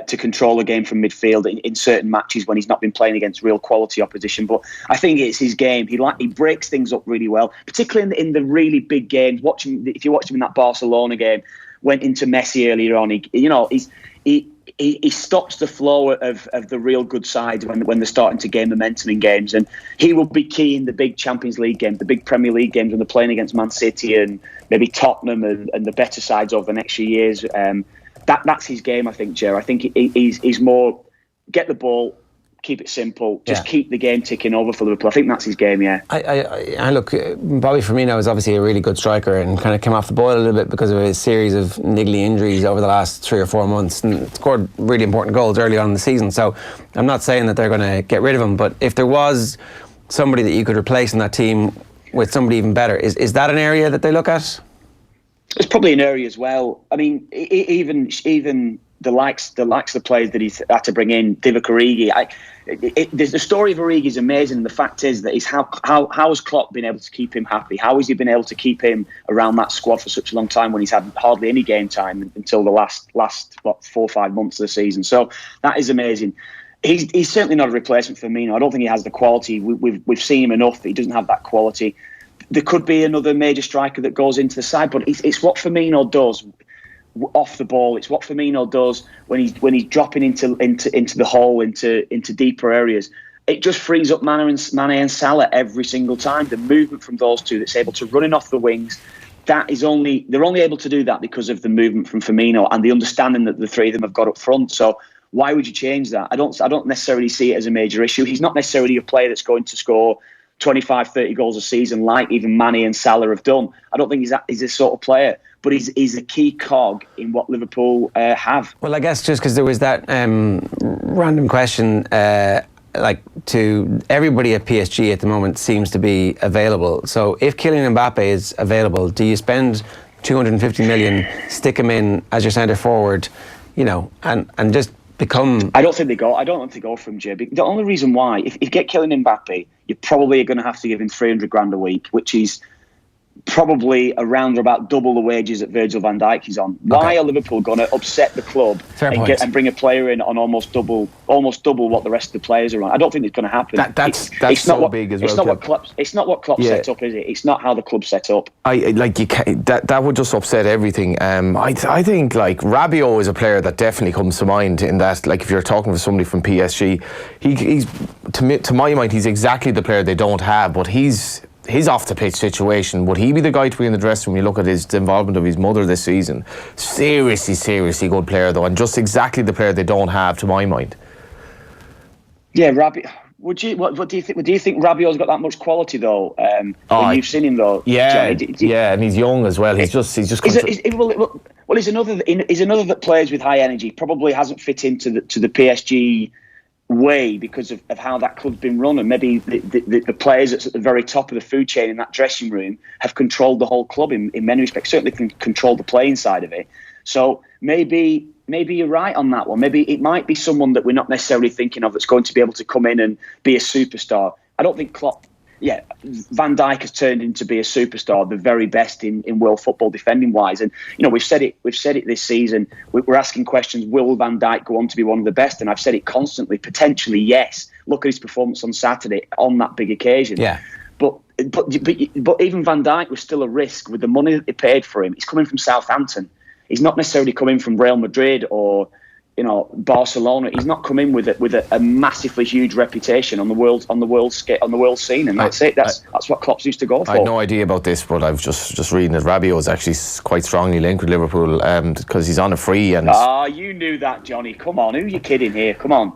control the game from midfield in certain matches when he's not been playing against real quality opposition. But I think it's his game. He breaks things up really well, particularly in the really big games. If you watched him in that Barcelona game, went into Messi earlier on. He stops the flow of the real good side when they're starting to gain momentum in games, and he will be key in the big Champions League games, the big Premier League games when they're playing against Man City and maybe Tottenham and the better sides over the next few years. That's his game, I think, Ger. I think he's more get the ball, keep it simple, just keep the game ticking over for Liverpool. I think that's his game, yeah. I look, Bobby Firmino is obviously a really good striker and kind of came off the boil a little bit because of a series of niggly injuries over the last 3 or 4 months, and scored really important goals early on in the season. So I'm not saying that they're going to get rid of him, but if there was somebody that you could replace in that team with somebody even better, is that an area that they look at? It's probably an area as well. I mean, even the likes of the players that he's had to bring in, Divock Origi. The story of Origi is amazing. And the fact is that how has Klopp been able to keep him happy? How has he been able to keep him around that squad for such a long time when he's had hardly any game time until the last 4 or 5 months of the season? So that is amazing. He's certainly not a replacement for Firmino. I don't think he has the quality. We've seen him enough that he doesn't have that quality. There could be another major striker that goes into the side, but it's what Firmino does off the ball. It's what Firmino does when he's dropping into the hole, into deeper areas. It just frees up Mane and Salah every single time. The movement from those two that's able to run in off the wings. They're only able to do that because of the movement from Firmino and the understanding that the three of them have got up front. So why would you change that? I don't necessarily see it as a major issue. He's not necessarily a player that's going to score 25, 30 goals a season like even Mane and Salah have done. I don't think he's this sort of player, but he's a key cog in what Liverpool have. Well, I guess just because there was that random question, like to everybody at PSG at the moment seems to be available. So if Kylian Mbappe is available, do you spend 250 million, stick him in as your centre forward, and just become... I don't think they go from JB. The only reason why, if you get Kylian Mbappe, you're probably going to have to give him 300 grand a week, which is probably around or about double the wages that Virgil van Dijk is on. Why are Liverpool going to upset the club and bring a player in on almost double what the rest of the players are on? I don't think it's going to happen. That's so big as well. It's not what Klopp set up, is it? It's not how the club's set up. That would just upset everything. I think like Rabiot is a player that definitely comes to mind in that. Like if you're talking to somebody from PSG, he's to my mind he's exactly the player they don't have, but his off the pitch situation, would he be the guy to be in the dressing room? You look at the involvement of his mother this season. Seriously good player though, and just exactly the player they don't have to my mind. Yeah, Rabiot. What do you think? Do you think Rabiot's got that much quality though? When you've seen him though, yeah, Johnny, yeah, and he's young as well. He's just. He's another that plays with high energy. Probably hasn't fit into the PSG way because of how that club's been run, and maybe the players that's at the very top of the food chain in that dressing room have controlled the whole club in many respects. Certainly can control the playing side of it. So maybe you're right on that one. Maybe it might be someone that we're not necessarily thinking of that's going to be able to come in and be a superstar. I don't think Klopp. Yeah, Van Dijk has turned into be a superstar, the very best in world football defending wise. And we've said it this season. We're asking questions: will Van Dijk go on to be one of the best? And I've said it constantly. Potentially, yes. Look at his performance on Saturday on that big occasion. Yeah. But even Van Dijk was still a risk with the money that they paid for him. He's coming from Southampton. He's not necessarily coming from Real Madrid or Barcelona. He's not come in with a massively huge reputation on the world scene, and that's it. That's what Klopp's used to go for. I had no idea about this, but I've just reading that Rabiot is actually quite strongly linked with Liverpool because he's on a free. And you knew that, Johnny. Come on, who are you kidding here? Come on.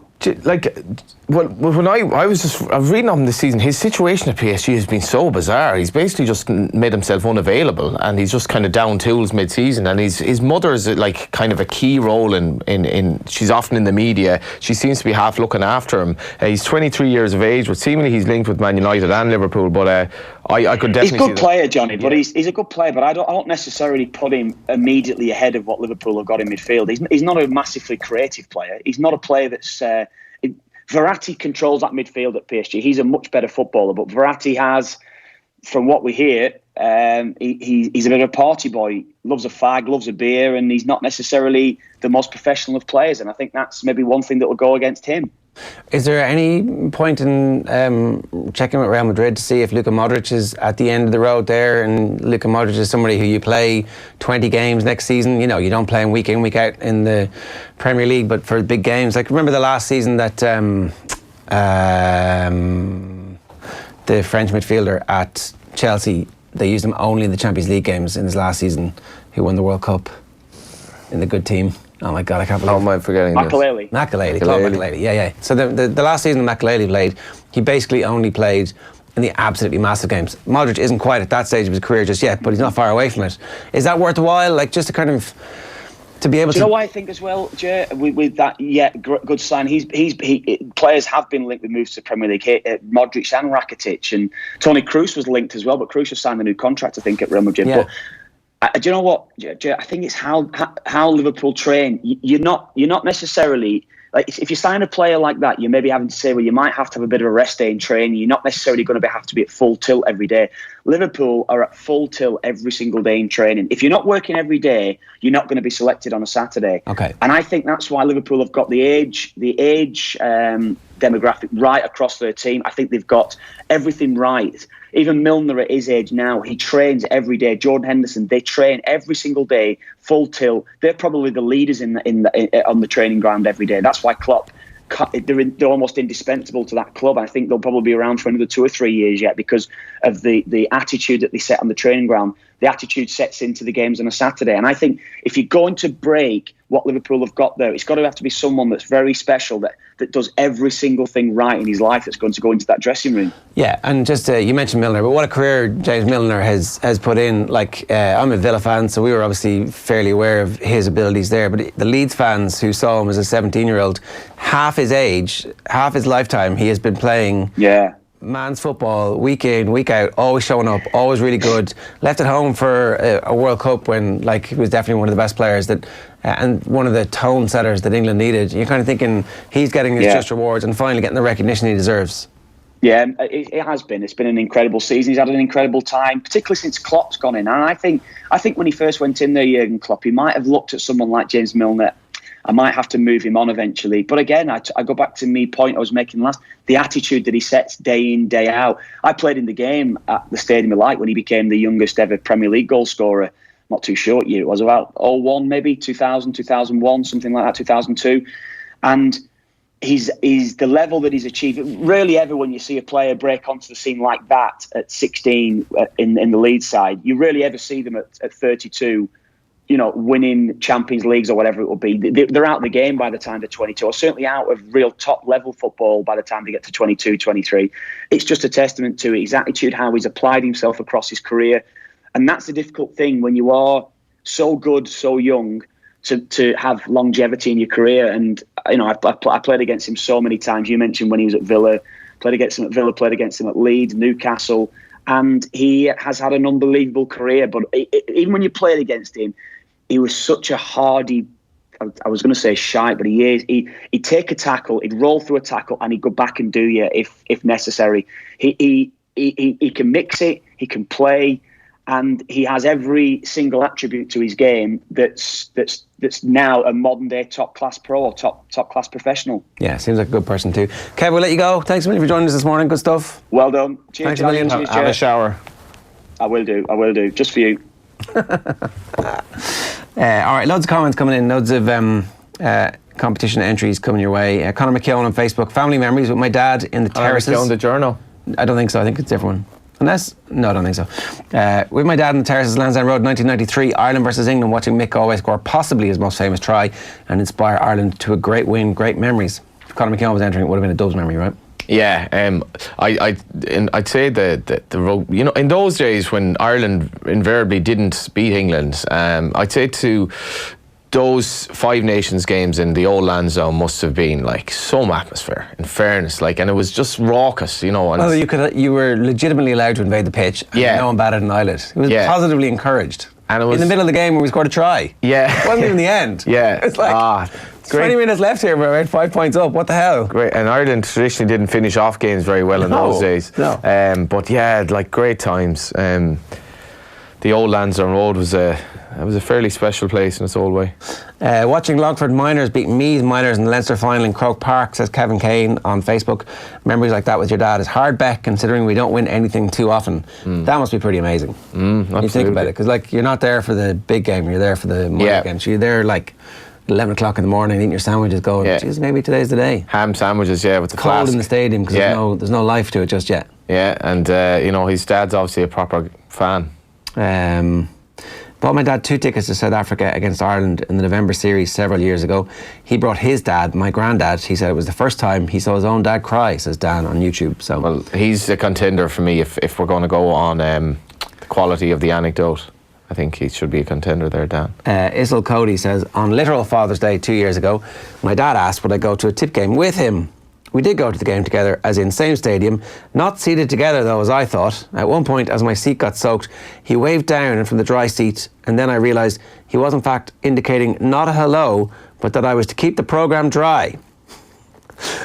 When I was reading on him this season, his situation at PSG has been so bizarre. He's basically just made himself unavailable, and he's just kind of down tools mid-season. And his mother's like kind of a key role in she's often in the media. She seems to be half looking after him. He's 23 years of age, but seemingly he's linked with Man United and Liverpool. But I could definitely. He's a good player, Johnny. But he's a good player. But I don't necessarily put him immediately ahead of what Liverpool have got in midfield. He's not a massively creative player. He's not a player that's. Verratti controls that midfield at PSG. He's a much better footballer, but Verratti has from what we hear, he's a bit of a party boy. Loves a fag, loves a beer, and he's not necessarily the most professional of players. And I think that's maybe one thing that will go against him. Is there any point in checking with Real Madrid to see if Luka Modric is at the end of the road there? And Luka Modric is somebody who you play 20 games next season. You know, you don't play him week in, week out in the Premier League, but for big games. Like, remember the last season that the French midfielder at Chelsea, they used him only in the Champions League games in his last season, who won the World Cup in the good team. Oh my God, I can't believe it. How am I forgetting Makelele. Makelele, yeah. So the last season that Makelele played, he basically only played in the absolutely massive games. Modric isn't quite at that stage of his career just yet, but he's not far away from it. Is that worth a while? Like, just to kind of, to be able to... Do you know what I think as well, Jay, with that, good sign. Players have been linked with moves to Premier League. Modric and Rakitic, and Toni Kroos was linked as well, but Kroos has signed a new contract, I think, at Real Madrid. Yeah. But, do you know what, Jay? I think it's how Liverpool train. You're not necessarily, like, if you sign a player like that, you may be having to say, well, you might have to have a bit of a rest day in training. You're not necessarily going to have to be at full tilt every day. Liverpool are at full tilt every single day in training. If you're not working every day, you're not going to be selected on a Saturday. Okay. And I think that's why Liverpool have got the age demographic right across their team. I think they've got everything right. Even Milner at his age now, he trains every day. Jordan Henderson, they train every single day, full tilt. They're probably the leaders on the training ground every day. That's why Klopp, they're almost indispensable to that club. I think they'll probably be around for another 2 or 3 years yet because of the attitude that they set on the training ground. The attitude sets into the games on a Saturday. And I think if you're going to break what Liverpool have got there, it's got to have to be someone that's very special, that does every single thing right in his life, that's going to go into that dressing room. Yeah, and just you mentioned Milner, but what a career James Milner has put in. Like, I'm a Villa fan, so we were obviously fairly aware of his abilities there, but the Leeds fans who saw him as a 17-year-old, half his age, half his lifetime, he has been playing man's football week in, week out, always showing up, always really good. Left at home for a World Cup when, like, he was definitely one of the best players that, and one of the tone setters that England needed. You're kind of thinking he's getting his just rewards and finally getting the recognition he deserves. Yeah, it has been. It's been an incredible season. He's had an incredible time, particularly since Klopp's gone in. And I think when he first went in there, Jurgen Klopp, he might have looked at someone like James Milner. I might have to move him on eventually. But again, I go back to the point I was making last. The attitude that he sets day in, day out. I played in the game at the Stadium of Light when he became the youngest ever Premier League goal scorer. Not too sure what year it was, about 01 maybe, 2000, 2001, something like that, 2002. And he's the level that he's achieved. Rarely ever when you see a player break onto the scene like that at 16 in the Leeds side, you rarely ever see them at 32, you know, winning Champions Leagues or whatever it will be. They're out of the game by the time they're 22, or certainly out of real top-level football by the time they get to 22, 23. It's just a testament to his attitude, how he's applied himself across his career. And that's the difficult thing when you are so good, so young, to have longevity in your career. And, you know, I played against him so many times. You mentioned when he was at Villa, played against him at Villa, played against him at Leeds, Newcastle, and he has had an unbelievable career. But even when you played against him, he was such a hardy, I was going to say shite, but he is. He'd take a tackle, he'd roll through a tackle, and he'd go back and do you if necessary. He can mix it, he can play, and he has every single attribute to his game that's now a modern day top class pro or top class professional. Yeah, seems like a good person too. Kev, we'll let you go. Thanks a million for joining us this morning. Good stuff. Well done. Cheers. Thanks a million. Have a shower. I will do. Just for you. All right, loads of comments coming in, loads of competition entries coming your way. Conor McKeown on Facebook, family memories with my dad in the terraces. McKeown, the journal? I don't think so, I think it's a different one. No, I don't think so. With my dad in the terraces, Lansdowne Road, 1993, Ireland versus England, watching Mick Galway score possibly his most famous try and inspire Ireland to a great win, great memories. If Conor McKeown was entering, it would have been a Dubs memory, right? Yeah, I'd say the you know, in those days when Ireland invariably didn't beat England, I'd say to those Five Nations games in the old Lansdowne must have been like some atmosphere, in fairness, like, and it was just raucous, you know. And well, you were legitimately allowed to invade the pitch, and no one batted an eyelid. It was positively encouraged. And it was in the middle of the game when we scored a try. Yeah, it wasn't even the end. Yeah, it's like 20 minutes left here, we're about 5 points up. What the hell? Great. And Ireland traditionally didn't finish off games very well in those days. No. But yeah, like great times. The old Lansdowne Road was a fairly special place in its old way. Watching Longford Miners beat Meath Miners in the Leinster final in Croke Park, says Kevin Kane on Facebook. Memories like that with your dad is hard bet, considering we don't win anything too often. That must be pretty amazing. Absolutely. You think about it, because like you're not there for the big game, you're there for the minor game. So you're there like 11 o'clock in the morning eating your sandwiches going, geez, maybe today's the day. Ham sandwiches, with the cold flask. in the stadium because there's no life to it just yet. Yeah, and his dad's obviously a proper fan. Bought my dad 2 tickets to South Africa against Ireland in the November series several years ago. He brought his dad, my granddad. He said it was the first time he saw his own dad cry, says Dan on YouTube. So, well, he's a contender for me if we're going to go on the quality of the anecdote. I think he should be a contender there, Dan. Isle Cody says, on literal Father's Day 2 years ago, my dad asked would I go to a tip game with him. We did go to the game together, as in same stadium, not seated together though, as I thought. At one point, as my seat got soaked, he waved down and from the dry seat, and then I realised he was in fact indicating not a hello, but that I was to keep the programme dry.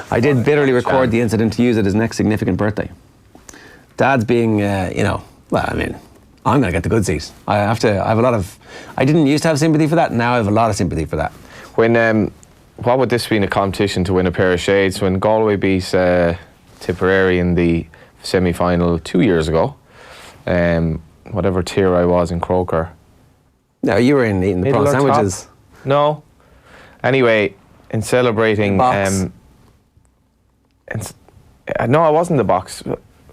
I did bitterly record the incident to use it as next significant birthday. Dad's being, I'm going to get the good seat. I didn't used to have sympathy for that, now I have a lot of sympathy for that. What would this be in a competition to win a pair of shades? When Galway beat Tipperary in the semi-final 2 years ago, whatever tier I was in Croker. No, you were in eating the prawn sandwiches. Top? No. Anyway, in celebrating... no, I wasn't in the box.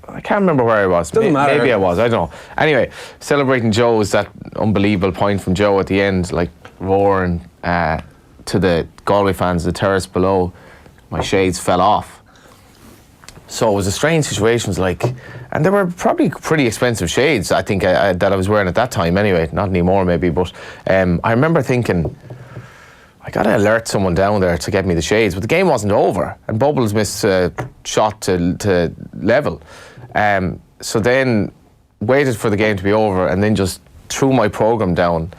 I can't remember where I was. Doesn't matter. Maybe I was, I don't know. Anyway, celebrating Joe's, that unbelievable point from Joe at the end, like roaring... to the Galway fans, the terrace below, my shades fell off. So it was a strange situation. It was and they were probably pretty expensive shades, I think, that I was wearing at that time anyway, not anymore maybe, but I remember thinking, I got to alert someone down there to get me the shades, but the game wasn't over, and Bubbles missed a shot to level. So then waited for the game to be over, and then just threw my programme down,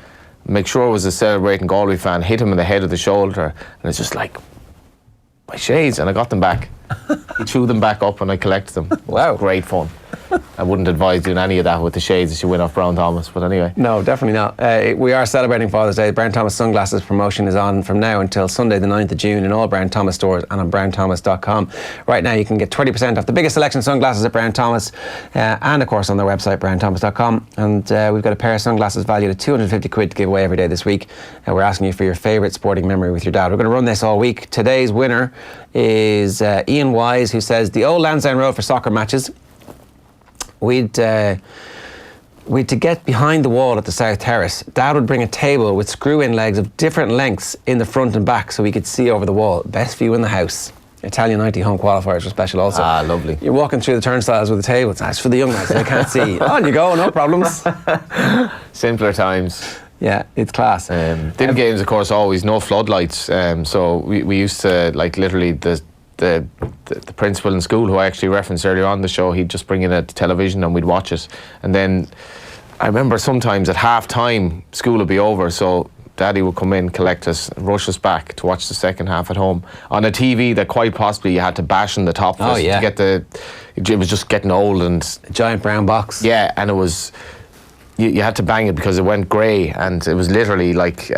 make sure it was a celebrating Galway fan, hit him in the head of the shoulder, and it's just like, my shades, and I got them back. He threw them back up and I collected them. Wow. Great fun. I wouldn't advise doing any of that with the shades as you win off Brown Thomas, but anyway. No, definitely not. We are celebrating Father's Day. The Brown Thomas sunglasses promotion is on from now until Sunday the 9th of June in all Brown Thomas stores and on brownthomas.com. Right now you can get 20% off the biggest selection of sunglasses at Brown Thomas and of course on their website brownthomas.com, and we've got a pair of sunglasses valued at 250 quid to give away every day this week. We're asking you for your favourite sporting memory with your dad. We're going to run this all week. Today's winner is Ian Wise, who says the old Lansdowne Road for soccer matches. We'd to get behind the wall at the South Terrace, Dad would bring a table with screw-in legs of different lengths in the front and back so we could see over the wall. Best view in the house. Italian 90 home qualifiers were special also. Ah, lovely. You're walking through the turnstiles with a table. It's nice for the young guys, they can't see. On you go, no problems. Simpler times. Yeah, it's class. Them games, of course, always no floodlights. So we used to, literally, the principal in school, who I actually referenced earlier on the show, he'd just bring in a television and we'd watch it. And then I remember sometimes at half time school would be over, so Daddy would come in, collect us, rush us back to watch the second half at home on a TV that quite possibly you had to bash in the top to get it was just getting old, and a giant brown box. Yeah, and it was you had to bang it because it went grey, and it was literally like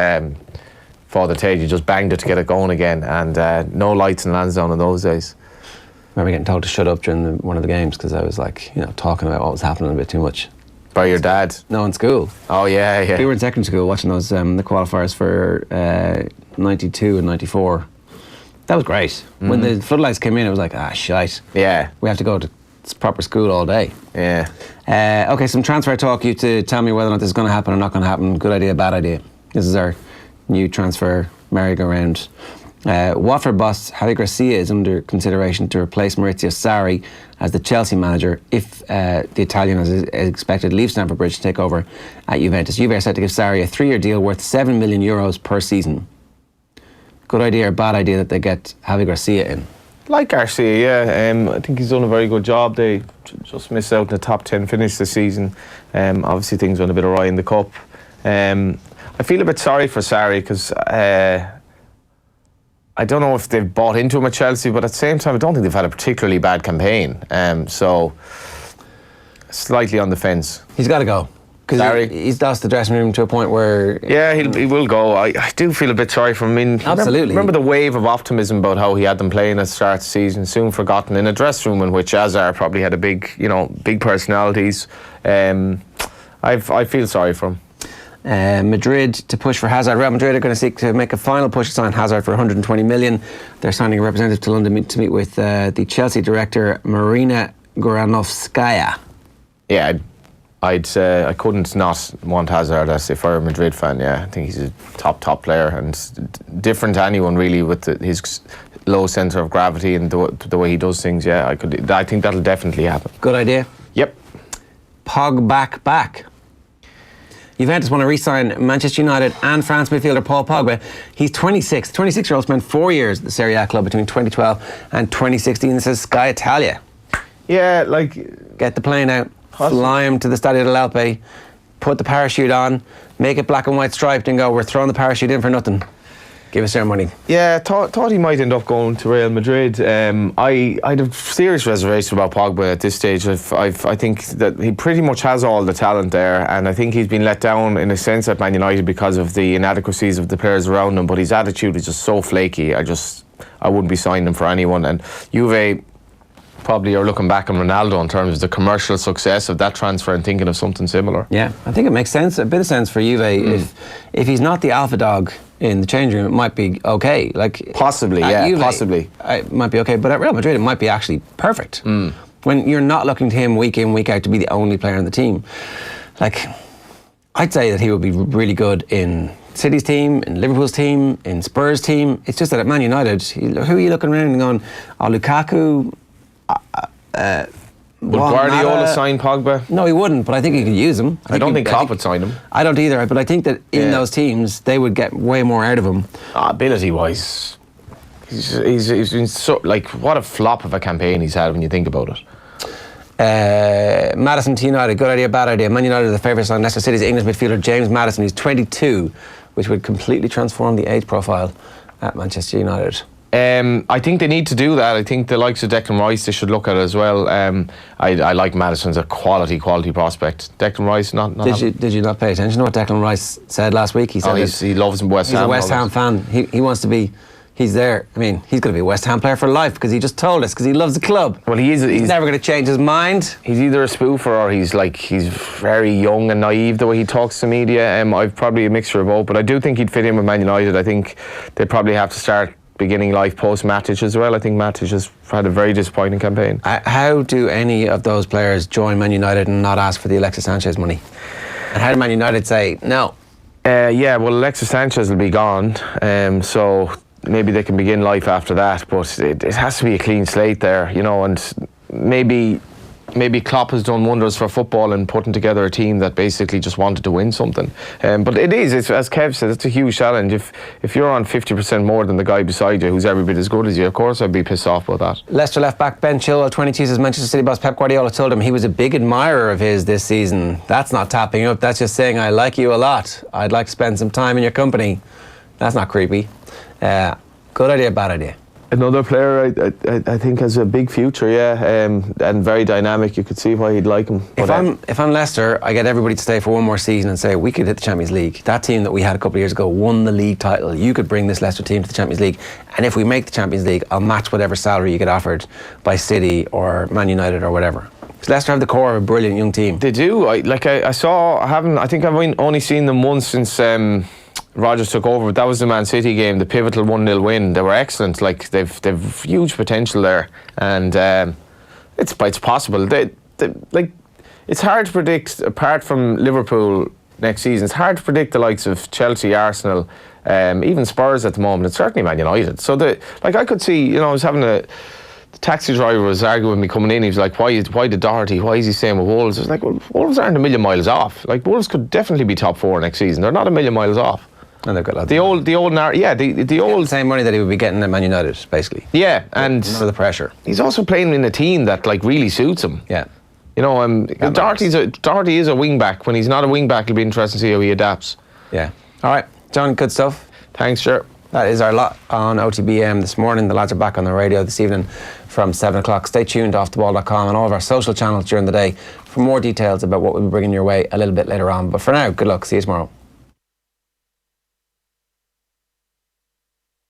Father Tate, you just banged it to get it going again, and no lights in Lansdowne in those days. I remember getting told to shut up during one of the games because I was talking about what was happening a bit too much. By your dad? No, in school. Oh yeah. We were in secondary school watching those the qualifiers for 92 and 94. That was great. When the floodlights came in, it was like, shite. Yeah. We have to go to proper school all day. Yeah. Okay, some transfer talk. You to tell me whether or not this is going to happen or not going to happen. Good idea, bad idea. This is our new transfer merry-go-round. Watford boss Javi Garcia is under consideration to replace Maurizio Sarri as the Chelsea manager if the Italian, as expected, leaves Stamford Bridge to take over at Juventus. Juve are set to give Sarri a 3-year deal worth €7 million per season. Good idea or bad idea that they get Javi Garcia in? Like Garcia, yeah. I think he's done a very good job. They just missed out in the top 10 finish this season. Obviously things went a bit awry in the cup. I feel a bit sorry for Sarri because I don't know if they've bought into him at Chelsea, but at the same time, I don't think they've had a particularly bad campaign. So, slightly on the fence. He's got to go. Because he's lost the dressing room to a point where... Yeah, he will go. I do feel a bit sorry for him. I mean, absolutely. Remember the wave of optimism about how he had them playing at the start of the season, soon forgotten, in a dressing room in which Hazard probably had big personalities. I feel sorry for him. Madrid to push for Hazard. Real Madrid are going to seek to make a final push to sign Hazard for 120 million. They're signing a representative to London to meet with the Chelsea director Marina Goranovskaya. Yeah, I couldn't not want Hazard if I were a Madrid fan. Yeah, I think he's a top player and different to anyone really with his low centre of gravity and the way he does things. Yeah, I think that'll definitely happen. Good idea. Yep. Pogba back. Juventus want to re-sign Manchester United and France midfielder Paul Pogba. He's 26. 26-year-old spent 4 years at the Serie A club between 2012 and 2016. This is Sky Italia. Yeah, get the plane out. Fly him to the Stadio dell'Alpe, put the parachute on, make it black and white striped and go, we're throwing the parachute in for nothing. Give us our money. Yeah, thought he might end up going to Real Madrid. I'd have serious reservations about Pogba at this stage. I think that he pretty much has all the talent there, and I think he's been let down in a sense at Man United because of the inadequacies of the players around him, but his attitude is just so flaky. I wouldn't be signing him for anyone. And Juve probably are looking back on Ronaldo in terms of the commercial success of that transfer and thinking of something similar. Yeah, I think it makes sense, a bit of sense for Juve. If he's not the alpha dog in the changing room, it might be okay. Possibly, Juve, possibly. It might be okay, but at Real Madrid it might be actually perfect. When you're not looking to him week in, week out to be the only player on the team. I'd say that he would be really good in City's team, in Liverpool's team, in Spurs' team. It's just that at Man United, who are you looking around and going, Lukaku... Would Guardiola sign Pogba? No, he wouldn't, but I think he could use him. I don't think Klopp would sign him. I don't either, but I think that in those teams, they would get way more out of him. Ability-wise, he's been so... what a flop of a campaign he's had when you think about it. Maddison to United, good idea, bad idea. Man United are the favourites on Leicester City's English midfielder James Maddison. He's 22, which would completely transform the age profile at Manchester United. I think they need to do that. I think the likes of Declan Rice they should look at as well. I like Maddison as a quality prospect. Declan Rice, not. Did you not pay attention to what Declan Rice said last week? He said he loves West Ham. He's a West Ham fan. He wants to be. He's there. I mean, he's going to be a West Ham player for life because he just told us because he loves the club. Well, he's never going to change his mind. He's either a spoofer or he's very young and naive the way he talks to media. I've probably a mixture of both, but I do think he'd fit in with Man United. I think they'd probably have to start beginning life post Matic as well. I think Matic has had a very disappointing campaign. How do any of those players join Man United and not ask for the Alexis Sanchez money? And how do Man United say no? Well, Alexis Sanchez will be gone, so maybe they can begin life after that, but it has to be a clean slate there, and maybe Klopp has done wonders for football and putting together a team that basically just wanted to win something. But it's as Kev said, it's a huge challenge. If you're on 50% more than the guy beside you who's every bit as good as you, of course I'd be pissed off about that. Leicester left back Ben Chilwell, 22, says Manchester City boss Pep Guardiola told him he was a big admirer of his this season. That's not tapping up, that's just saying I like you a lot. I'd like to spend some time in your company. That's not creepy. Good idea, bad idea. Another player I think has a big future, and very dynamic. You could see why he'd like him. If I'm Leicester, I get everybody to stay for one more season and say we could hit the Champions League. That team that we had a couple of years ago won the league title. You could bring this Leicester team to the Champions League, and if we make the Champions League, I'll match whatever salary you get offered by City or Man United or whatever. Because Leicester have the core of a brilliant young team. They do. I think I've only seen them once since Rodgers took over, but that was the Man City game, the pivotal 1-0 win. They were excellent. They've huge potential there, and it's possible. It's hard to predict. Apart from Liverpool next season, it's hard to predict the likes of Chelsea, Arsenal, even Spurs at the moment. It's certainly Man United. So I could see. I was having the taxi driver was arguing with me coming in. He was like, "Why did Doherty? Why is he staying with Wolves?" I was like, "Well, Wolves aren't a million miles off. Wolves could definitely be top 4 next season. They're not a million miles off." And they've got the old same money that he would be getting at Man United, basically. Yeah, and none of the pressure. He's also playing in a team that really suits him. Yeah, Doherty is a wing back. When he's not a wing back, it'll be interesting to see how he adapts. Yeah. All right, John, good stuff. Thanks, sure. That is our lot on OTB AM this morning. The lads are back on the radio this evening from 7 o'clock. Stay tuned to offtheball.com and all of our social channels during the day for more details about what we'll be bringing your way a little bit later on. But for now, good luck. See you tomorrow.